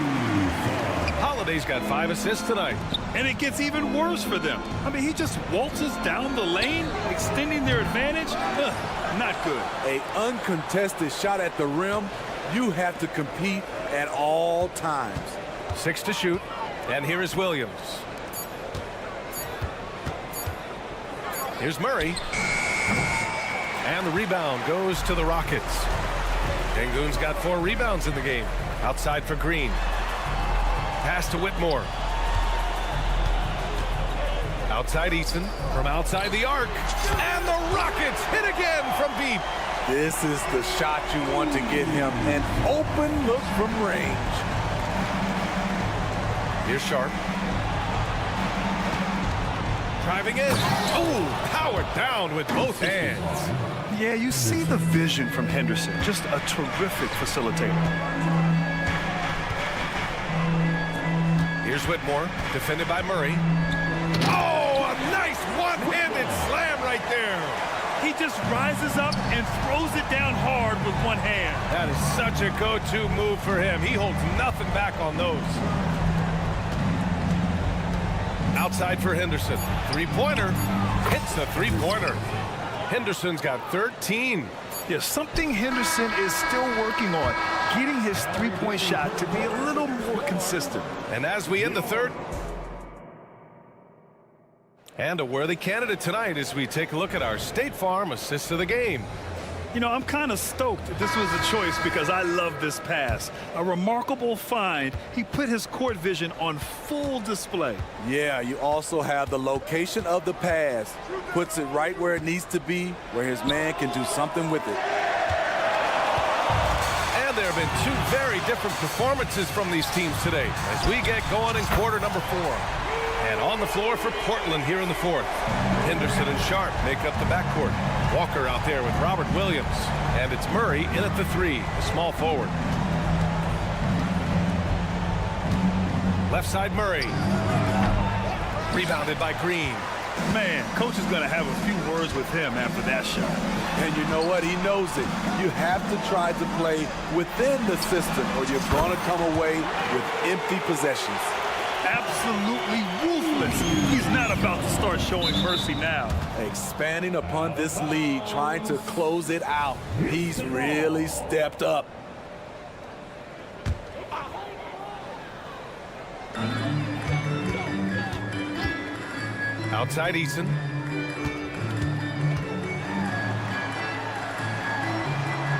Holiday's got 5 assists tonight. And it gets even worse for them. I mean, he just waltzes down the lane, extending their advantage. Not good. An uncontested shot at the rim. You have to compete at all times. 6 to shoot. And here is Williams. Here's Murray. And the rebound goes to the Rockets. Sengun's got 4 rebounds in the game. Outside for Green. Pass to Whitmore. Outside Easton. From outside the arc. And the Rockets hit again from deep. This is the shot you want to get him. An open look from range. Here's Sharp. Driving in. Oh, powered down with both hands. Yeah, you see the vision from Henderson. Just a terrific facilitator. Here's Whitmore, defended by Murray. Oh, a nice one-handed slam right there. He just rises up and throws it down hard with one hand. That is such a go-to move for him. He holds nothing back on those. Outside for Henderson. Three-pointer. Hits the three-pointer. Henderson's got 13. Yeah, something Henderson is still working on. Getting his three-point shot to be a little more consistent. And as we end the third. And a worthy candidate tonight as we take a look at our State Farm assist of the game. You know, I'm kind of stoked that this was a choice because I love this pass. A remarkable find. He put his court vision on full display. Yeah, you also have the location of the pass. Puts it right where it needs to be, where his man can do something with it. And there have been 2 very different performances from these teams today as we get going in quarter number 4. And on the floor for Portland here in the 4th. Henderson and Sharp make up the backcourt. Walker out there with Robert Williams. And it's Murray in at the 3, the small forward. Left side Murray. Rebounded by Green. Man, coach is going to have a few words with him after that shot. And you know what? He knows it. You have to try to play within the system or you're going to come away with empty possessions. Absolutely ruthless. He's not about to start showing mercy now. Expanding upon this lead, trying to close it out. He's really stepped up. Outside Eason.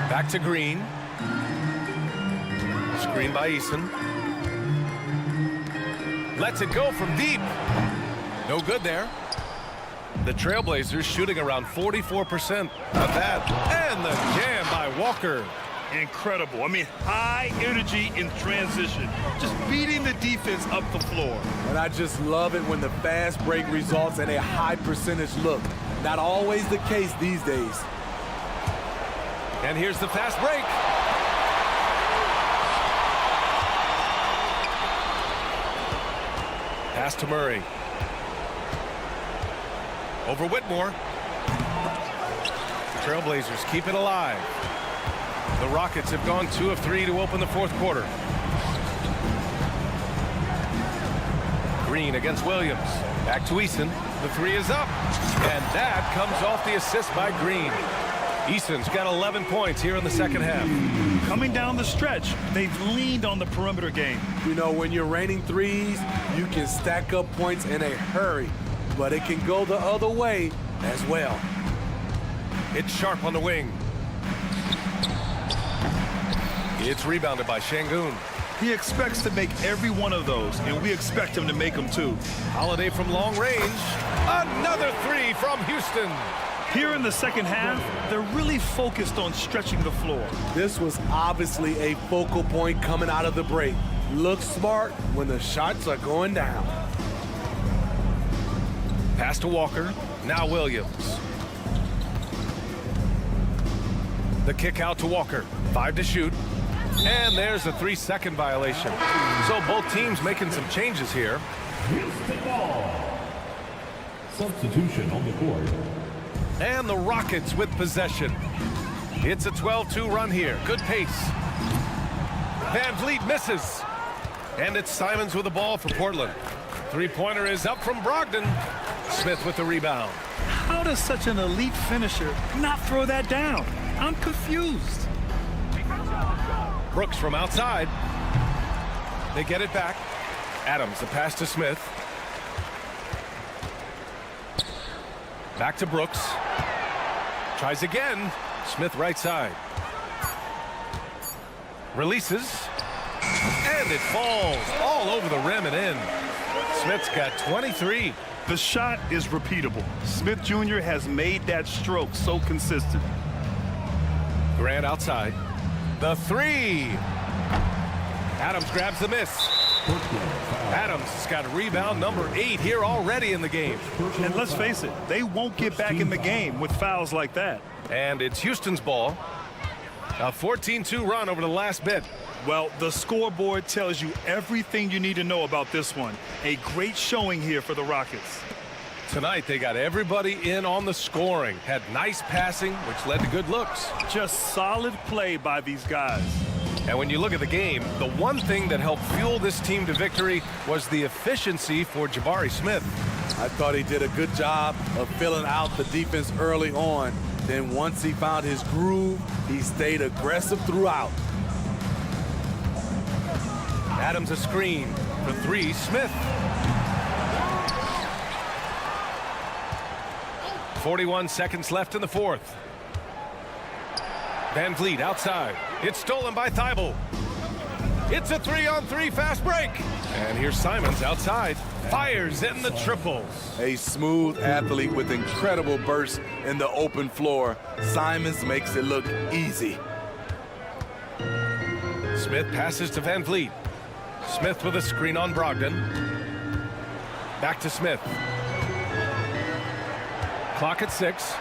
Back to Green. Screen by Eason. Lets it go from deep. No good there. The Trail Blazers shooting around 44% of that. And the jam by Walker. Incredible. I mean, high energy in transition. Just beating the defense up the floor. And I just love it when the fast break results in a high percentage look. Not always the case these days. And here's the fast break. Pass to Murray. Over Whitmore. Trailblazers keep it alive. The Rockets have gone 2 of 3 to open the fourth quarter. Green against Williams. Back to Eason. The three is up. And that comes off the assist by Green. Eason's got 11 points here in the second half. Coming down the stretch, they've leaned on the perimeter game. You know, when you're raining threes, you can stack up points in a hurry. But it can go the other way as well. It's Sharp on the wing. It's rebounded by Şengün. He expects to make every one of those, and we expect him to make them too. Holiday from long range. Another three from Houston. Here in the second half, they're really focused on stretching the floor. This was obviously a focal point coming out of the break. Look smart when the shots are going down. Pass to Walker. Now Williams. The kick out to Walker. 5 to shoot. And there's a 3-second violation. So both teams making some changes here. Houston ball. Substitution on the court. And the Rockets with possession. It's a 12-2 run here. Good pace. Van Vliet misses. And it's Simons with the ball for Portland. Three-pointer is up from Brogdon. Smith with the rebound. How does such an elite finisher not throw that down? I'm confused. Brooks from outside. They get it back. Adams, the pass to Smith. Back to Brooks. Tries again. Smith right side. Releases. And it falls all over the rim and in. Smith's got 23. The shot is repeatable. Smith Jr. has made that stroke so consistent. Grant outside. The three. Adams grabs the miss. Adams has got rebound number 8 here already in the game. And let's face it, they won't get back in the game with fouls like that. And it's Houston's ball. A 14-2 run over the last bit. Well, the scoreboard tells you everything you need to know about this one. A great showing here for the Rockets. Tonight they got everybody in on the scoring. Had nice passing, which led to good looks. Just solid play by these guys. And when you look at the game, the one thing that helped fuel this team to victory was the efficiency for Jabari Smith. I thought he did a good job of filling out the defense early on. Then once he found his groove, he stayed aggressive throughout. Adams a screen for 3. Smith. 41 seconds left in the fourth. Van Vliet outside. It's stolen by Thibault. It's a 3-on-3 fast break. And here's Simons outside. Fires in the triple. A smooth athlete with incredible burst in the open floor. Simons makes it look easy. Smith passes to Van Vliet. Smith with a screen on Brogdon. Back to Smith. Clock at 6.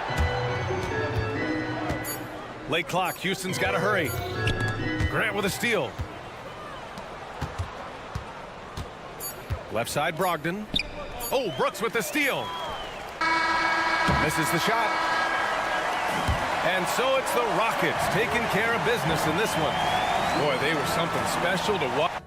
Late clock. Houston's got to hurry. Grant with a steal. Left side Brogdon. Oh, Brooks with the steal. Misses the shot. And so it's the Rockets taking care of business in this one. Boy, they were something special to watch.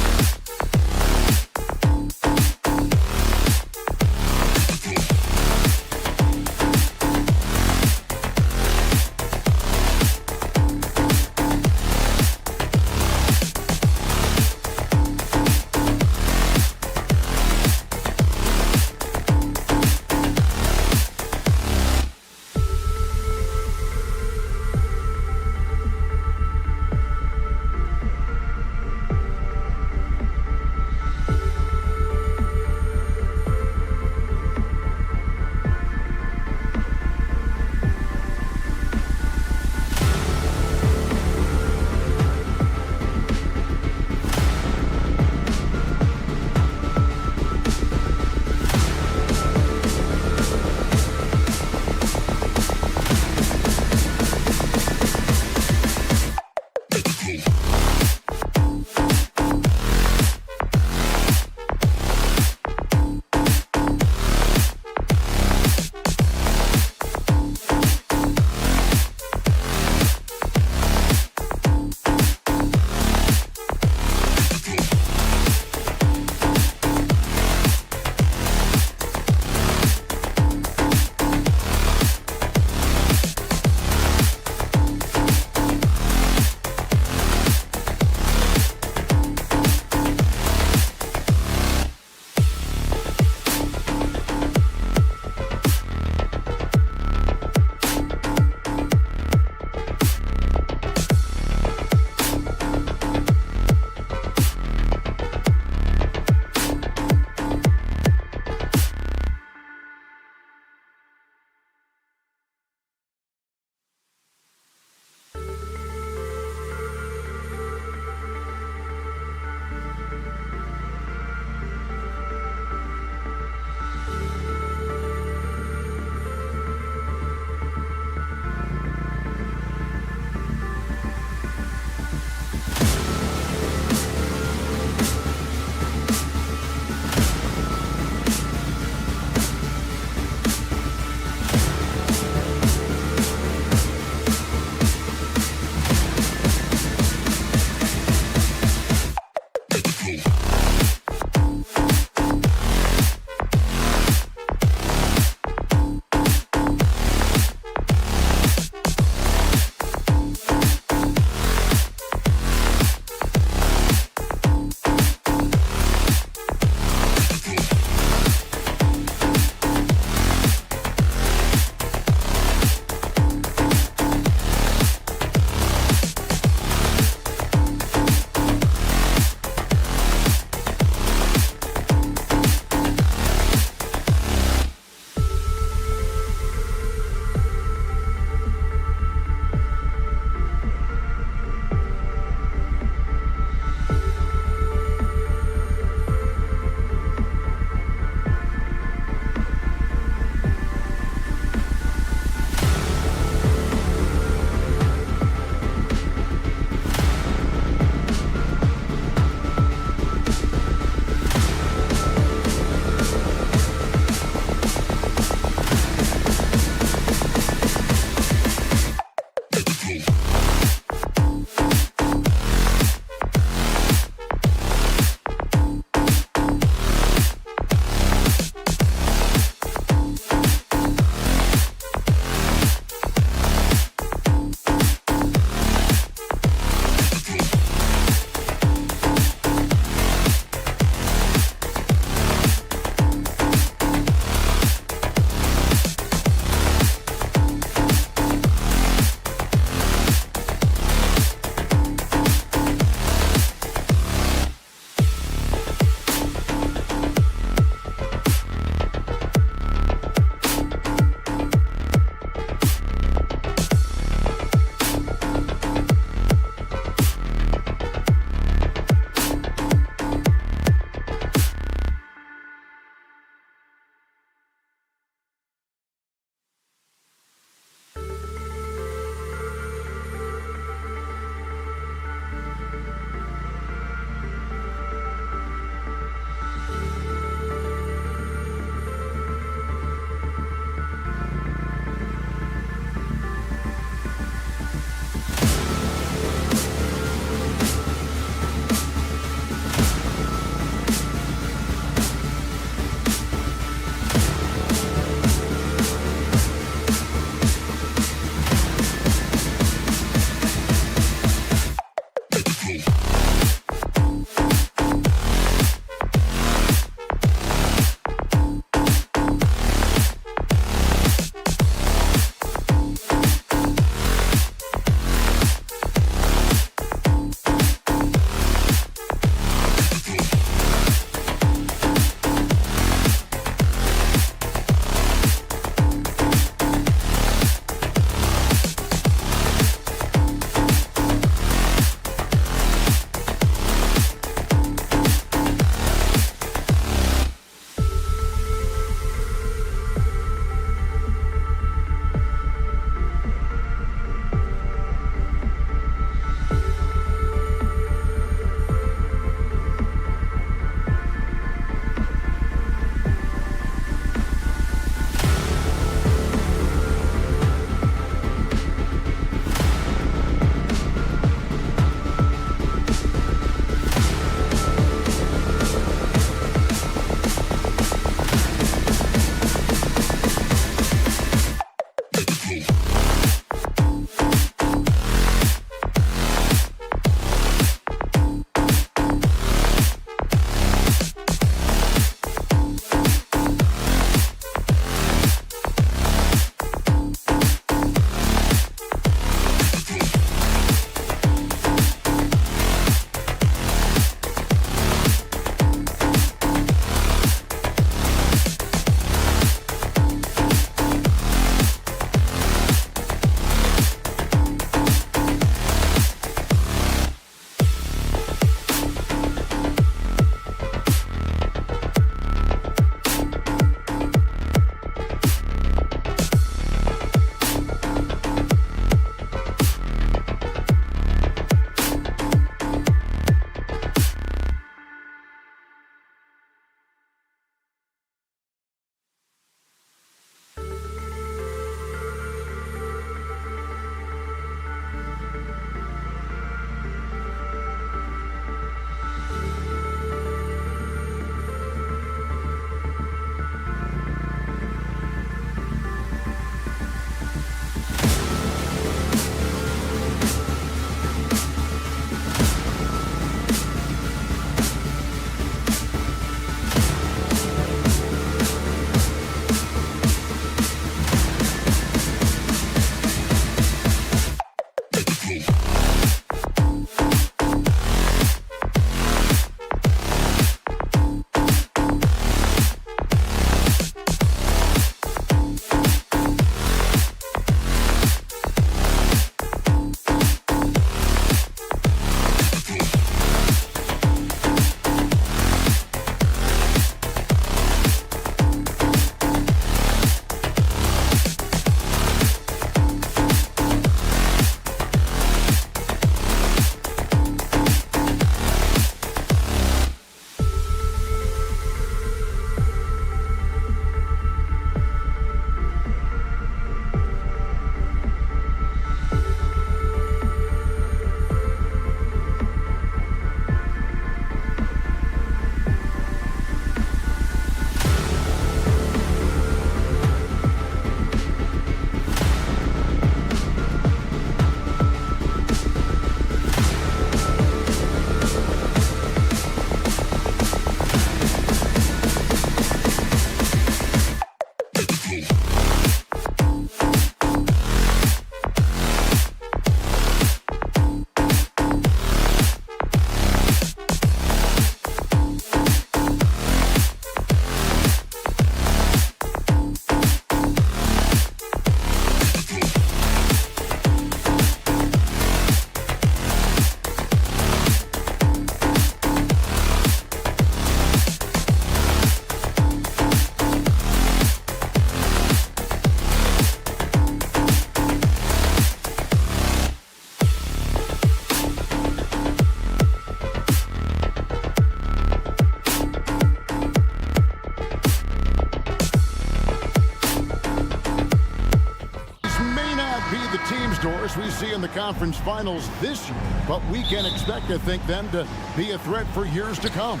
teams, Doris, we see in the conference finals this year, but we can expect, I think, them to be a threat for years to come.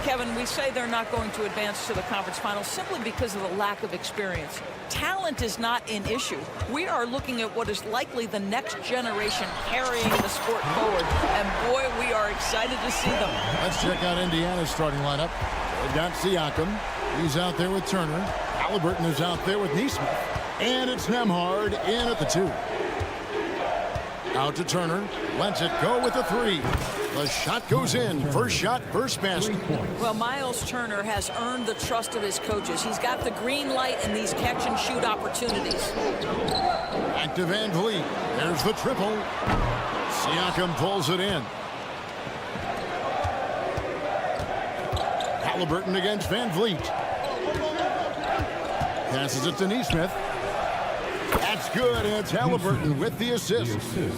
Kevin, we say they're not going to advance to the conference finals simply because of the lack of experience. Talent is not an issue. We are looking at what is likely the next generation carrying the sport forward, and boy, we are excited to see them. Let's check out Indiana's starting lineup. They've got Siakam. He's out there with Turner. Halliburton is out there with Neesmith. And it's Nembhard in at the 2. Out to Turner. Lets it go with the 3. The shot goes in. First shot, first basket. Well, Miles Turner has earned the trust of his coaches. He's got the green light in these catch-and-shoot opportunities. Back to Van Vliet. There's the triple. Siakam pulls it in. Halliburton against Van Vliet. Passes it to Neesmith. That's good, and it's Halliburton with the assist.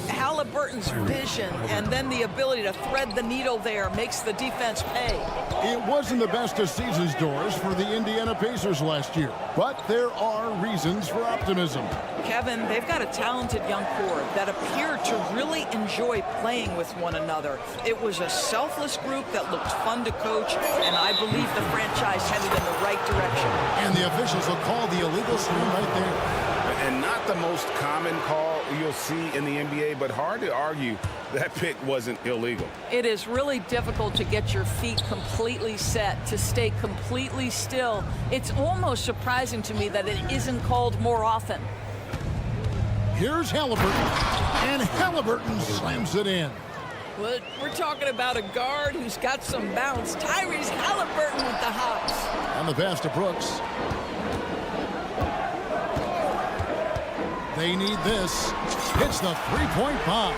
Halliburton's vision and then the ability to thread the needle there makes the defense pay. It wasn't the best of seasons, Doris, for the Indiana Pacers last year, but there are reasons for optimism. Kevin, they've got a talented young core that appeared to really enjoy playing with one another. It was a selfless group that looked fun to coach, and I believe the franchise headed in the right direction. And the officials will call the illegal screen right there. And not the most common call you'll see in the NBA, but hard to argue that pick wasn't illegal. It is really difficult to get your feet completely set, to stay completely still. It's almost surprising to me that it isn't called more often. Here's Halliburton, and Halliburton slams it in. Well, we're talking about a guard who's got some bounce. Tyrese Halliburton with the hops. And the pass to Brooks. They need this. Hits the three-point bomb.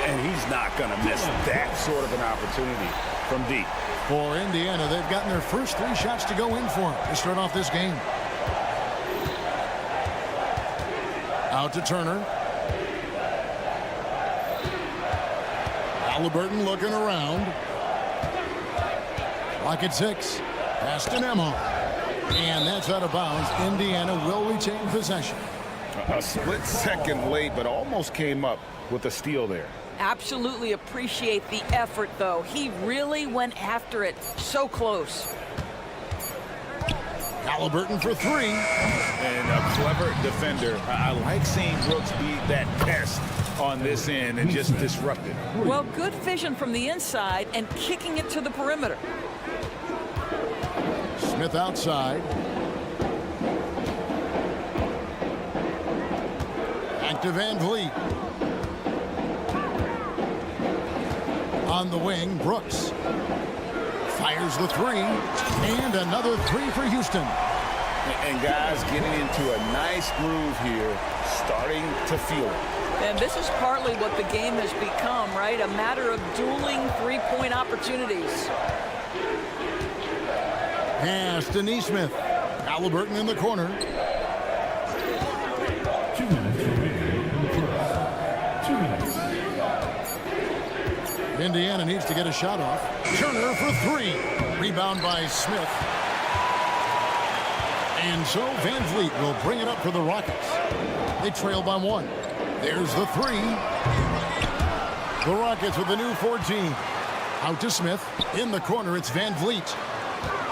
And he's not going to miss that sort of an opportunity from deep. For Indiana, they've gotten their first 3 shots to go in for them to start off this game. Out to Turner. Halliburton looking around. Lock at 6. Pass to Nembhard. And that's out of bounds. Indiana will retain possession. A split second late, but almost came up with a steal there. Absolutely appreciate the effort, though. He really went after it. So close. Halliburton for 3. And a clever defender. I like seeing Brooks be that pest on this end and just disrupt it. Well, good vision from the inside and kicking it to the perimeter. Smith outside. Back to Van Vliet. On the wing, Brooks. Fires the 3. And another 3 for Houston. And guys getting into a nice groove here, starting to feel it. And this is partly what the game has become, right? A matter of dueling three-point opportunities. Pass to Neesmith. Halliburton in the corner. 2 minutes remaining in the first. 2 minutes. Indiana needs to get a shot off. Turner for 3. Rebound by Smith. And so Van Vliet will bring it up for the Rockets. They trail by 1. There's the 3. The Rockets with a new 14. Out to Smith. In the corner, it's Van Vliet.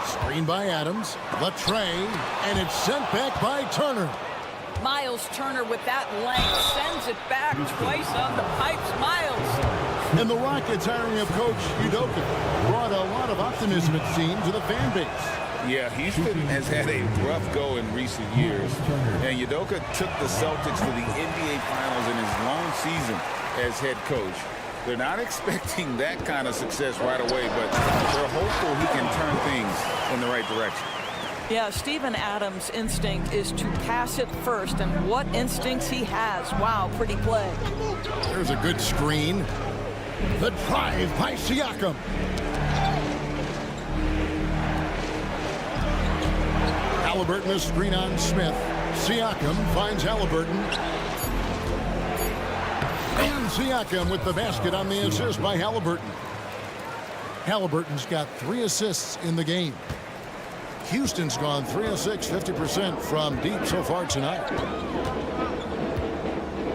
Screen by Adams. The tray. And it's sent back by Turner. Miles Turner with that length sends it back twice on the pipes. Miles. And the Rockets hiring of Coach Udoka brought a lot of optimism, it seems, to the fan base. Yeah, Houston has had a rough go in recent years, and Udoka took the Celtics to the NBA Finals in his long season as head coach. They're not expecting that kind of success right away, but they're hopeful he can turn things in the right direction. Yeah, Steven Adams' instinct is to pass it first, and what instincts he has. Wow, pretty play. There's a good screen. The drive by Siakam. Halliburton, a screen on Smith. Siakam finds Halliburton. And Siakam with the basket on the assist by Halliburton. Halliburton's got 3 assists in the game. Houston's gone 3 of 6, 50% from deep so far tonight.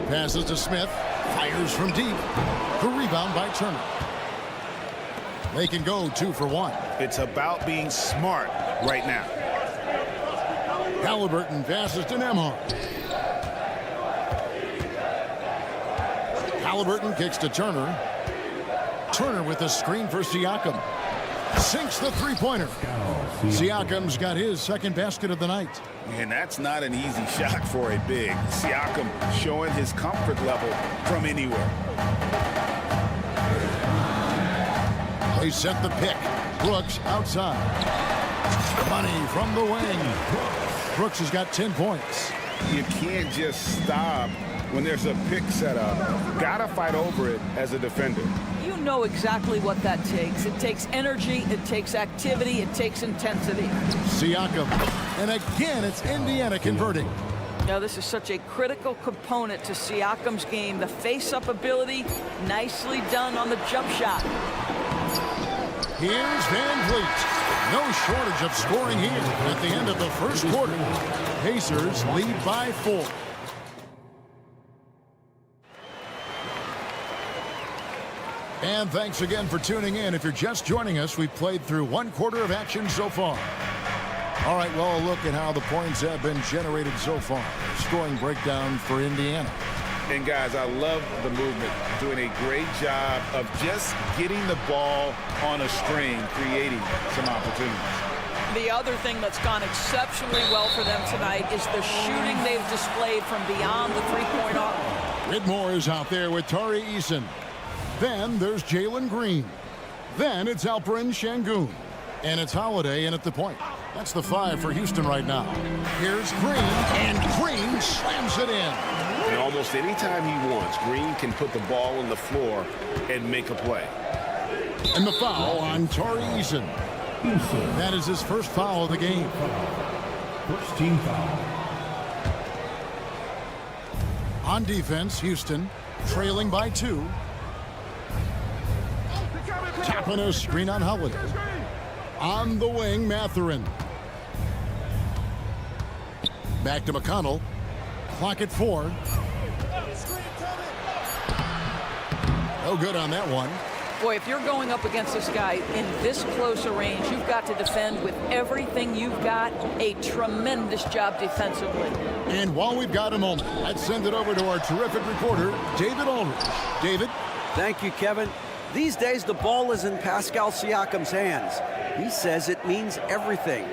Passes to Smith. Fires from deep. The rebound by Turner. They can go 2 for 1. It's about being smart right now. Halliburton passes to Nembhard. Halliburton kicks to Turner. Turner with a screen for Siakam. Sinks the three-pointer. Siakam's got his second basket of the night. And that's not an easy shot for a big. Siakam showing his comfort level from anywhere. They set the pick. Brooks outside. Money from the wing. Brooks has got 10 points. You can't just stop when there's a pick set up. Gotta fight over it as a defender. You know exactly what that takes. It takes energy, it takes activity, it takes intensity. Siakam. And again, it's Indiana converting. Now, this is such a critical component to Siakam's game. The face-up ability, nicely done on the jump shot. Here's Van Vliet. No shortage of scoring here at the end of the first quarter. Pacers lead by 4. And thanks again for tuning in. If you're just joining us, we've played through 1 quarter of action so far. All right, well, a look at how the points have been generated so far. Scoring breakdown for Indiana. And guys, I love the movement. Doing a great job of just getting the ball on a string, creating some opportunities. The other thing that's gone exceptionally well for them tonight is the shooting they've displayed from beyond the three-point arc. Whitmore is out there with Tari Eason. Then there's Jalen Green. Then it's Alperen Şengün. And it's Holiday in at the point. That's the 5 for Houston right now. Here's Green, and Green slams it in. And almost any time he wants, Green can put the ball on the floor and make a play. And the foul on Tari Eason. That is his first foul of the game. First team foul. On defense, Houston trailing by 2. Tapping a screen on Holiday. On the wing, Mathurin. Back to McConnell. Clock at 4. No good on that one. Boy, if you're going up against this guy in this close a range, you've got to defend with everything you've got. A tremendous job defensively. And while we've got a moment, let's send it over to our terrific reporter, David Aldridge. David? Thank you, Kevin. These days, the ball is in Pascal Siakam's hands. He says it means everything.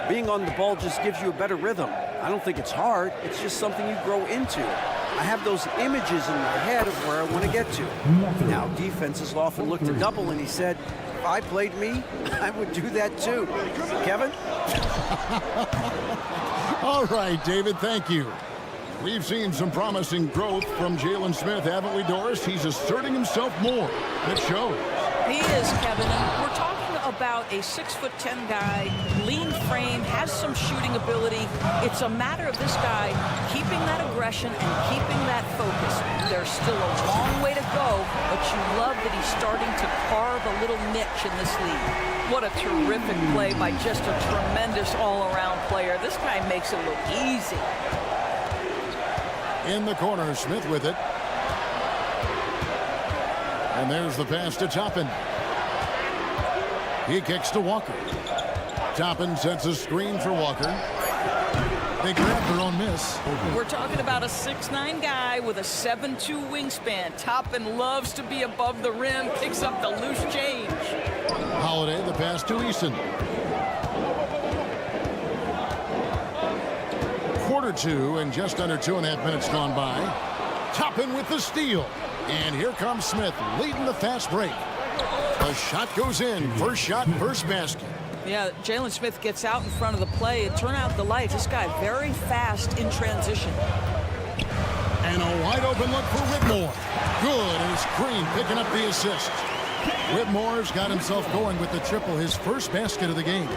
Being on the ball just gives you a better rhythm. I don't think it's hard. It's just something you grow into. I have those images in my head of where I want to get to. Now, defenses often look to double, and he said, if I played me, I would do that too. Kevin? All right, David, thank you. We've seen some promising growth from Jalen Smith, haven't we, Doris? He's asserting himself more. It shows. He is, Kevin. And we're talking about a 6'10" guy, lean frame, has some shooting ability. It's a matter of this guy keeping that aggression and keeping that focus. There's still a long way to go, but you love that he's starting to carve a little niche in this league. What a terrific play by just a tremendous all-around player. This guy makes it look easy. In the corner, Smith with it. And there's the pass to Toppin. He kicks to Walker. Toppin sets a screen for Walker. They grab their own miss. We're talking about a 6'9" guy with a 7'2" wingspan. Toppin loves to be above the rim, picks up the loose change. Holiday, the pass to Eason. Quarter 2 and just under 2.5 minutes gone by. Toppin with the steal. And here comes Smith leading the fast break. The shot goes in. First shot, first basket. Yeah, Jalen Smith gets out in front of the play and turn out the lights. This guy very fast in transition. And a wide open look for Whitmore. Good, and it's Green picking up the assist. Whitmore's got himself going with the triple, his first basket of the game.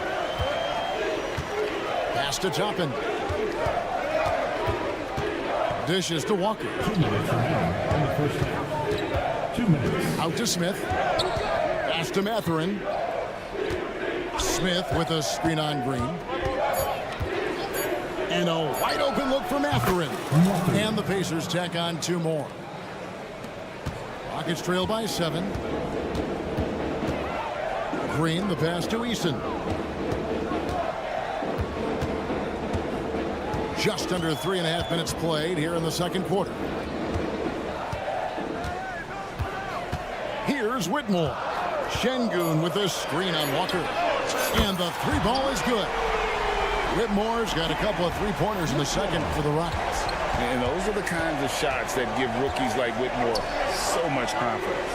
Pass to Toppin. Dishes to Walker. 2 minutes remaining in the first half. 2 minutes. Out to Smith. Pass to Mathurin. Smith with a screen on Green. And a wide open look for Mathurin. And the Pacers tack on 2 more. Rockets trail by 7. Green, the pass to Eason. Just under 3.5 minutes played here in the second quarter. Here's Whitmore. Şengün with the screen on Walker. And the 3 ball is good. Whitmore's got a couple of 3-pointers in the second for the Rockets. And those are the kinds of shots that give rookies like Whitmore so much confidence.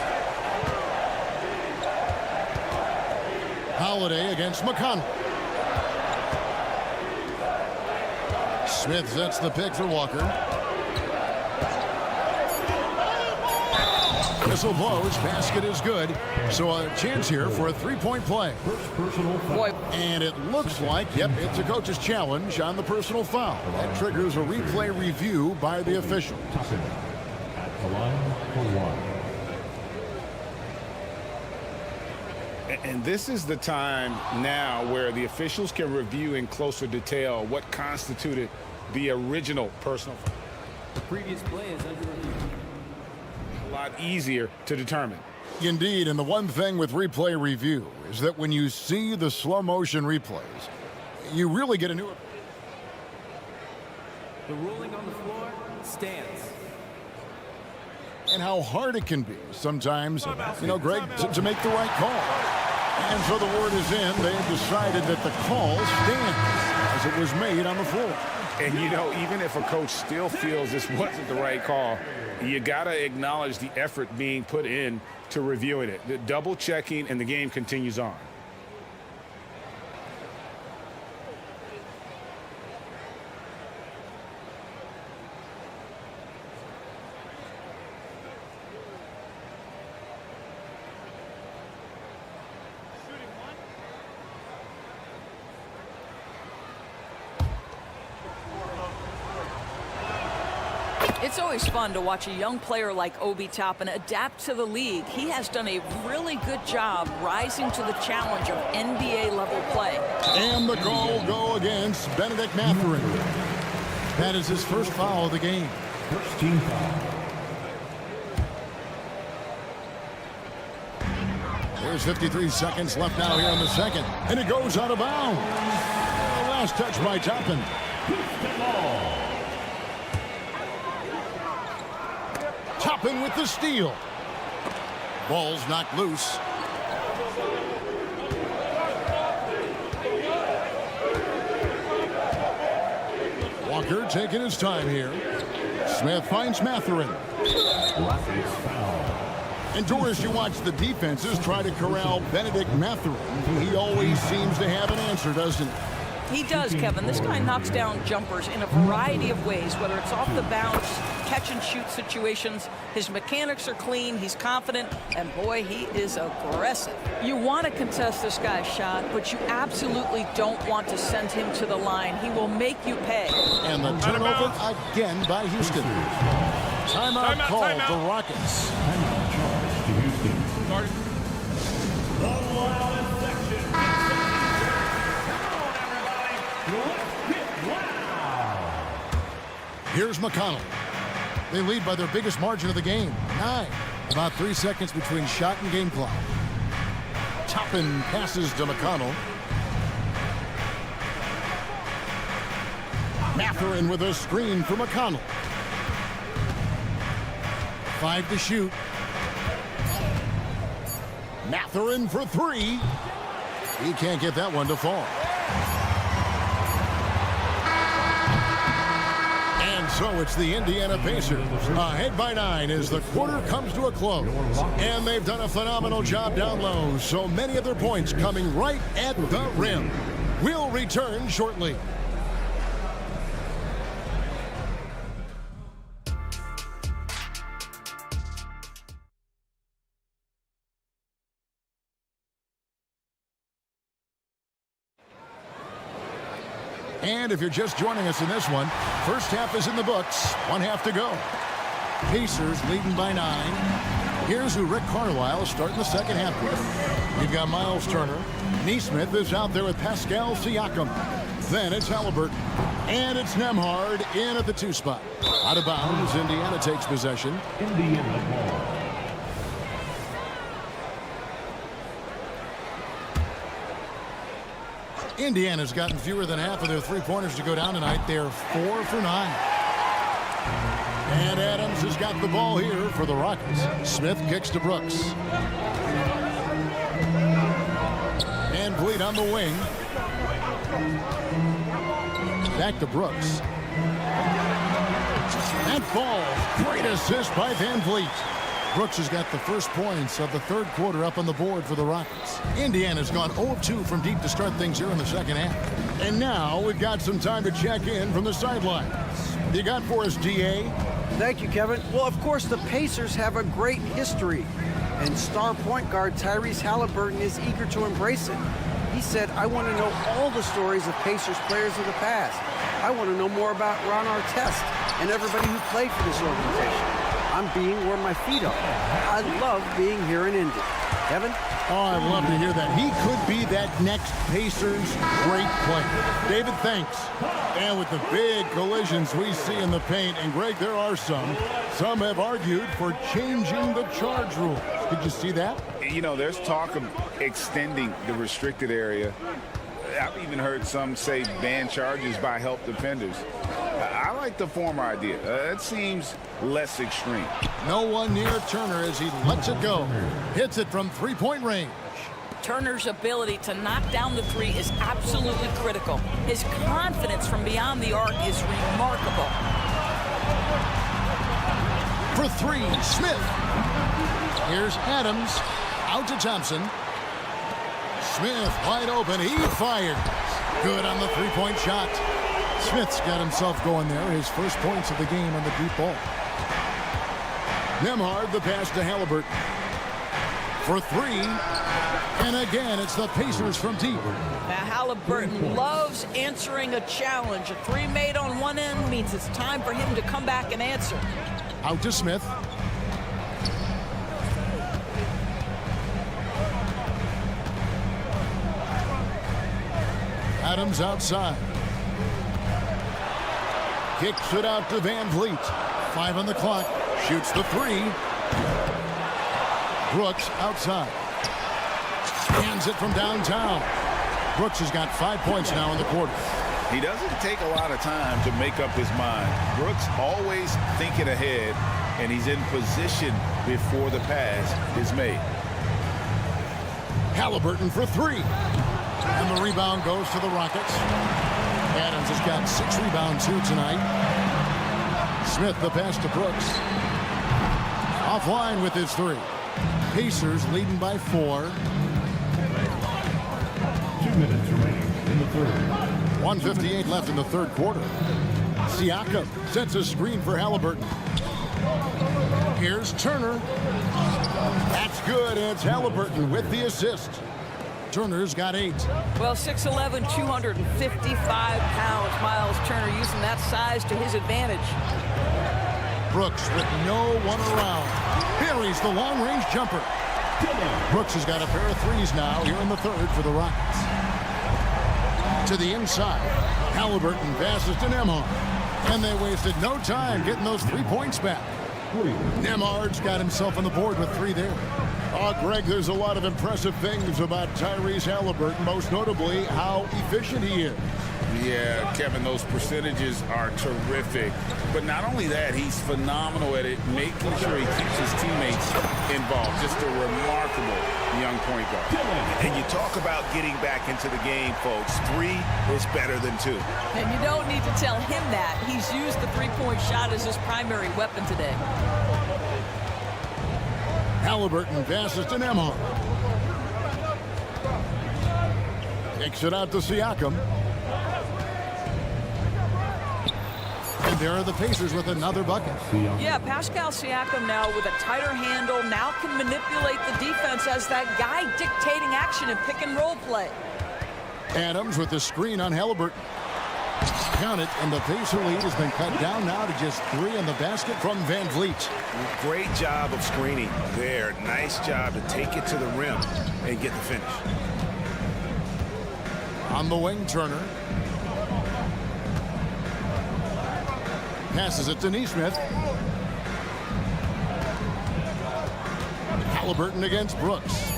Holiday against McConnell. Smith sets the pick for Walker. Whistle blows. Basket is good. So a chance here for a 3-point play. Boy. And it looks like, yep, it's a coach's challenge on the personal foul. That triggers a replay review by the official. At the line for 1. And this is the time now where the officials can review in closer detail what constituted the original personal foul. The previous play is under review. A lot easier to determine. Indeed, and the one thing with replay review is that when you see the slow motion replays, you really get a new... The ruling on the floor stands. And how hard it can be sometimes, you know, Greg, to make the right call. And so the word is in. They've decided that the call stands as it was made on the floor. And, you know, even if a coach still feels this wasn't the right call, you got to acknowledge the effort being put in to reviewing it. The double checking, and the game continues on. It's always fun to watch a young player like Obi Toppin adapt to the league. He has done a really good job rising to the challenge of NBA-level play. And the call will go against Benedict Mathurin. That is his first foul of the game. First team foul. There's 53 seconds left now here in the second. And it goes out of bounds. Last touch by Toppin. Toppin with the steal. Ball's knocked loose. Walker taking his time here. Smith finds Mathurin. And Doris, you watch the defenses try to corral Benedict Mathurin. He always seems to have an answer, doesn't he? He does, Kevin. This guy knocks down jumpers in a variety of ways, whether it's off the bounce, catch and shoot situations. His mechanics are clean, he's confident, and boy, he is aggressive. You want to contest this guy's shot, but you absolutely don't want to send him to the line. He will make you pay. And the turnover again by Houston. Timeout called the Rockets. To Houston. Here's McConnell. They lead by their biggest margin of the game, 9. About 3 seconds between shot and game clock. Toppin passes to McConnell. Mathurin with a screen for McConnell. 5 to shoot. Mathurin for 3. He can't get that one to fall. And so it's the Indiana Pacers ahead by 9 as the quarter comes to a close. And they've done a phenomenal job down low. So many of their points coming right at the rim. We'll return shortly. And if you're just joining us in this one, first half is in the books. 1 half to go. Pacers leading by 9. Here's who Rick Carlisle is starting the second half with. You've got Miles Turner. Neesmith is out there with Pascal Siakam. Then it's Halliburton. And it's Nembhard in at the 2 spot. Out of bounds, Indiana takes possession. Indiana ball. Indiana's gotten fewer than half of their 3-pointers to go down tonight. They're 4 for 9. And Adams has got the ball here for the Rockets. Smith kicks to Brooks. And Vliet on the wing. Back to Brooks. That ball, great assist by Van Vliet. Brooks has got the first points of the 3rd quarter up on the board for the Rockets. Indiana's gone 0 of 2 from deep to start things here in the 2nd half. And now we've got some time to check in from the sidelines. You got for us, DA? Thank you, Kevin. Well, of course, the Pacers have a great history, and star point guard Tyrese Halliburton is eager to embrace it. He said, I want to know all the stories of Pacers players of the past. I want to know more about Ron Artest and everybody who played for this organization. I'm being where my feet are. I love being here in Indy. Kevin? Oh, I'd love to hear that. He could be that next Pacers great player. David, thanks. And with the big collisions we see in the paint, and Greg, there are some have argued for changing the charge rule. Did you see that? You know, there's talk of extending the restricted area. I've even heard some say ban charges by help defenders. I like the former idea. It seems less extreme. No one near Turner as he lets it go. Hits it from 3-point range. Turner's ability to knock down the 3 is absolutely critical. His confidence from beyond the arc is remarkable. For 3, Smith. Here's Adams. Out to Thompson. Smith wide open. He fires. Good on the 3-point shot. Smith's got himself going there. His first points of the game on the deep ball. Nembhard, the pass to Halliburton. For 3. And again, it's the Pacers from deep. Now, Halliburton loves answering a challenge. A 3 made on one end means it's time for him to come back and answer. Out to Smith. Adams outside. Kicks it out to Van Vliet. 5 on the clock. Shoots the 3. Brooks outside. Hands it from downtown. Brooks has got 5 points now in the quarter. He doesn't take a lot of time to make up his mind. Brooks always thinking ahead, and he's in position before the pass is made. Halliburton for 3. And the rebound goes to the Rockets. Adams has got 6 rebounds here tonight. Smith the pass to Brooks. Offline with his 3. Pacers leading by 4. 2 minutes remaining in the 3rd. 1:58 left in the 3rd quarter. Siakam sets a screen for Halliburton. Here's Turner. That's good. It's Halliburton with the assist. Turner's got 8. Well, 6'11", 255 pounds. Miles Turner using that size to his advantage. Brooks with no one around. Buries the long-range jumper. Brooks has got a pair of 3s now here in the 3rd for the Rockets. To the inside. Halliburton passes to Nembhard. And they wasted no time getting those 3 points back. Nembhard's got himself on the board with 3 there. Oh, Greg, there's a lot of impressive things about Tyrese Halliburton, most notably how efficient he is. Yeah, Kevin, those percentages are terrific. But not only that, he's phenomenal at it, making sure he keeps his teammates involved. Just a remarkable young point guard. And you talk about getting back into the game, folks. 3 is better than 2. And you don't need to tell him that. He's used the 3-point shot as his primary weapon today. Halliburton passes to Nembhard. Kicks it out to Siakam. And there are the Pacers with another bucket. Yeah, Pascal Siakam now with a tighter handle, now can manipulate the defense as that guy dictating action in pick-and-roll play. Adams with the screen on Halliburton. Count it, and the Pacer lead has been cut down now to just 3 in the basket from Van Vliet. Great job of screening there. Nice job to take it to the rim and get the finish. On the wing, Turner. Passes it to Neesmith. Halliburton against Brooks.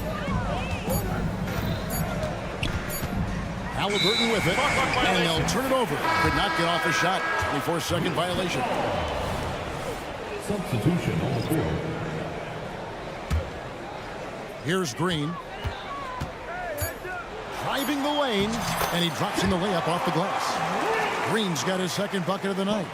Halliburton with it, and they'll turn it over. Could not get off a shot. 24-second violation. Substitution on the court. Here's Green. Driving the lane, and he drops in the layup off the glass. Green's got his second bucket of the night.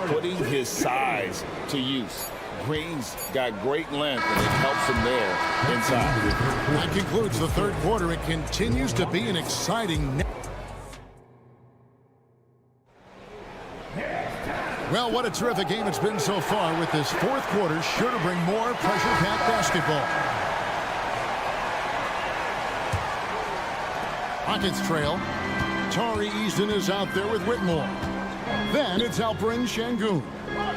Putting his size to use. Green's got great length, and it helps him there inside. That concludes the third quarter. It continues to be an exciting. Well, what a terrific game it's been so far, with this fourth quarter sure to bring more pressure-packed basketball. Rockets trail. Tari Easton is out there with Whitmore. Then it's Alperen Şengün.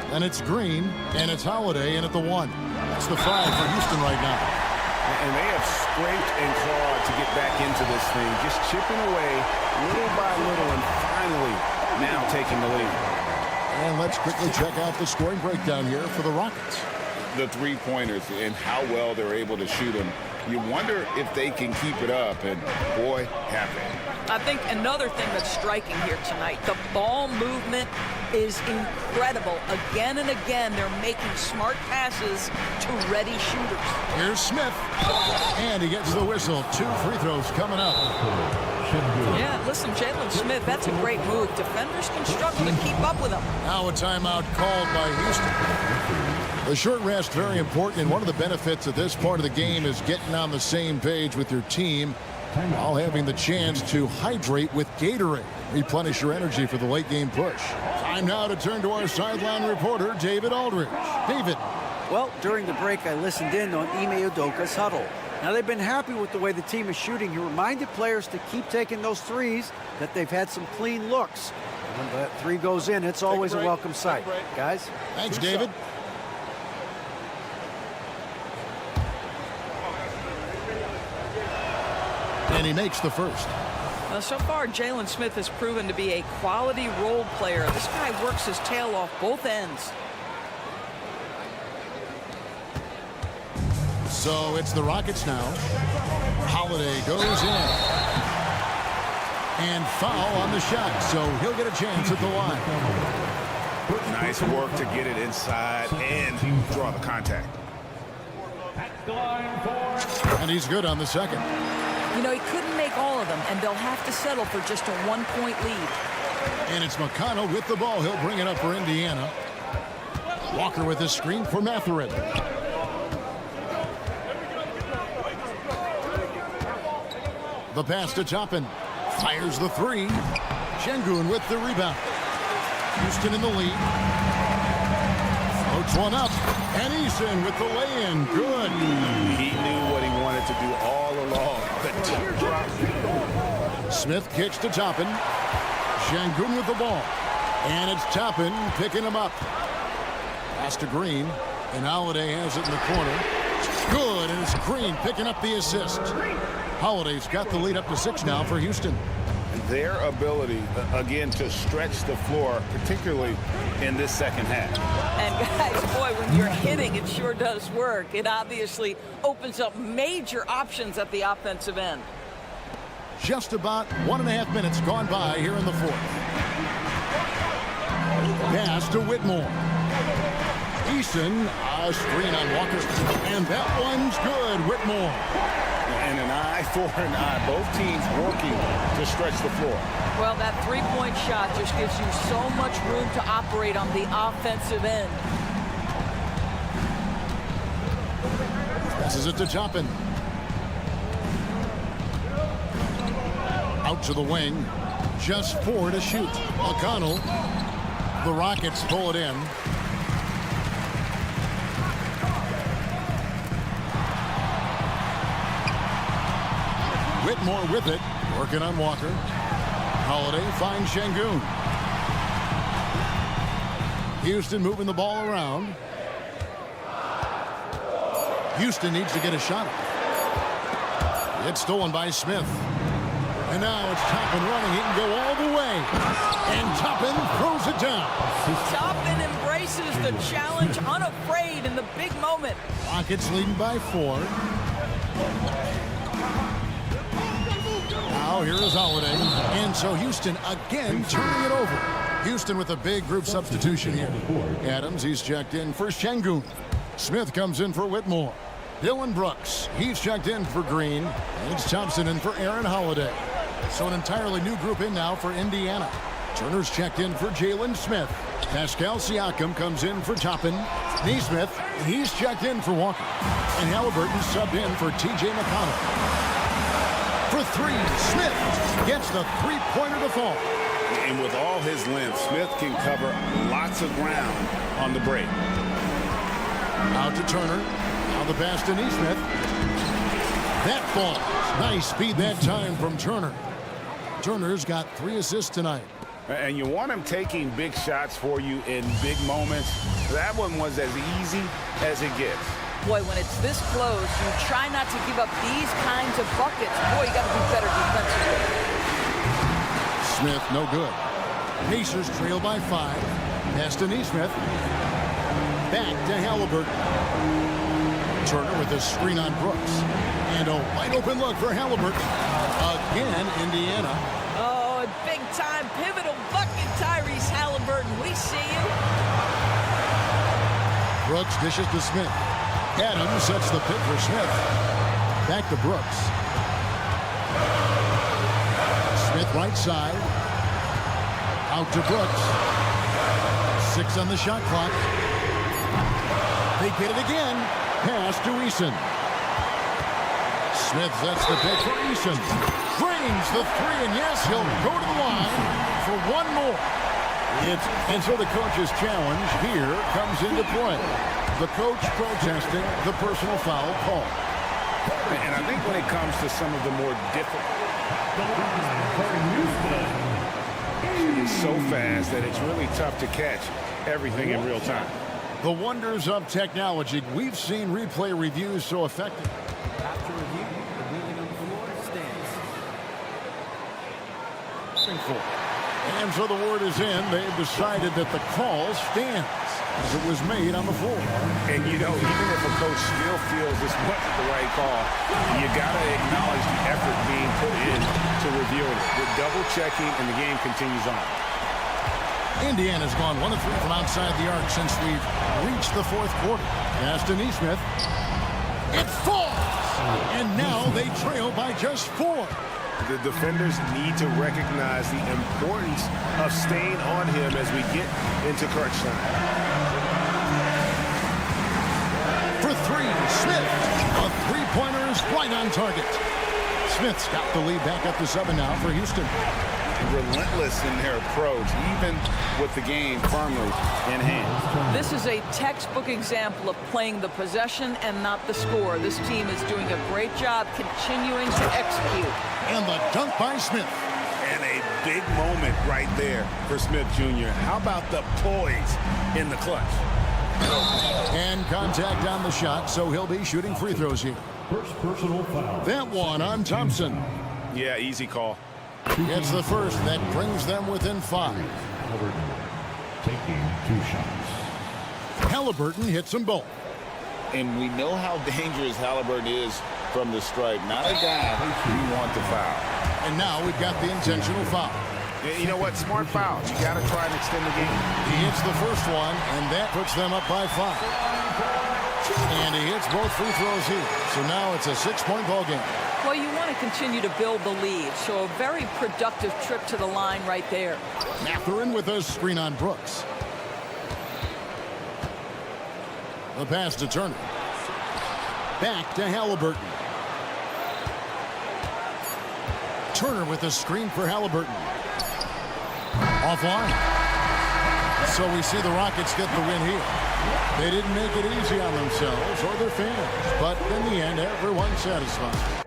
Then it's Green, and it's Holiday in at the 1. That's the 5 for Houston right now. And they have scraped and clawed to get back into this thing, just chipping away little by little, and finally now taking the lead. And let's quickly check out the scoring breakdown here for the Rockets. The three-pointers and how well they're able to shoot them. You wonder if they can keep it up, and boy, have they. I think another thing that's striking here tonight, the ball movement is incredible. Again and again, they're making smart passes to ready shooters. Here's Smith, and he gets the whistle. 2 free throws coming up. Yeah, listen, Jalen Smith, that's a great move. Defenders can struggle to keep up with him. Now a timeout called by Houston. The short rest, very important, and one of the benefits of this part of the game is getting on the same page with your team while having the chance to hydrate with Gatorade. Replenish your energy for the late game push. Time now to turn to our sideline reporter, David Aldridge. David. Well, during the break, I listened in on Ime Udoka's huddle. Now, they've been happy with the way the team is shooting. He reminded players to keep taking those threes, that they've had some clean looks. When that three goes in, it's always a welcome sight. Guys? Thanks, David. And he makes the first. Now, so far, Jalen Smith has proven to be a quality role player. This guy works his tail off both ends. So it's the Rockets now. Holiday goes in. And foul on the shot, so he'll get a chance at the line. Nice work to get it inside and draw the contact. And he's good on the second. You know, he couldn't make all of them, and they'll have to settle for just a 1-point lead. And it's McConnell with the ball. He'll bring it up for Indiana. Walker with his screen for Mathurin. The pass to Toppin. Fires the 3. Şengün with the rebound. Houston in the lead. Floats one up. And Eason with the lay-in. Good. He knew what he wanted to do all along. The teardrop. Smith kicks to Toppin. Şengün with the ball. And it's Toppin picking him up. Pass to Green. And Holiday has it in the corner. Good. And it's Green picking up the assist. Holiday's got the lead up to 6 now for Houston. Their ability, again, to stretch the floor, particularly in this second half. And guys, boy, when you're hitting, it sure does work. It obviously opens up major options at the offensive end. Just about 1.5 minutes gone by here in the fourth. Pass to Whitmore. Eason, a screen on Walker. And that one's good, Whitmore. And an eye for an eye. Both teams working to stretch the floor. Well, that three-point shot just gives you so much room to operate on the offensive end. Passes it to Toppin. Out to the wing. Just 4 to shoot. McConnell. The Rockets pull it in. Whitmore with it, working on Walker. Holiday finds Şengün. Houston moving the ball around. Houston needs to get a shot. It's stolen by Smith. And now it's Toppin running. He can go all the way. And Toppin throws it down. Toppin the challenge unafraid in the big moment. Rockets leading by 4. Now here is Holiday. And so Houston again turning it over. Houston with a big group substitution here. Adams, he's checked in for Şengün. Smith comes in for Whitmore. Dylan Brooks, he's checked in for Green. And it's Thompson in for Aaron Holiday. So an entirely new group in now for Indiana. Turner's checked in for Jalen Smith. Pascal Siakam comes in for Toppin. Neesmith, he's checked in for Walker. And Halliburton subbed in for T.J. McConnell. For 3, Smith gets the three-pointer to fall. And with all his length, Smith can cover lots of ground on the break. Out to Turner. Now the pass to Neesmith. That falls. Nice speed that time from Turner. Turner's got 3 assists tonight. And you want him taking big shots for you in big moments. That one was as easy as it gets. Boy, when it's this close, you try not to give up these kinds of buckets. Boy, you got to do better defensively. Smith, no good. Pacers trail by 5. Pass to Neesmith. Back to Halliburton. Turner with a screen on Brooks. And a wide open look for Halliburton. Again, Indiana. Oh, big-time pivotal bucket, Tyrese Halliburton. We see you. Brooks dishes to Smith. Adams sets the pick for Smith. Back to Brooks. Smith right side. Out to Brooks. 6 on the shot clock. They get it again. Pass to Eason. Smith sets the pick for Eason. Drains the 3, and yes, he'll go to the line for 1 more. And so the coach's challenge here comes into play. The coach protesting the personal foul call. And I think when it comes to some of the more difficult, it's so fast that it's really tough to catch everything in real time. The wonders of technology. We've seen replay reviews so effective. After review, the ruling on the floor stands. And so the word is in. They've decided that the call stands as it was made on the floor. And you know, even if a coach still feels this wasn't the right call, you got to acknowledge the effort being put in to reviewing it. We're double checking, and the game continues on. Indiana's gone 1 of 3 from outside the arc since we've reached the 4th quarter. Pass to Neesmith. It falls! And now they trail by just 4. The defenders need to recognize the importance of staying on him as we get into crunch time. For 3, Smith. A three-pointer is right on target. Smith's got the lead back up to 7 now for Houston. Relentless in their approach, even with the game firmly in hand. This is a textbook example of playing the possession and not the score. This team is doing a great job continuing to execute. And the dunk by Smith. And a big moment right there for Smith Jr. How about the poise in the clutch? And contact on the shot, so he'll be shooting free throws here. First personal foul. That one on Thompson. Yeah, easy call. It's the first that brings them within 5. Halliburton taking 2 shots. Halliburton hits them both. And we know how dangerous Halliburton is from the stripe. Not a guy we want to foul. And now we've got the intentional foul. You know what? Smart fouls. You got to try and extend the game. He hits the first one, and that puts them up by 5. And he hits both free throws here. So now it's a 6-point ball game. Well, you want to continue to build the lead, so a very productive trip to the line right there. Mathurin with a screen on Brooks. The pass to Turner. Back to Halliburton. Turner with a screen for Halliburton. Offline. So we see the Rockets get the win here. They didn't make it easy on themselves or their fans, but in the end, everyone's satisfied.